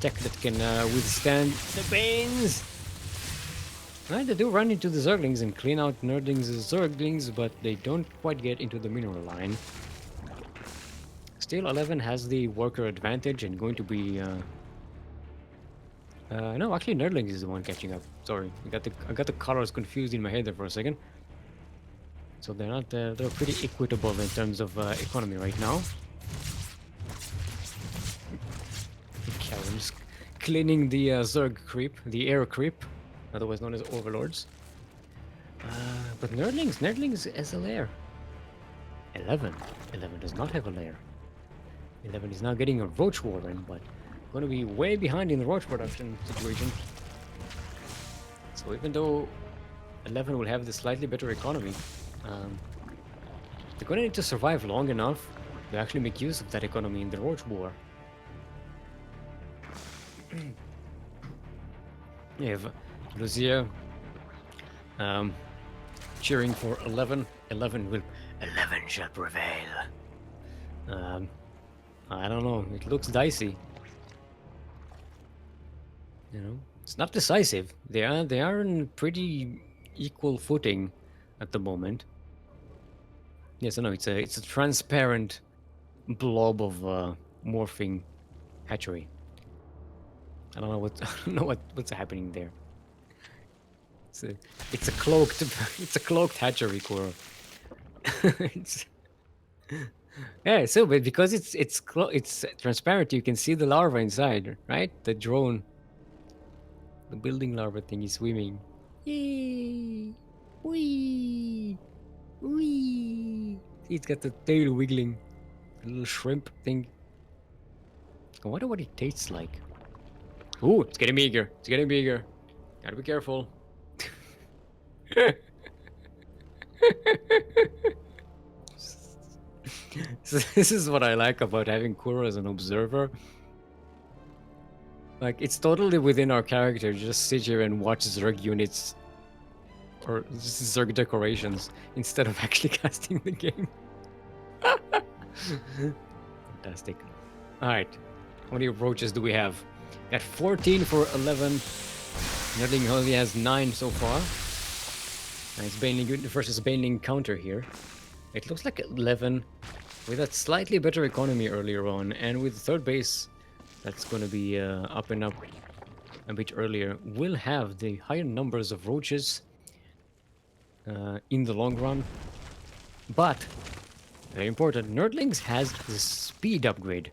[SPEAKER 1] tech that can withstand the Banes. Right, they do run into the Zerglings and clean out Nerdlings' Zerglings, but they don't quite get into the mineral line. Still, 11 has the worker advantage and going to be... no, actually Nerdlings is the one catching up. Sorry, I got the colors confused in my head there for a second. So they're not, they're pretty equitable in terms of economy right now. Karen's cleaning the Zerg creep, the air creep, otherwise known as overlords. But Nerdlings has a lair. 11 does not have a lair. 11 is now getting a Roach Warren, but going to be way behind in the Roach production situation. So even though 11 will have the slightly better economy, they're going to need to survive long enough to actually make use of that economy in the Roach War. You have Lucia cheering for 11. 11 shall prevail. I don't know. It looks dicey. You know, it's not decisive. They are in pretty equal footing at the moment. Yes, I know it's a transparent blob of morphing hatchery. I don't know what's happening there. It's a cloaked hatchery, Kuro. Yeah, so but because it's transparent, you can see the larva inside, right? The drone, the building larva thing is swimming. Yay! Wee! Wee! See, it's got the tail wiggling, a little shrimp thing. I wonder what it tastes like. Ooh, it's getting bigger. It's getting bigger. Gotta be careful. So this is what I like about having Kuro as an observer. Like, it's totally within our character to just sit here and watch Zerg units or just Zerg decorations instead of actually casting the game. Fantastic. Alright, how many roaches do we have? Got 14 for 11. Nerdling only has 9 so far. Nice Baneling versus Baneling counter here. It looks like 11 with that slightly better economy earlier on, and with third base that's going to be up and up a bit earlier, will have the higher numbers of roaches in the long run. But, very important, Nerdlings has the speed upgrade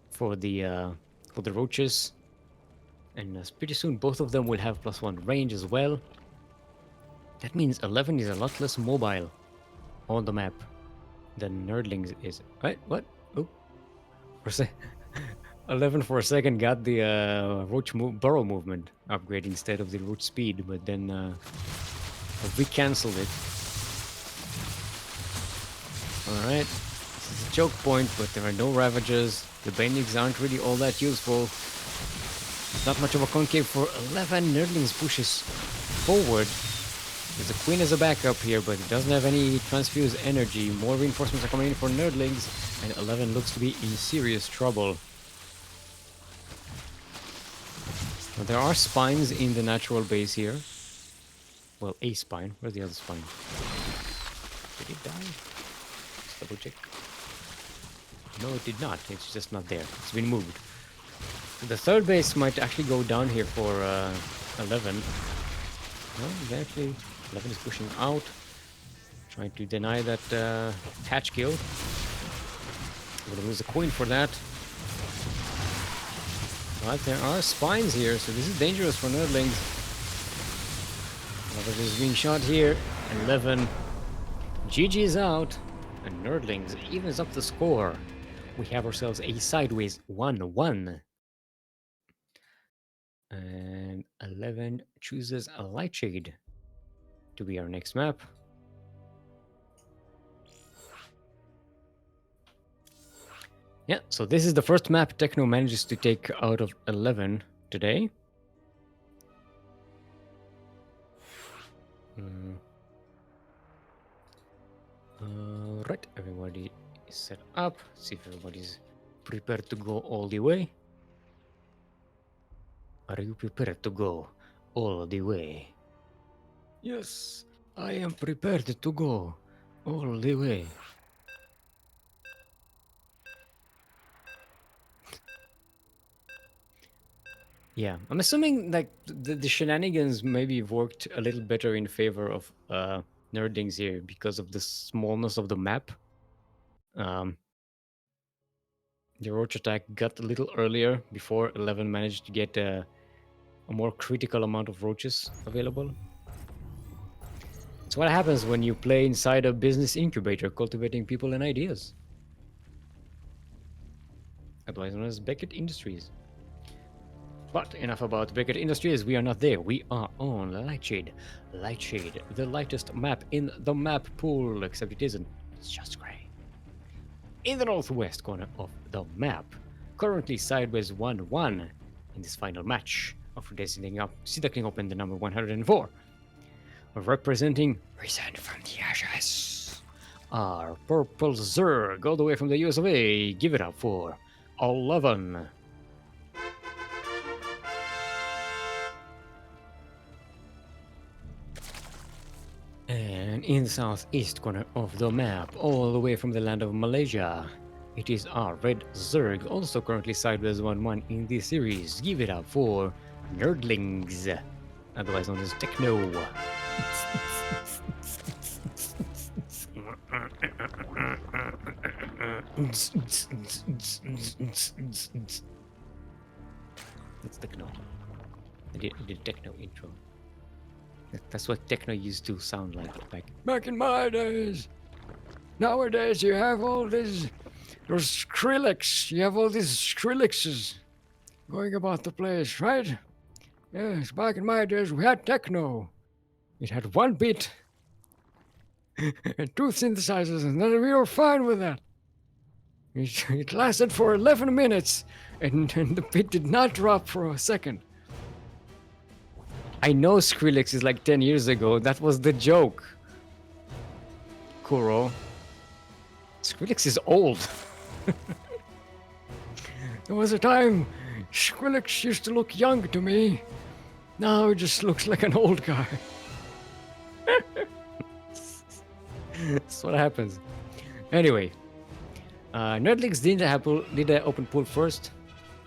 [SPEAKER 1] for the roaches, and pretty soon both of them will have +1 range as well. That means 11 is a lot less mobile on the map than Nerdlings is. What? Oh, 11 for a second got the burrow movement upgrade instead of the roach speed, but then we cancelled it. Alright, this is a choke point, but there are no Ravagers. The Bendings aren't really all that useful. Not much of a concave for 11. Nerdlings pushes forward. There's a Queen as a backup here, but it doesn't have any transfuse energy. More reinforcements are coming in for Nerdlings, and 11 looks to be in serious trouble. Now, there are spines in the natural base here. Well, a spine. Where's the other spine? Did it die? Let's double check. No, it did not. It's just not there. It's been moved. So the third base might actually go down here for 11. No, actually, 11 is pushing out. Trying to deny that hatch kill. We're gonna lose a coin for that. But there are spines here, so this is dangerous for Nerdlings. Another is being shot here. 11. GG is out. And Nerdlings evens up the score. We have ourselves a sideways 1-1. And 11 chooses a Lightshade to be our next map. Yeah, so this is the first map Techno manages to take out of 11 today. Right, everybody is set up. See if everybody's prepared to go all the way. Are you prepared to go all the way? Yes, I am prepared to go all the way. Yeah, I'm assuming like the shenanigans maybe worked a little better in favor of Nerdlings here because of the smallness of the map. The roach attack got a little earlier before 11 managed to get a more critical amount of roaches available. It's what happens when you play inside a business incubator, cultivating people and ideas. Otherwise known as Beckett Industries. But enough about Beckett Industries, we are not there. We are on Lightshade. Lightshade, the lightest map in the map pool, except it isn't. It's just grey. In the northwest corner of the map, currently sideways 1-1 in this final match of Sea Duckling Open, the number 104. Representing Risen from the Ashes, our purple Zerg, all the way from the US of A. Give it up for 11. And in the southeast corner of the map, all the way from the land of Malaysia, it is our red Zerg, also currently sideways 1-1 in this series. Give it up for Nerdlings, otherwise known as Techno. That's Techno. I did Techno intro. That's what Techno used to sound like back in my days. Nowadays you have all those Skrillex. You have all these Skrillexes going about the place, right? Yes, back in my days we had Techno. It had 1 bit and 2 synthesizers, and then we were fine with that. It lasted for 11 minutes, and the bit did not drop for a second. I know Skrillex is like 10 years ago. That was the joke. Kuro. Skrillex is old. There was a time Skrillex used to look young to me. Now he just looks like an old guy. That's what happens. Anyway. Nerdlings did the open pool first.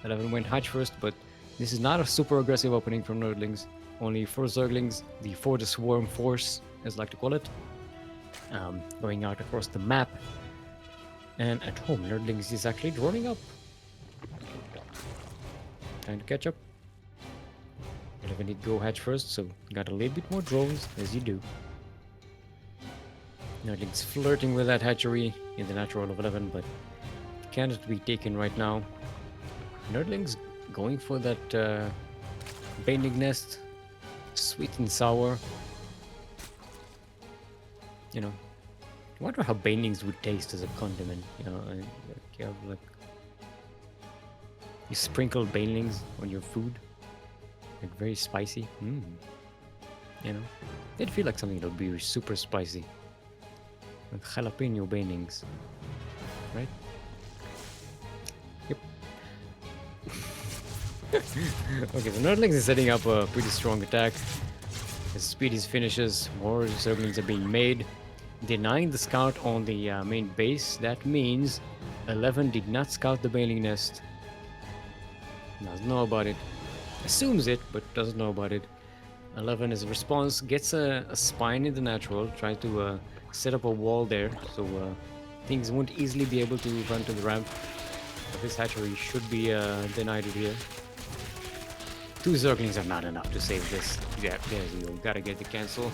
[SPEAKER 1] 11 went hatch first, but this is not a super aggressive opening from Nerdlings. Only 4 Zerglings, the For the Swarm Force, as I like to call it, going out across the map. And at home, Nerdlings is actually droning up. Trying to catch up. 11 did go hatch first, so got a little bit more drones, as you do. Nerdlings flirting with that hatchery in the natural of 11, but cannot be taken right now. Nerdling's going for that Baneling nest. Sweet and sour. You know, I wonder how Banelings would taste as a condiment. You know, you have like you sprinkle Banelings on your food, like very spicy. You know, they'd feel like something that would be super spicy, like jalapeno Banelings, right? Yep. Okay, so Nerdlings is setting up a pretty strong attack. As Speedy's finishes, more Zerglings are being made. Denying the scout on the main base. That means 11 did not scout the Baneling nest. Doesn't know about it. Assumes it, but doesn't know about it. 11 as a response gets a spine in the natural. Tries to set up a wall there, so things won't easily be able to run to the ramp. But this hatchery should be denied it here. 2 Zerglings are not enough to save this. Yeah, there's you. Gotta get the cancel.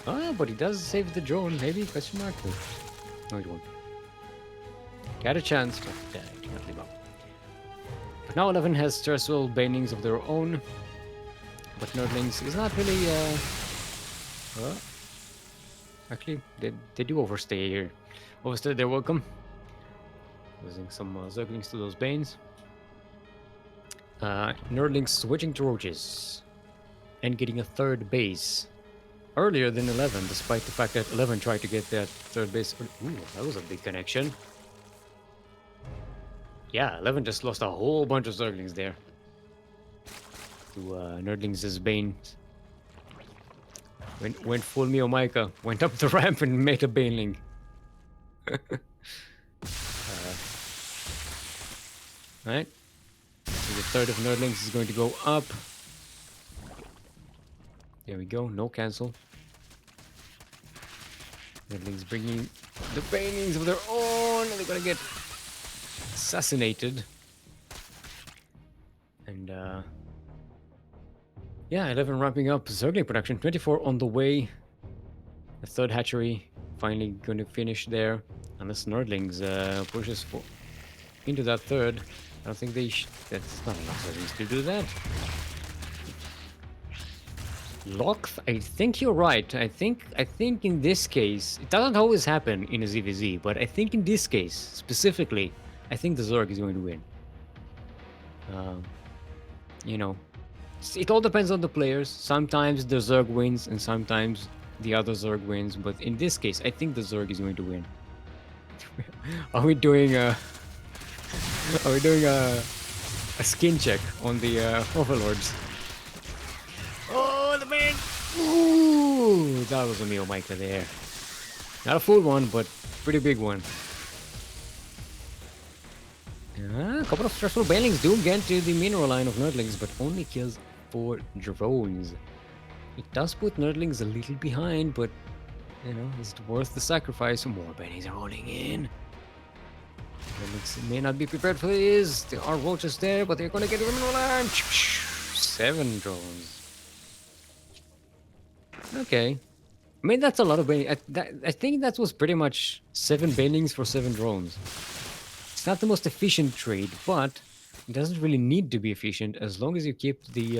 [SPEAKER 1] Ah, but he does save the drone, maybe? Question mark? No, he won't. Got a chance, but he can't live up. But now 11 has terrestrial banings of their own. But Nerdlings is not really, actually, they do overstay here. Overstay their welcome. Losing some Zerglings to those banes. Nerdlings switching to roaches. And getting a 3rd base. Earlier than 11, despite the fact that 11 tried to get that 3rd base. Ooh, that was a big connection. Yeah, 11 just lost a whole bunch of Zerglings there. To Nerdlings' Bane. Went full Mio Micah. Went up the ramp and made a Baneling. Alright. So the 3rd of Nerdlings is going to go up. There we go, no cancel. Nerdlings bringing the Banelings of their own, and they're gonna get assassinated. And yeah, 11 ramping up Zergling production, 24 on the way. The 3rd hatchery finally gonna finish there, unless Nerdlings pushes into that 3rd. I don't think they that's not enough Zerglings to do that. Lock, I think you're right. I think in this case, it doesn't always happen in a ZVZ, but I think in this case, specifically, I think the Zerg is going to win. You know, it all depends on the players. Sometimes the Zerg wins, and sometimes the other Zerg wins, but in this case, I think the Zerg is going to win. Are we doing a skin check on the Overlords? Oh, the man! Ooh, that was a Mio Micah there. Not a full one, but pretty big one. A couple of stressful Banelings do get to the mineral line of Nerdlings, but only kills 4 drones. It does put Nerdlings a little behind, but you know, it's worth the sacrifice. More Banelings are rolling in. Nerdlings may not be prepared for this. There are roaches there, but they're gonna get to the mineral line. 7 drones. Okay. I mean, that's a lot of Banelings. I think that was pretty much 7 Banelings for 7 drones. It's not the most efficient trade, but it doesn't really need to be efficient as long as you keep the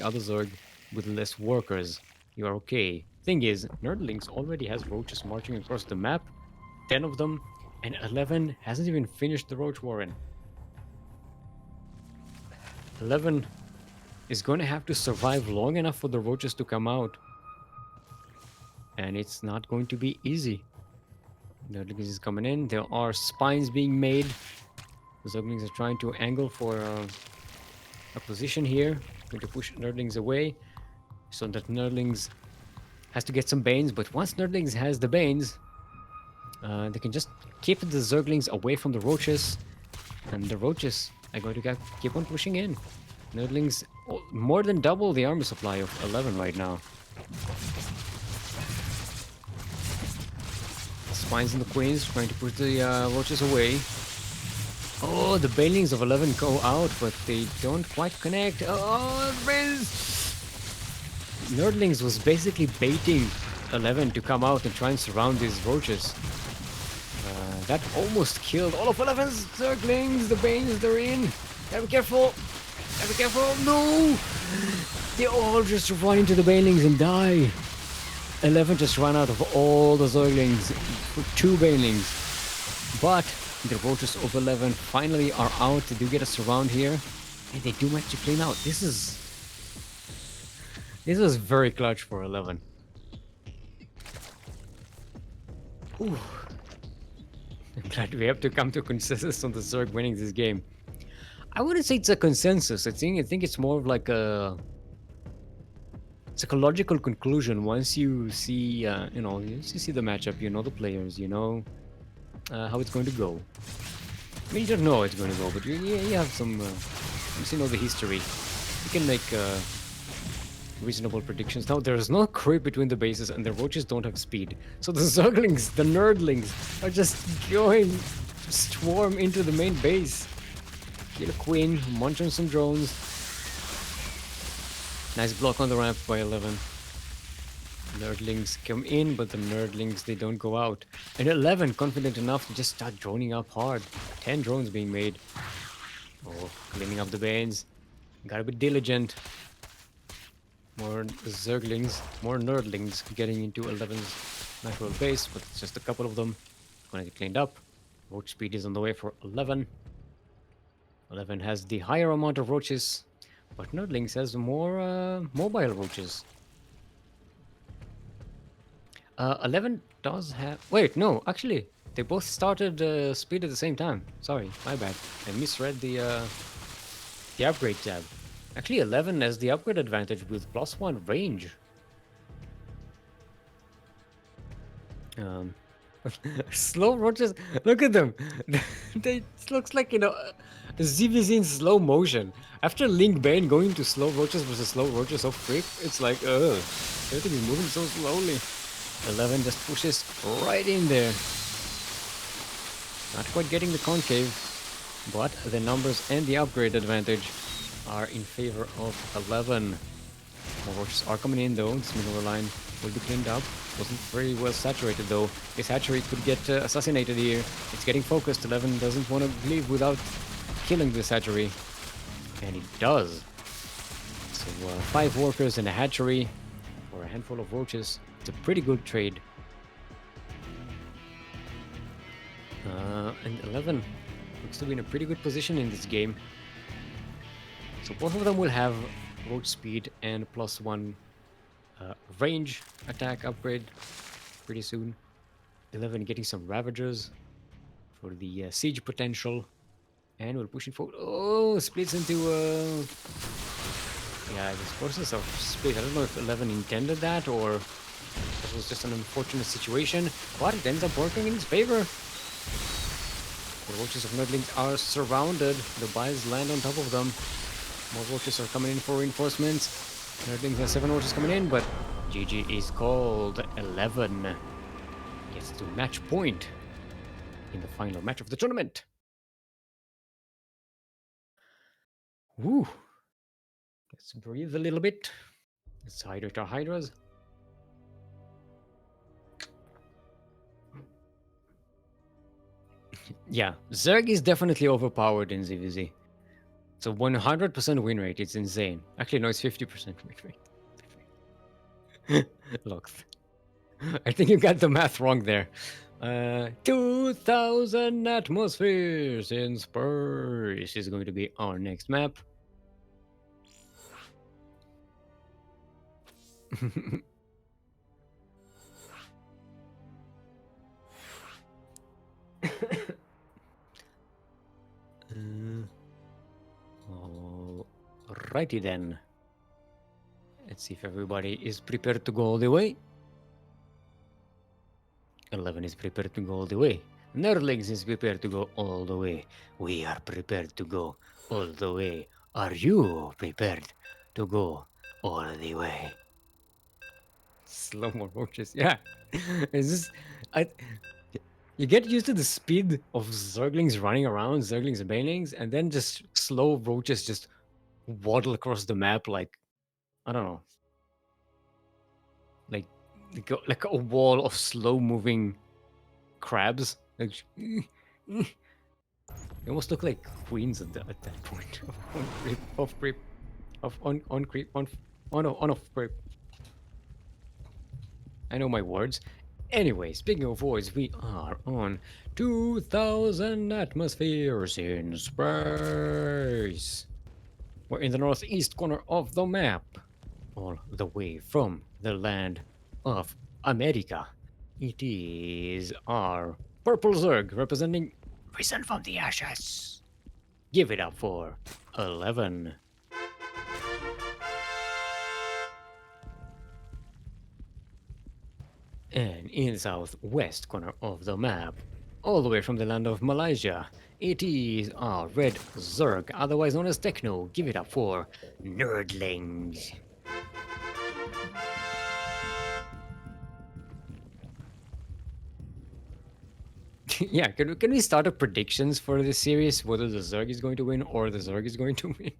[SPEAKER 1] other Zerg with less workers. You are okay. Thing is, Nerdlings already has roaches marching across the map, 10 of them, and 11 hasn't even finished the roach warren. 11 is going to have to survive long enough for the roaches to come out. And it's not going to be easy. Nerdlings is coming in. There are spines being made. The Zerglings are trying to angle for a position here. Going to push Nerdlings away so that Nerdlings has to get some Banes. But once Nerdlings has the Banes, they can just keep the Zerglings away from the roaches. And the roaches are going to keep on pushing in. Nerdlings more than double the armor supply of 11 right now. Spines and the Queens trying to push the roaches away. Oh, the Banelings of 11 go out, but they don't quite connect. Oh, Nerdlings was basically baiting 11 to come out and try and surround these roaches. That almost killed all of 11's Zerglings. The Banes, they're in. Gotta be careful. Gotta be careful. No! They all just run into the Banelings and die. 11 just ran out of all the Zerglings for 2 Banelings. But the Roaches of 11 finally are out. They do get a surround here. And they do manage to clean out. This is very clutch for 11. Ooh. I'm glad we have to come to a consensus on the Zerg winning this game. I wouldn't say it's a consensus. I think it's more of like a psychological conclusion. Once you see, once you see the matchup, you know the players, you know how it's going to go. I mean, you don't know how it's going to go, but you have some, you know the history. You can make reasonable predictions. Now, there's no creep between the bases, and the Roaches don't have speed. So the Zerglings, the Nerdlings, are just going to swarm into the main base. Kill a Queen, munch on some drones. Nice block on the ramp by 11. Nerdlings come in, but the Nerdlings, they don't go out. And 11 confident enough to just start droning up hard. 10 drones being made. Oh, cleaning up the Banes. Gotta be diligent. More Zerglings, more Nerdlings getting into 11's natural base, but it's just a couple of them. Gonna get cleaned up. Roach speed is on the way for 11. 11 has the higher amount of roaches, but Nerdlings has more mobile roaches. 11 does have... Wait, no, actually, they both started speed at the same time. Sorry, my bad. I misread the upgrade tab. Actually, 11 has the upgrade advantage with +1 range. Slow roaches, look at them. It looks like, ZVZ in slow motion. After Link Bane going to slow roaches versus slow roaches off creep, it's like, ugh, they have to be moving so slowly. 11 just pushes right in there. Not quite getting the concave, but the numbers and the upgrade advantage are in favor of 11. More roaches are coming in though. This middle line will be cleaned up. Wasn't very well saturated though. This hatchery could get assassinated here. It's getting focused. 11 doesn't want to leave without killing this hatchery. And it does. So 5 workers and a hatchery for a handful of roaches. It's a pretty good trade. And 11 looks to be in a pretty good position in this game. So both of them will have roach speed and +1 range attack upgrade pretty soon. 11 getting some Ravagers for the siege potential. And we're pushing forward. Oh, splits into... yeah, this process of split. I don't know if 11 intended that or that was just an unfortunate situation. But it ends up working in his favor. The roaches of Nerdlings are surrounded. The buys land on top of them. More roaches are coming in for reinforcements. Nerdlings have 7 roaches coming in, but GG is called. 11 gets to match point in the final match of the tournament. Woo! Let's breathe a little bit. Let's hydrate our hydras. Yeah, Zerg is definitely overpowered in ZVZ. It's a 100% win rate. It's insane. Actually, no, it's 50% win rate. Look, I think you got the math wrong there. 2,000 atmospheres in Spurs is going to be our next map. Alrighty then. Let's see if everybody is prepared to go all the way. 11 is prepared to go all the way. Nerdlings is prepared to go all the way. We are prepared to go all the way. Are you prepared to go all the way? Slow mo roaches, yeah. Is this... You get used to the speed of Zerglings running around, Zerglings and Banelings, and then just slow roaches just waddle across the map like, I don't know, like a wall of slow-moving crabs. Like, they almost look like queens at that point of on creep, off creep, of on creep, on off creep. I know my words. Anyway, speaking of words, we are on 2,000 atmospheres in space. We're in the northeast corner of the map, all the way from the land of America. It is our purple Zerg representing Risen from the Ashes. Give it up for 11. And in the southwest corner of the map, all the way from the land of Malaysia, it is our red Zerg, otherwise known as Techno. Give it up for Nerdlings. Yeah, can we start up predictions for this series? Whether the Zerg is going to win or the Zerg is going to win?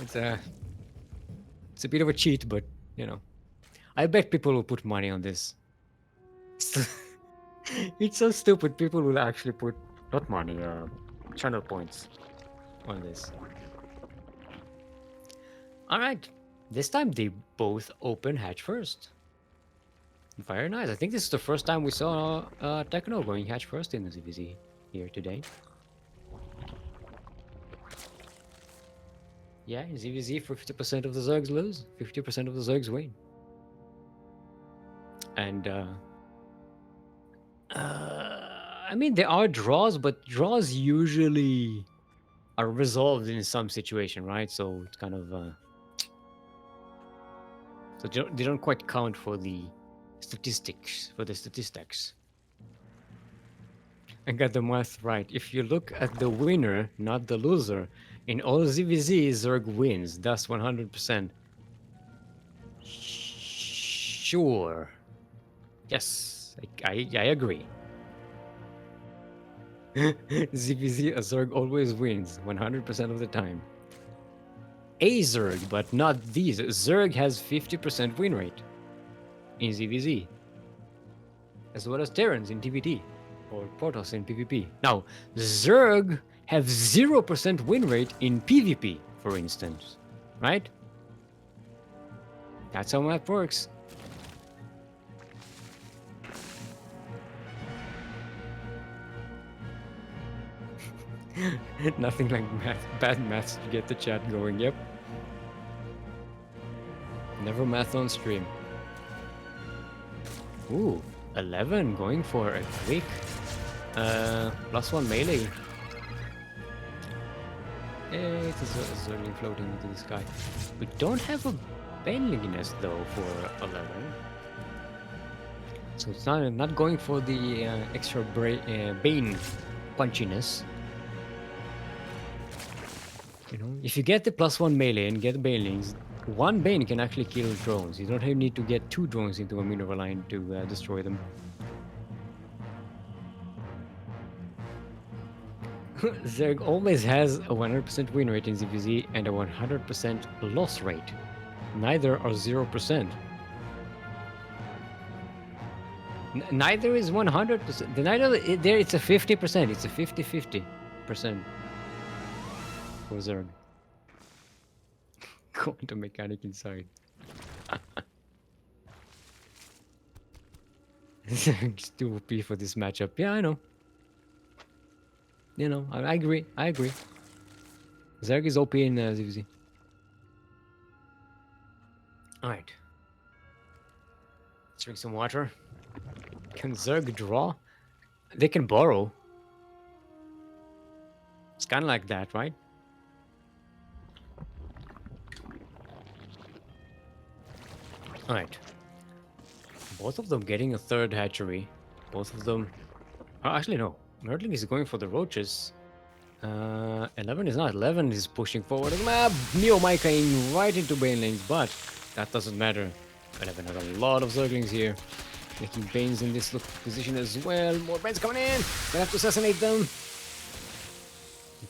[SPEAKER 1] It's a bit of a cheat, but you know, I bet people will put money on this. It's so stupid. People will actually put not money, channel points on this. All right, this time they both open hatch first. Very nice. I think this is the first time we saw Techno going hatch first in the ZVZ here today. Yeah, in ZVZ, 50% of the Zergs lose, 50% of the Zergs win. And I mean, there are draws, but draws usually are resolved in some situation, right? So it's kind of so they don't quite count for the statistics. I got the math right. If you look at the winner, not the loser, in all ZVZ, Zerg wins. That's 100%. Sure. Yes, I agree. ZVZ, a Zerg always wins 100% of the time. A Zerg, but not these. Zerg has 50% win rate in ZVZ, as well as Terrans in TVT or Protoss in PvP. Now, Zerg have 0% win rate in PvP, for instance, right? That's how map works. Nothing like bad maths to get the chat going, yep. Never math on stream. Ooh, 11 going for a quick +1 melee. It's a Zergling floating into the sky. We don't have a Baneliness though for 11. So it's not going for the extra Bane punchiness. You know, if you get the +1 melee and get Banelings, one Bane can actually kill drones. You don't even need to get 2 drones into a mineral line to destroy them. Zerg always has a 100% win rate in ZVZ and a 100% loss rate. Neither are 0%. Neither is 100%. Neither there. It's a 50%. It's a 50-50% for Zerg. Quantum mechanic inside. Zerg's too OP for this matchup. Yeah, I know. You know, I agree. Zerg is OP in ZVZ. Alright. Let's drink some water. Can Zerg draw? They can borrow. It's kind of like that, right? Alright. Both of them getting a third hatchery. Both of them... Oh, actually, no. Nerdling is going for the roaches. 11 is not. 11 is pushing forward the map. Neo-Mikaing right into Banelings, but that doesn't matter. 11 has a lot of Zerglings here. Making Banes in this position as well. More Banes coming in. Gonna have to assassinate them.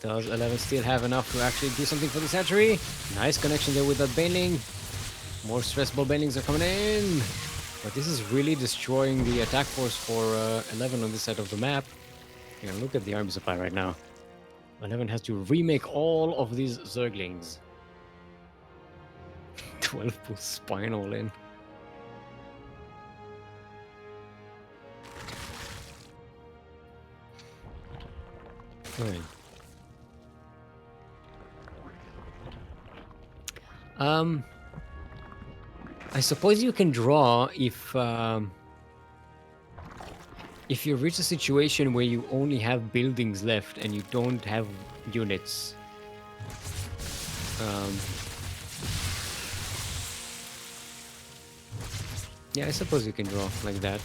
[SPEAKER 1] Does 11 still have enough to actually do something for this hatchery? Nice connection there with that Baneling. More stressful Banelings are coming in. But this is really destroying the attack force for 11 on this side of the map. Yeah, look at the army supply right now. 11 has to remake all of these Zerglings. 12 full spine all in. Alright. I suppose you can draw if you reach a situation where you only have buildings left and you don't have units. Yeah, I suppose you can draw like that.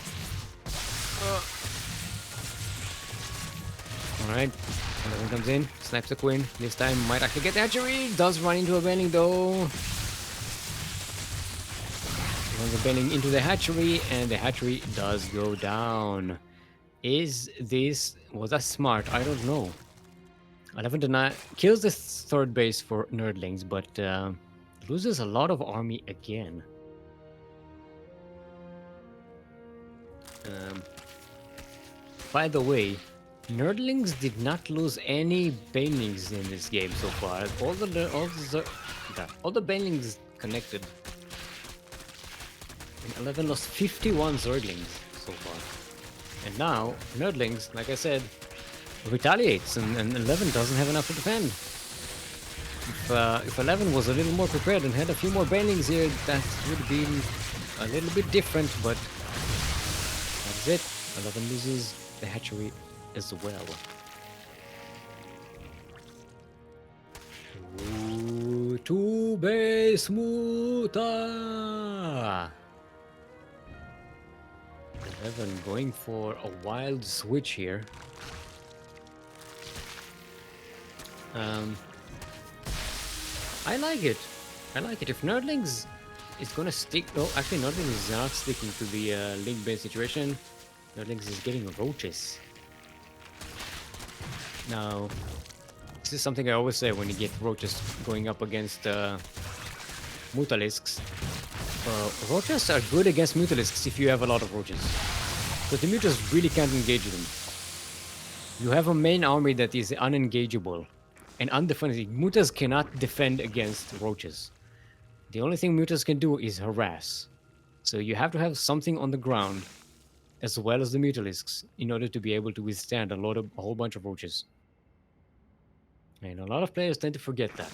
[SPEAKER 1] Alright, another one comes in, snipes the queen. This time might actually get the hatchery. Does run into a bailing though. Runs a bailing into the hatchery, and the hatchery does go down. Was that smart? I don't know. 11 to 9 kills the third base for nerdlings, but loses a lot of army again. By the way, nerdlings did not lose any banelings in this game so far. All the banelings connected. And 11 lost 51 zerglings so far. And now nerdlings, like I said, retaliates, and 11 doesn't have enough to defend. If 11 was a little more prepared and had a few more banelings here, that would have been a little bit different, but that's it. 11 loses the hatchery as well. Ooh, to base muta. 11 going for a wild switch here. I like it. I like it. If nerdlings is gonna stick, oh, actually nerdlings is not sticking to the link-based situation. Nerdlings is getting roaches. Now, this is something I always say when you get roaches going up against Mutalisks. Roaches are good against Mutalisks if you have a lot of roaches. But the Mutas really can't engage them. You have a main army that is unengageable and undefended. Mutas cannot defend against roaches. The only thing Mutas can do is harass. So you have to have something on the ground as well as the Mutalisks in order to be able to withstand a whole bunch of roaches. And a lot of players tend to forget that.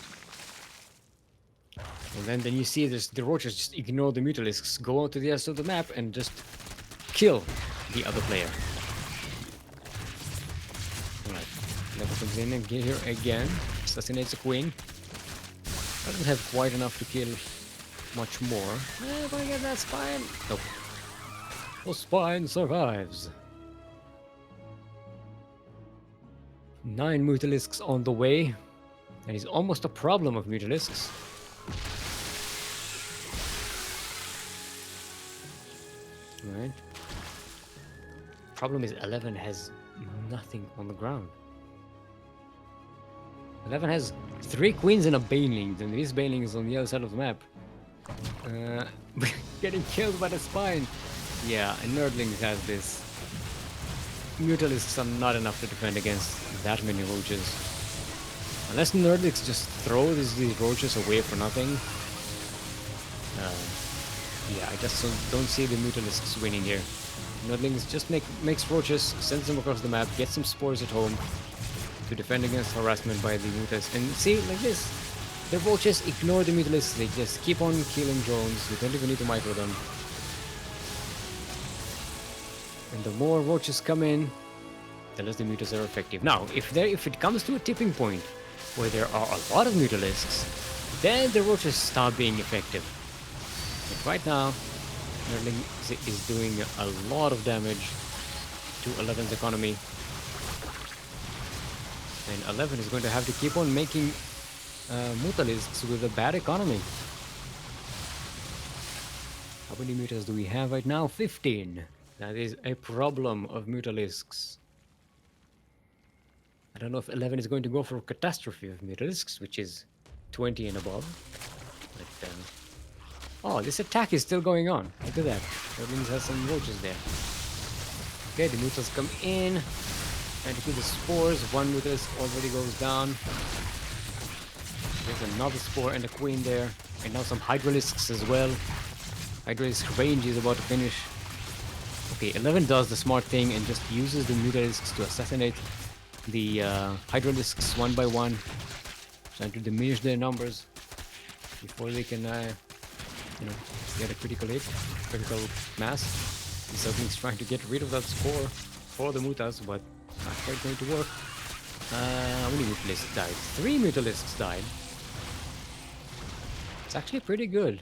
[SPEAKER 1] And then you see this, the roaches just ignore the Mutalisks, go out to the rest of the map and just kill the other player. Alright, Level comes in and here again, assassinates the queen. Doesn't have quite enough to kill much more. If I get that spine. Nope. The spine survives. 9 Mutalisks on the way. That is almost a problem of Mutalisks. Right. Problem is 11 has nothing on the ground. 11 has 3 queens and a baneling, and this baneling is on the other side of the map. Getting killed by the spine. Yeah, and nerdlings has this. Mutalisks are not enough to defend against that many roaches. Unless nerdlings just throw these roaches away for nothing. Yeah, I just don't see the Mutalisks winning here. Nerdlings just makes roaches, sends them across the map, gets some spores at home to defend against harassment by the Mutas. And see, like this, the roaches ignore the Mutalisks, they just keep on killing drones, you don't even need to micro them. And the more roaches come in, the less the Mutas are effective. Now, if it comes to a tipping point where there are a lot of Mutalisks, then the roaches stop being effective. But right now, Nerdling is doing a lot of damage to 11's economy. And 11 is going to have to keep on making Mutalisks with a bad economy. How many Mutas do we have right now? 15. That is a problem of Mutalisks. I don't know if 11 is going to go for a catastrophe of Mutalisks, which is 20 and above. But Oh, this attack is still going on. Look at that. Ducklings has some roaches there. Okay, the Mutas come in. Trying to kill the spores. One Mutas already goes down. There's another spore and a queen there. And now some Hydralisks as well. Hydralisk range is about to finish. Okay, 11 does the smart thing and just uses the Mutalisks to assassinate the Hydralisks one by one. Trying to diminish their numbers before they can, get a critical hit, critical mass. Something's trying to get rid of that spore for the Mutas, but not quite going to work. How many Mutalisks died? 3 Mutalisks died. It's actually pretty good.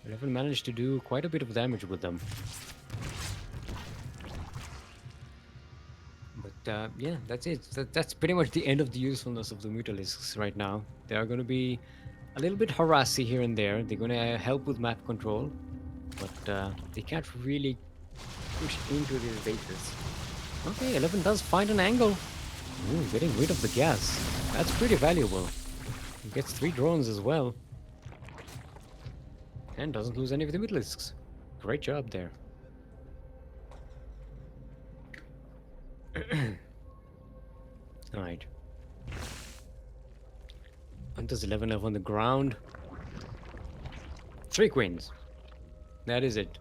[SPEAKER 1] 11 managed to do quite a bit of damage with them. But yeah, that's it. That's pretty much the end of the usefulness of the Mutalisks right now. They are going to be a little bit harassy here and there. They're going to help with map control, but they can't really push into these bases. Okay, 11 does find an angle. Ooh, getting rid of the gas. That's pretty valuable. He gets 3 drones as well. And doesn't lose any of the Mutalisks. Great job there. Alright. Hunters 11 up on the ground. 3 queens. That is it.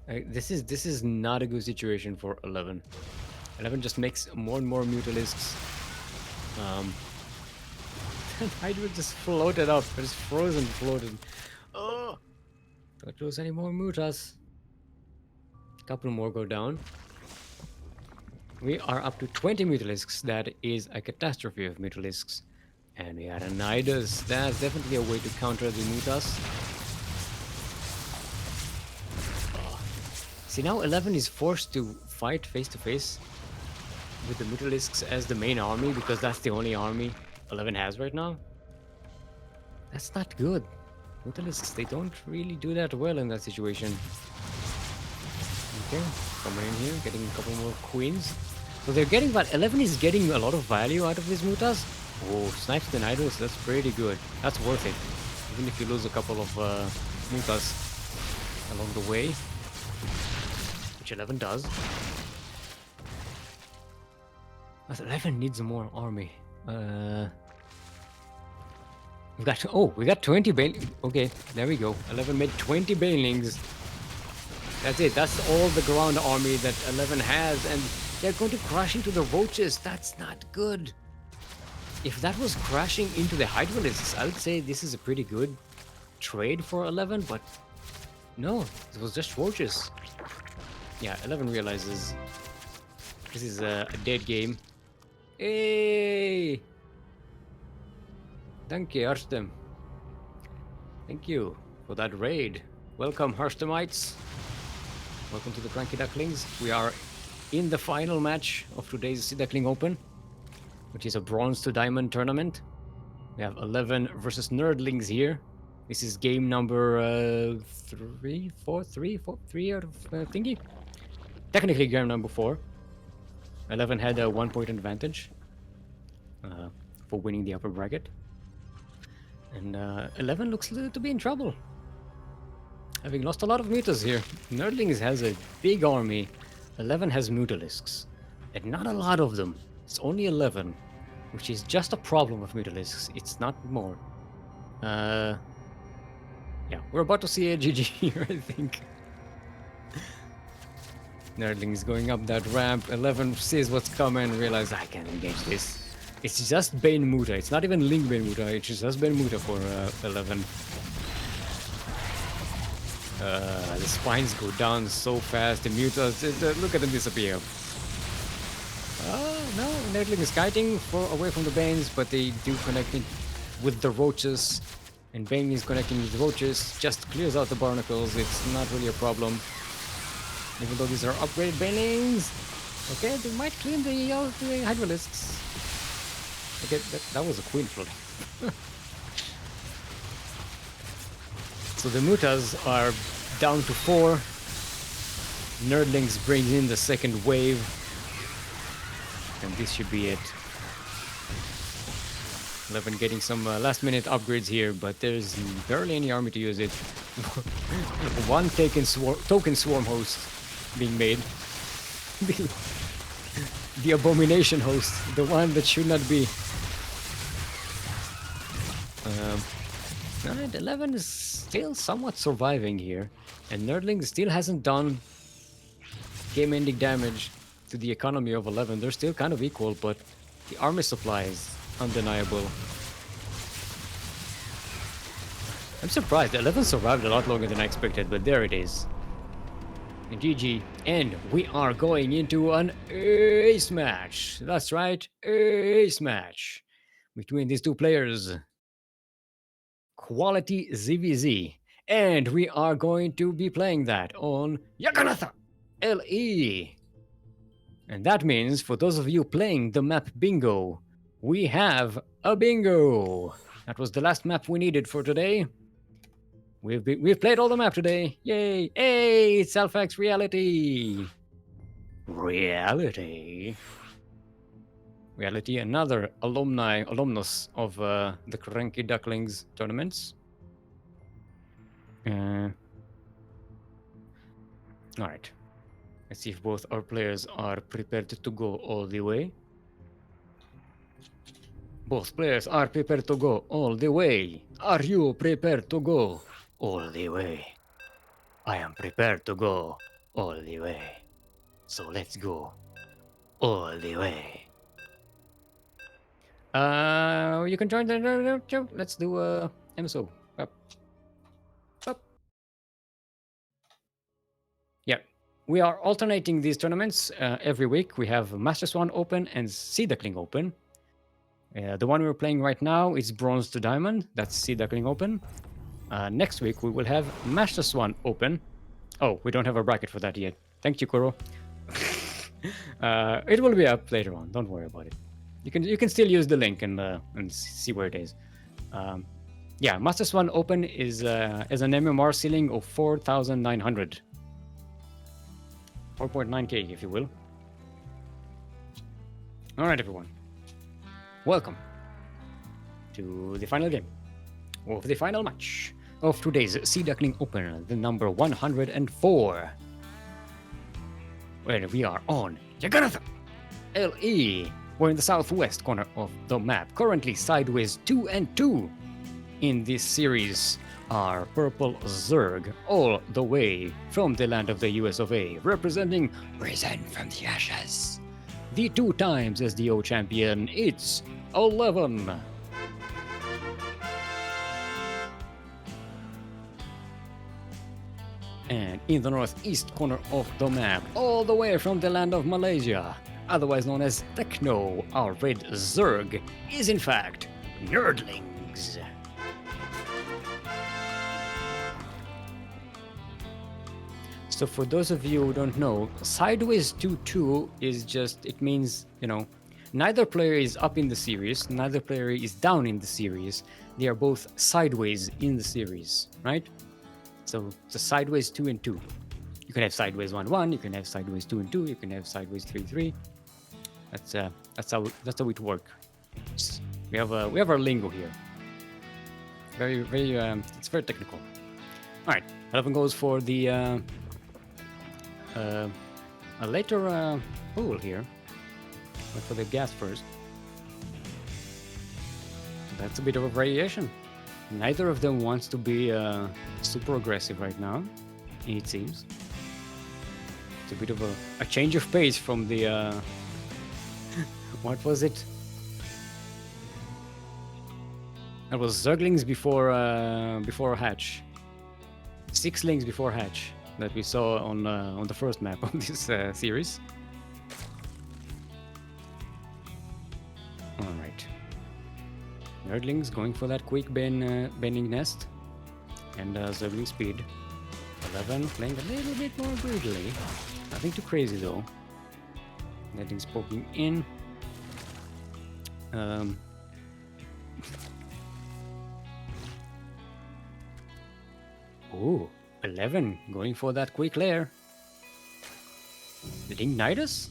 [SPEAKER 1] This is not a good situation for 11. 11 just makes more and more Mutalisks. Hydra just floated up. It's frozen, floated. Oh! Don't lose any more Mutas. Couple more go down. We are up to 20 Mutalisks. That is a catastrophe of Mutalisks. And we had a Nidus. That's definitely a way to counter the Mutas. Oh. See, now 11 is forced to fight face to face with the Mutalisks as the main army, because that's the only army 11 has right now. That's not good. Mutalisks, they don't really do that well in that situation. Okay, coming in here, getting a couple more queens. So they're getting about 11 is getting a lot of value out of these Mutas. Oh, snipes the Nidus, that's pretty good. That's worth it. Even if you lose a couple of Mutas along the way, which 11 does. But 11 needs more army. We got 20 Banelings. Okay, there we go. 11 made 20 Banelings. That's it. That's all the ground army that 11 has, and they're going to crash into the roaches. That's not good. If that was crashing into the Hydralisks, I would say this is a pretty good trade for 11, but no, it was just roaches. Yeah, 11 realizes this is a dead game. Hey! Thank you, Arstem. Thank you for that raid. Welcome, Arstemites. Welcome to the CranKy Ducklings. We are in the final match of today's Sea Duckling Open, which is a bronze to diamond tournament. We have 11 versus Nerdlings here. This is game number 3 out of thingy. Technically game number 4. 11 had a 1 point advantage for winning the upper bracket. And 11 looks to be in trouble, having lost a lot of Mutas here. Nerdlings has a big army. 11 has Mutalisks, and not a lot of them. It's only 11, which is just a problem of Mutalisks. It's not more. Yeah, we're about to see a GG here, I think. Nerdlings going up that ramp. 11 sees what's coming, realizes I can't engage this. It's just Bane Muta. It's not even Link Bane Muta. It's just Bane Muta for 11. The spines go down so fast. The Mutas, look at them disappear. No, Nerdling is kiting away from the Banes, but they do connect it with the roaches. And Bane is connecting with the roaches. Just clears out the barnacles. It's not really a problem. Even though these are upgraded Banelings. Okay, they might clean the Hydralisks. Okay, that was a queen floating. So the Mutas are down to 4. Nerdlings brings in the second wave. And this should be it. 11 getting some last-minute upgrades here, but there's barely any army to use it. One token swarm host being made. The abomination host, the one that should not be. Alright, 11 is still somewhat surviving here, and Nerdling still hasn't done game-ending damage to the economy of 11. They're still kind of equal, but the army supply is undeniable. I'm surprised. 11 survived a lot longer than I expected, but there it is. And GG. And we are going into an ace match. That's right, ace match between these two players. Quality ZVZ. And we are going to be playing that on Yaganatha LE. And that means, for those of you playing the map Bingo, we have a bingo. That was the last map we needed for today. We've played all the map today. Yay! Hey, it's Alphax Reality. Reality. Another alumnus of the CranKy Ducklings tournaments. All right. Let's see if both our players are prepared to go all the way. Both players are prepared to go all the way. Are you prepared to go all the way? I am prepared to go all the way. So let's go all the way. You can join the... Let's do MSO. Up. Yeah. We are alternating these tournaments every week. We have Masters 1 Open and Sea Duckling Open. The one we're playing right now is Bronze to Diamond. That's Sea Duckling Open. Next week, we will have Masters 1 Open. Oh, we don't have a bracket for that yet. Thank you, Kuro. It will be up later on. Don't worry about it. You can still use the link and see where it is. Yeah, Masters 1 Open is an MMR ceiling of 4,900. 4.9k, if you will. All right, everyone. Welcome to the final game of the final match of today's Sea Duckling Open, the number 104. Where we are on Yaganatha LE. We're in the southwest corner of the map. Currently sideways 2-2 in this series are Purple Zerg, all the way from the land of the US of A, representing Risen from the Ashes. The 2 times SDO champion, it's 11. And in the northeast corner of the map, all the way from the land of Malaysia, otherwise known as Techno, our red Zerg, is in fact Nerdlings. So for those of you who don't know, sideways 2-2 is just, it means, you know, neither player is up in the series, neither player is down in the series. They are both sideways in the series, right? So it's a sideways 2-2. You can have sideways 1-1, you can have sideways 2-2, you can have sideways 3-3. That's how it works. We have our lingo here. It's very technical. All right, 11 goes for the a later pool here, but for the gas first. That's a bit of a variation. Neither of them wants to be super aggressive right now, it seems. It's a bit of a change of pace from the what was it? That was Zerglings before Hatch. 6lings before Hatch that we saw on the first map of this series. All right. Nerdlings going for that quick bending nest, and Zergling speed. 11 playing a little bit more greedily. Nothing too crazy though. Nerdlings poking in. Ooh, 11 going for that quick lair. Linknitus?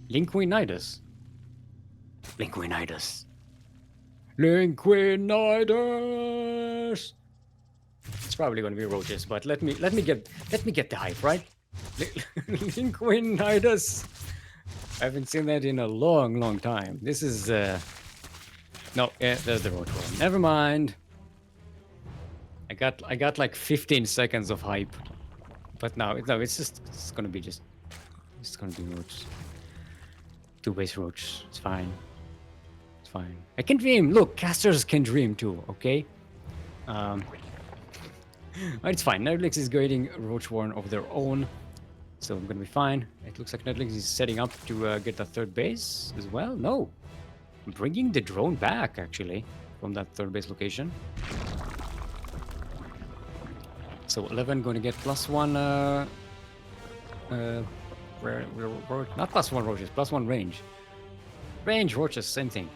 [SPEAKER 1] Linguinitis. Linguinitis. Linguinitis. It's probably gonna be roaches, but let me get the hype, right? Linguinitis. I haven't seen that in a long time. This is no, yeah, there's the roach one. Never mind. I got like 15 seconds of hype, but no, it's gonna be it's gonna be roach. Two-base roach. It's fine. It's fine. I can dream. Look, casters can dream too. Okay. Um, it's fine. Nerdlix is getting Roach Warren of their own, so I'm gonna be fine. It looks like Nerdlix is setting up to get the third base as well. No, bringing the drone back actually from that third base location. So 11 going to get +1. Not +1 roaches, +1 range. Range roaches, same thing.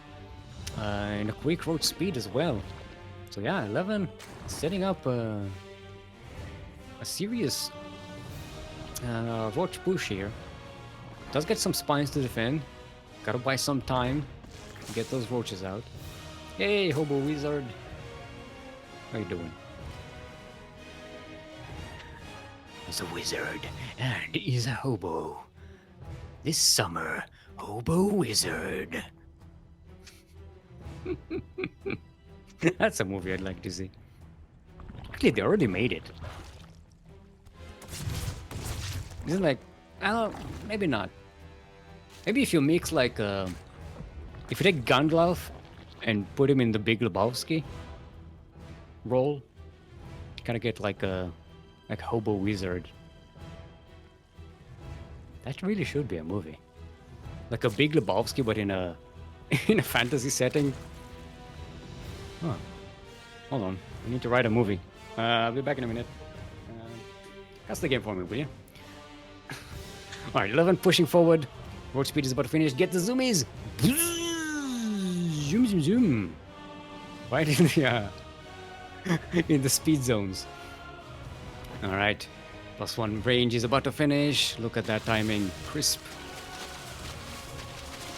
[SPEAKER 1] And a quick roach speed as well. So yeah, 11 setting up a serious roach push here. Does get some spines to defend. Gotta buy some time to get those roaches out. Hey, Hobo Wizard. How you doing? He's a wizard and he's a hobo. This summer, Hobo Wizard. That's a movie I'd like to see. Actually, they already made it. Isn't like, maybe not. Maybe if you mix like, if you take Gandalf and put him in the Big Lebowski role, you kind of get like a Hobo Wizard. That really should be a movie. Like a Big Lebowski, but in a in a fantasy setting. Huh. Hold on. I need to write a movie. I'll be back in a minute. Cast the game for me, will you? Alright, 11 pushing forward. Road speed is about to finish. Get the zoomies! Zoom, zoom, zoom. Right in the, in the speed zones. Alright. +1 range is about to finish. Look at that timing. Crisp.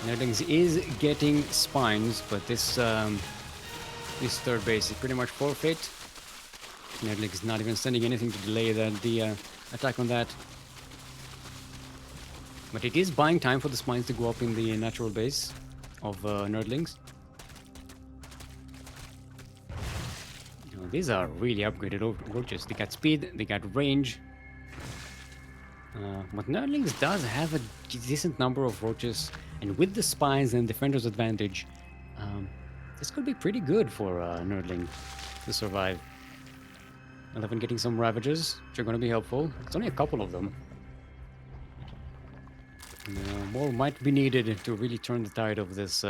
[SPEAKER 1] Nerdlings is getting spines, but this third base is pretty much forfeit. Nerdlings is not even sending anything to delay the attack on that. But it is buying time for the spines to go up in the natural base of Nerdlings. These are really upgraded roaches. They got speed, they got range. But Nerdlings does have a decent number of roaches, and with the spines and defender's advantage, this could be pretty good for Nerdling to survive. 11 getting some Ravagers, which are going to be helpful. It's only a couple of them. More might be needed to really turn the tide of this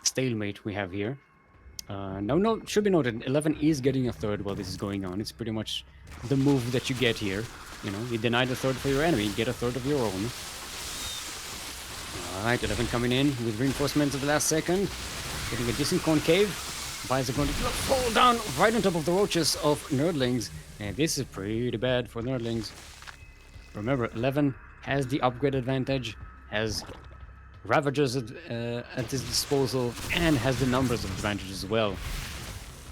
[SPEAKER 1] stalemate we have here. No, should be noted, 11 is getting a third while this is going on. It's pretty much the move that you get here. You know, you deny the third for your enemy, you get a third of your own. Alright, 11 coming in with reinforcements at the last second. Getting a decent concave. Bias are going to fall down right on top of the roaches of Nerdlings. And this is pretty bad for Nerdlings. Remember, 11 has the upgrade advantage, has Ravagers at his disposal, and has the numbers advantage as well.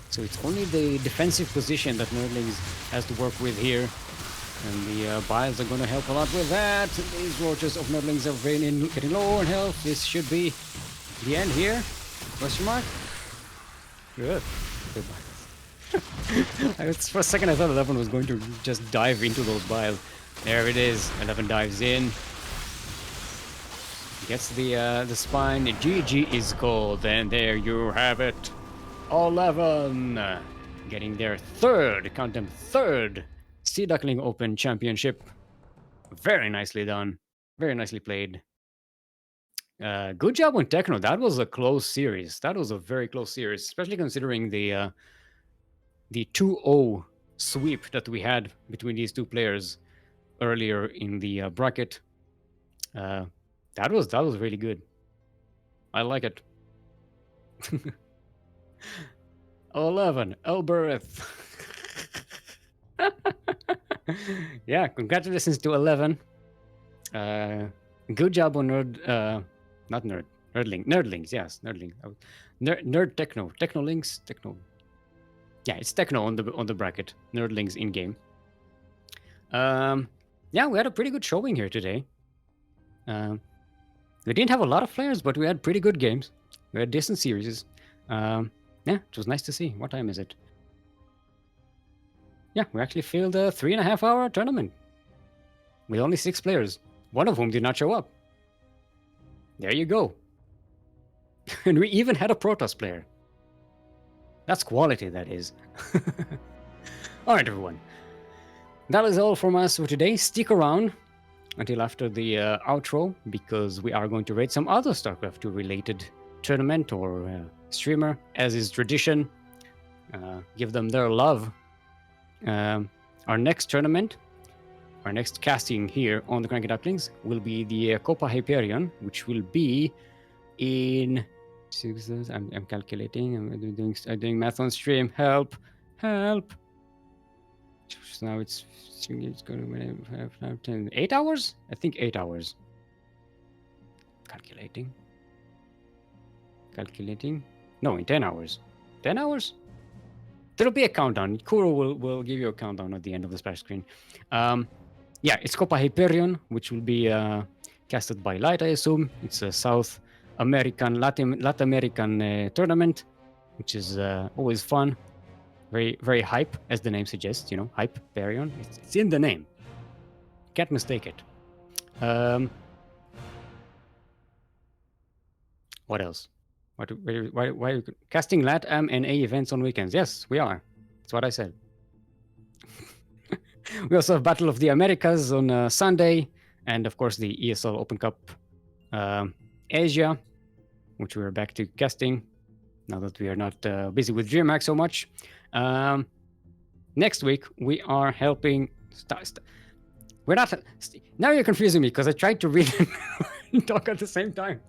[SPEAKER 1] So it's only the defensive position that Nerdlings has to work with here. And the Biles are going to help a lot with that. These roaches of Nerdlings are getting low on health. This should be the end here. Question mark? Good. For a second I thought 11 was going to just dive into those Biles. There it is. 11 dives in. Gets the spine. GG is called. And there you have it. 11 getting their third, count them, third Sea Duckling Open Championship. Very nicely done. Very nicely played. Good job on Techno. That was a close series. That was a very close series, especially considering the 2-0 sweep that we had between these two players earlier in the bracket. That was really good. I like it. 11 Elbereth. Yeah, congratulations to 11. Good job on Nerdlings, yes, Nerdling. NdlTechno, Technolinks, Techno. Yeah, it's Techno on the bracket. Nerdlings in game. Yeah, we had a pretty good showing here today. We didn't have a lot of players, but we had pretty good games. We had decent series. Yeah, it was nice to see. What time is it? Yeah, we actually filled a 3.5-hour tournament with only 6 players, one of whom did not show up. There you go. And we even had a Protoss player. That's quality, that is. All right, everyone. That is all from us for today. Stick around until after the outro, because we are going to rate some other StarCraft 2 related tournament or streamer, as is tradition. Give them their love. Our next tournament, our next casting here on the CranKy Ducklings will be the Copa Hyperion, which will be in... I'm calculating. I'm doing math on stream. Help! Help! So now it's going to be 8 hours? I think 8 hours. Calculating. No, in 10 hours. 10 hours? There'll be a countdown. Kuro will give you a countdown at the end of the splash screen. Yeah, it's Copa Hyperion, which will be casted by Light, I assume. It's a South American, Latin American tournament, which is always fun. Very, very hype, as the name suggests, you know, Hyperion. It's in the name. Can't mistake it. What else? Why casting LATAM and A events on weekends? Yes, we are. That's what I said. We also have Battle of the Americas on Sunday, and of course the ESL Open Cup Asia, which we're back to casting now that we are not busy with DreamHack so much. Next week we are helping. We're not. Now you're confusing me because I tried to read and talk at the same time.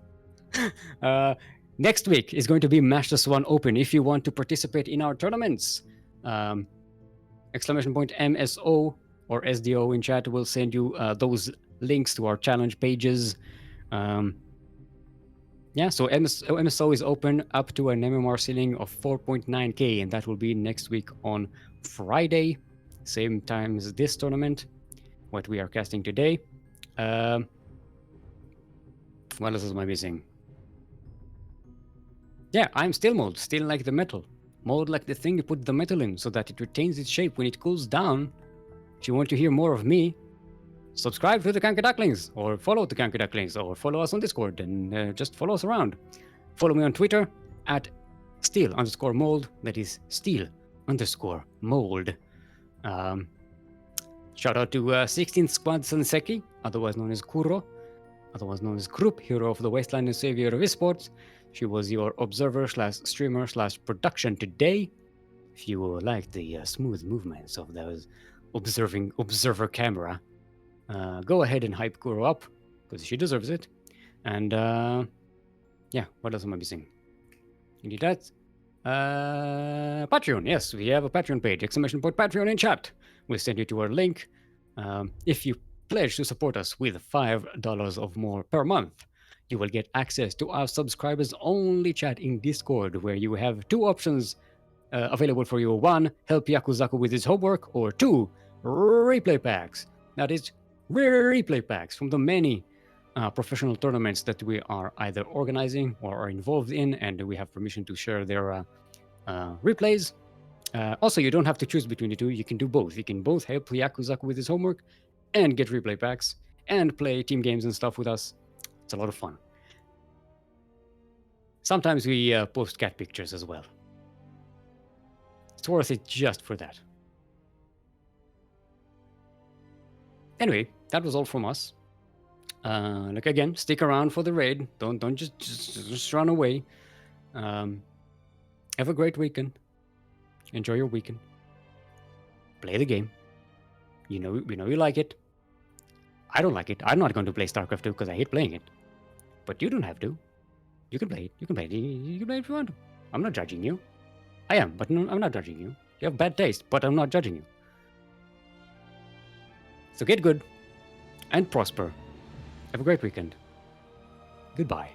[SPEAKER 1] Next week is going to be Masters 1 Open. If you want to participate in our tournaments, exclamation point MSO or SDO in chat will send you those links to our challenge pages. Yeah, so MSO is open up to an MMR ceiling of 4.9k, and that will be next week on Friday, same time as this tournament, what we are casting today. What else am I missing? Yeah, I'm Steelmold, steel like the metal. Mold like the thing you put the metal in so that it retains its shape when it cools down. If you want to hear more of me, subscribe to the CranKy Ducklings, or follow the CranKy Ducklings, or follow us on Discord, and just follow us around. Follow me on Twitter at steel_mold. That is steel_mold. Shout out to 16th Squad Sanseki, otherwise known as Kuro, otherwise known as Group, hero of the Wasteland and savior of esports. She was your observer/streamer/production today. If you like the smooth movements of those observer camera, go ahead and hype Kuro up, because she deserves it. And yeah, what else am I missing? You need that? Patreon, yes, we have a Patreon page, exclamation point Patreon in chat. We'll send you to our link. If you pledge to support us with $5 or more per month, you will get access to our subscribers only chat in Discord, where you have 2 options available for you. 1, help Yakuzaku with his homework, or 2, replay packs. That is replay packs from the many professional tournaments that we are either organizing or are involved in, and we have permission to share their replays. Also, you don't have to choose between the two. You can do both. You can both help Yakuzaku with his homework and get replay packs and play team games and stuff with us. It's a lot of fun. Sometimes we post cat pictures as well. It's worth it just for that. Anyway, that was all from us. Like again, stick around for the raid. Don't just run away. Have a great weekend. Enjoy your weekend. Play the game. We know you like it. I don't like it. I'm not going to play StarCraft 2 because I hate playing it. But you don't have to. You can play it. You can play it. You can play it if you want to. I'm not judging you. I am, but no, I'm not judging you. You have bad taste, but I'm not judging you. So get good and prosper. Have a great weekend. Goodbye.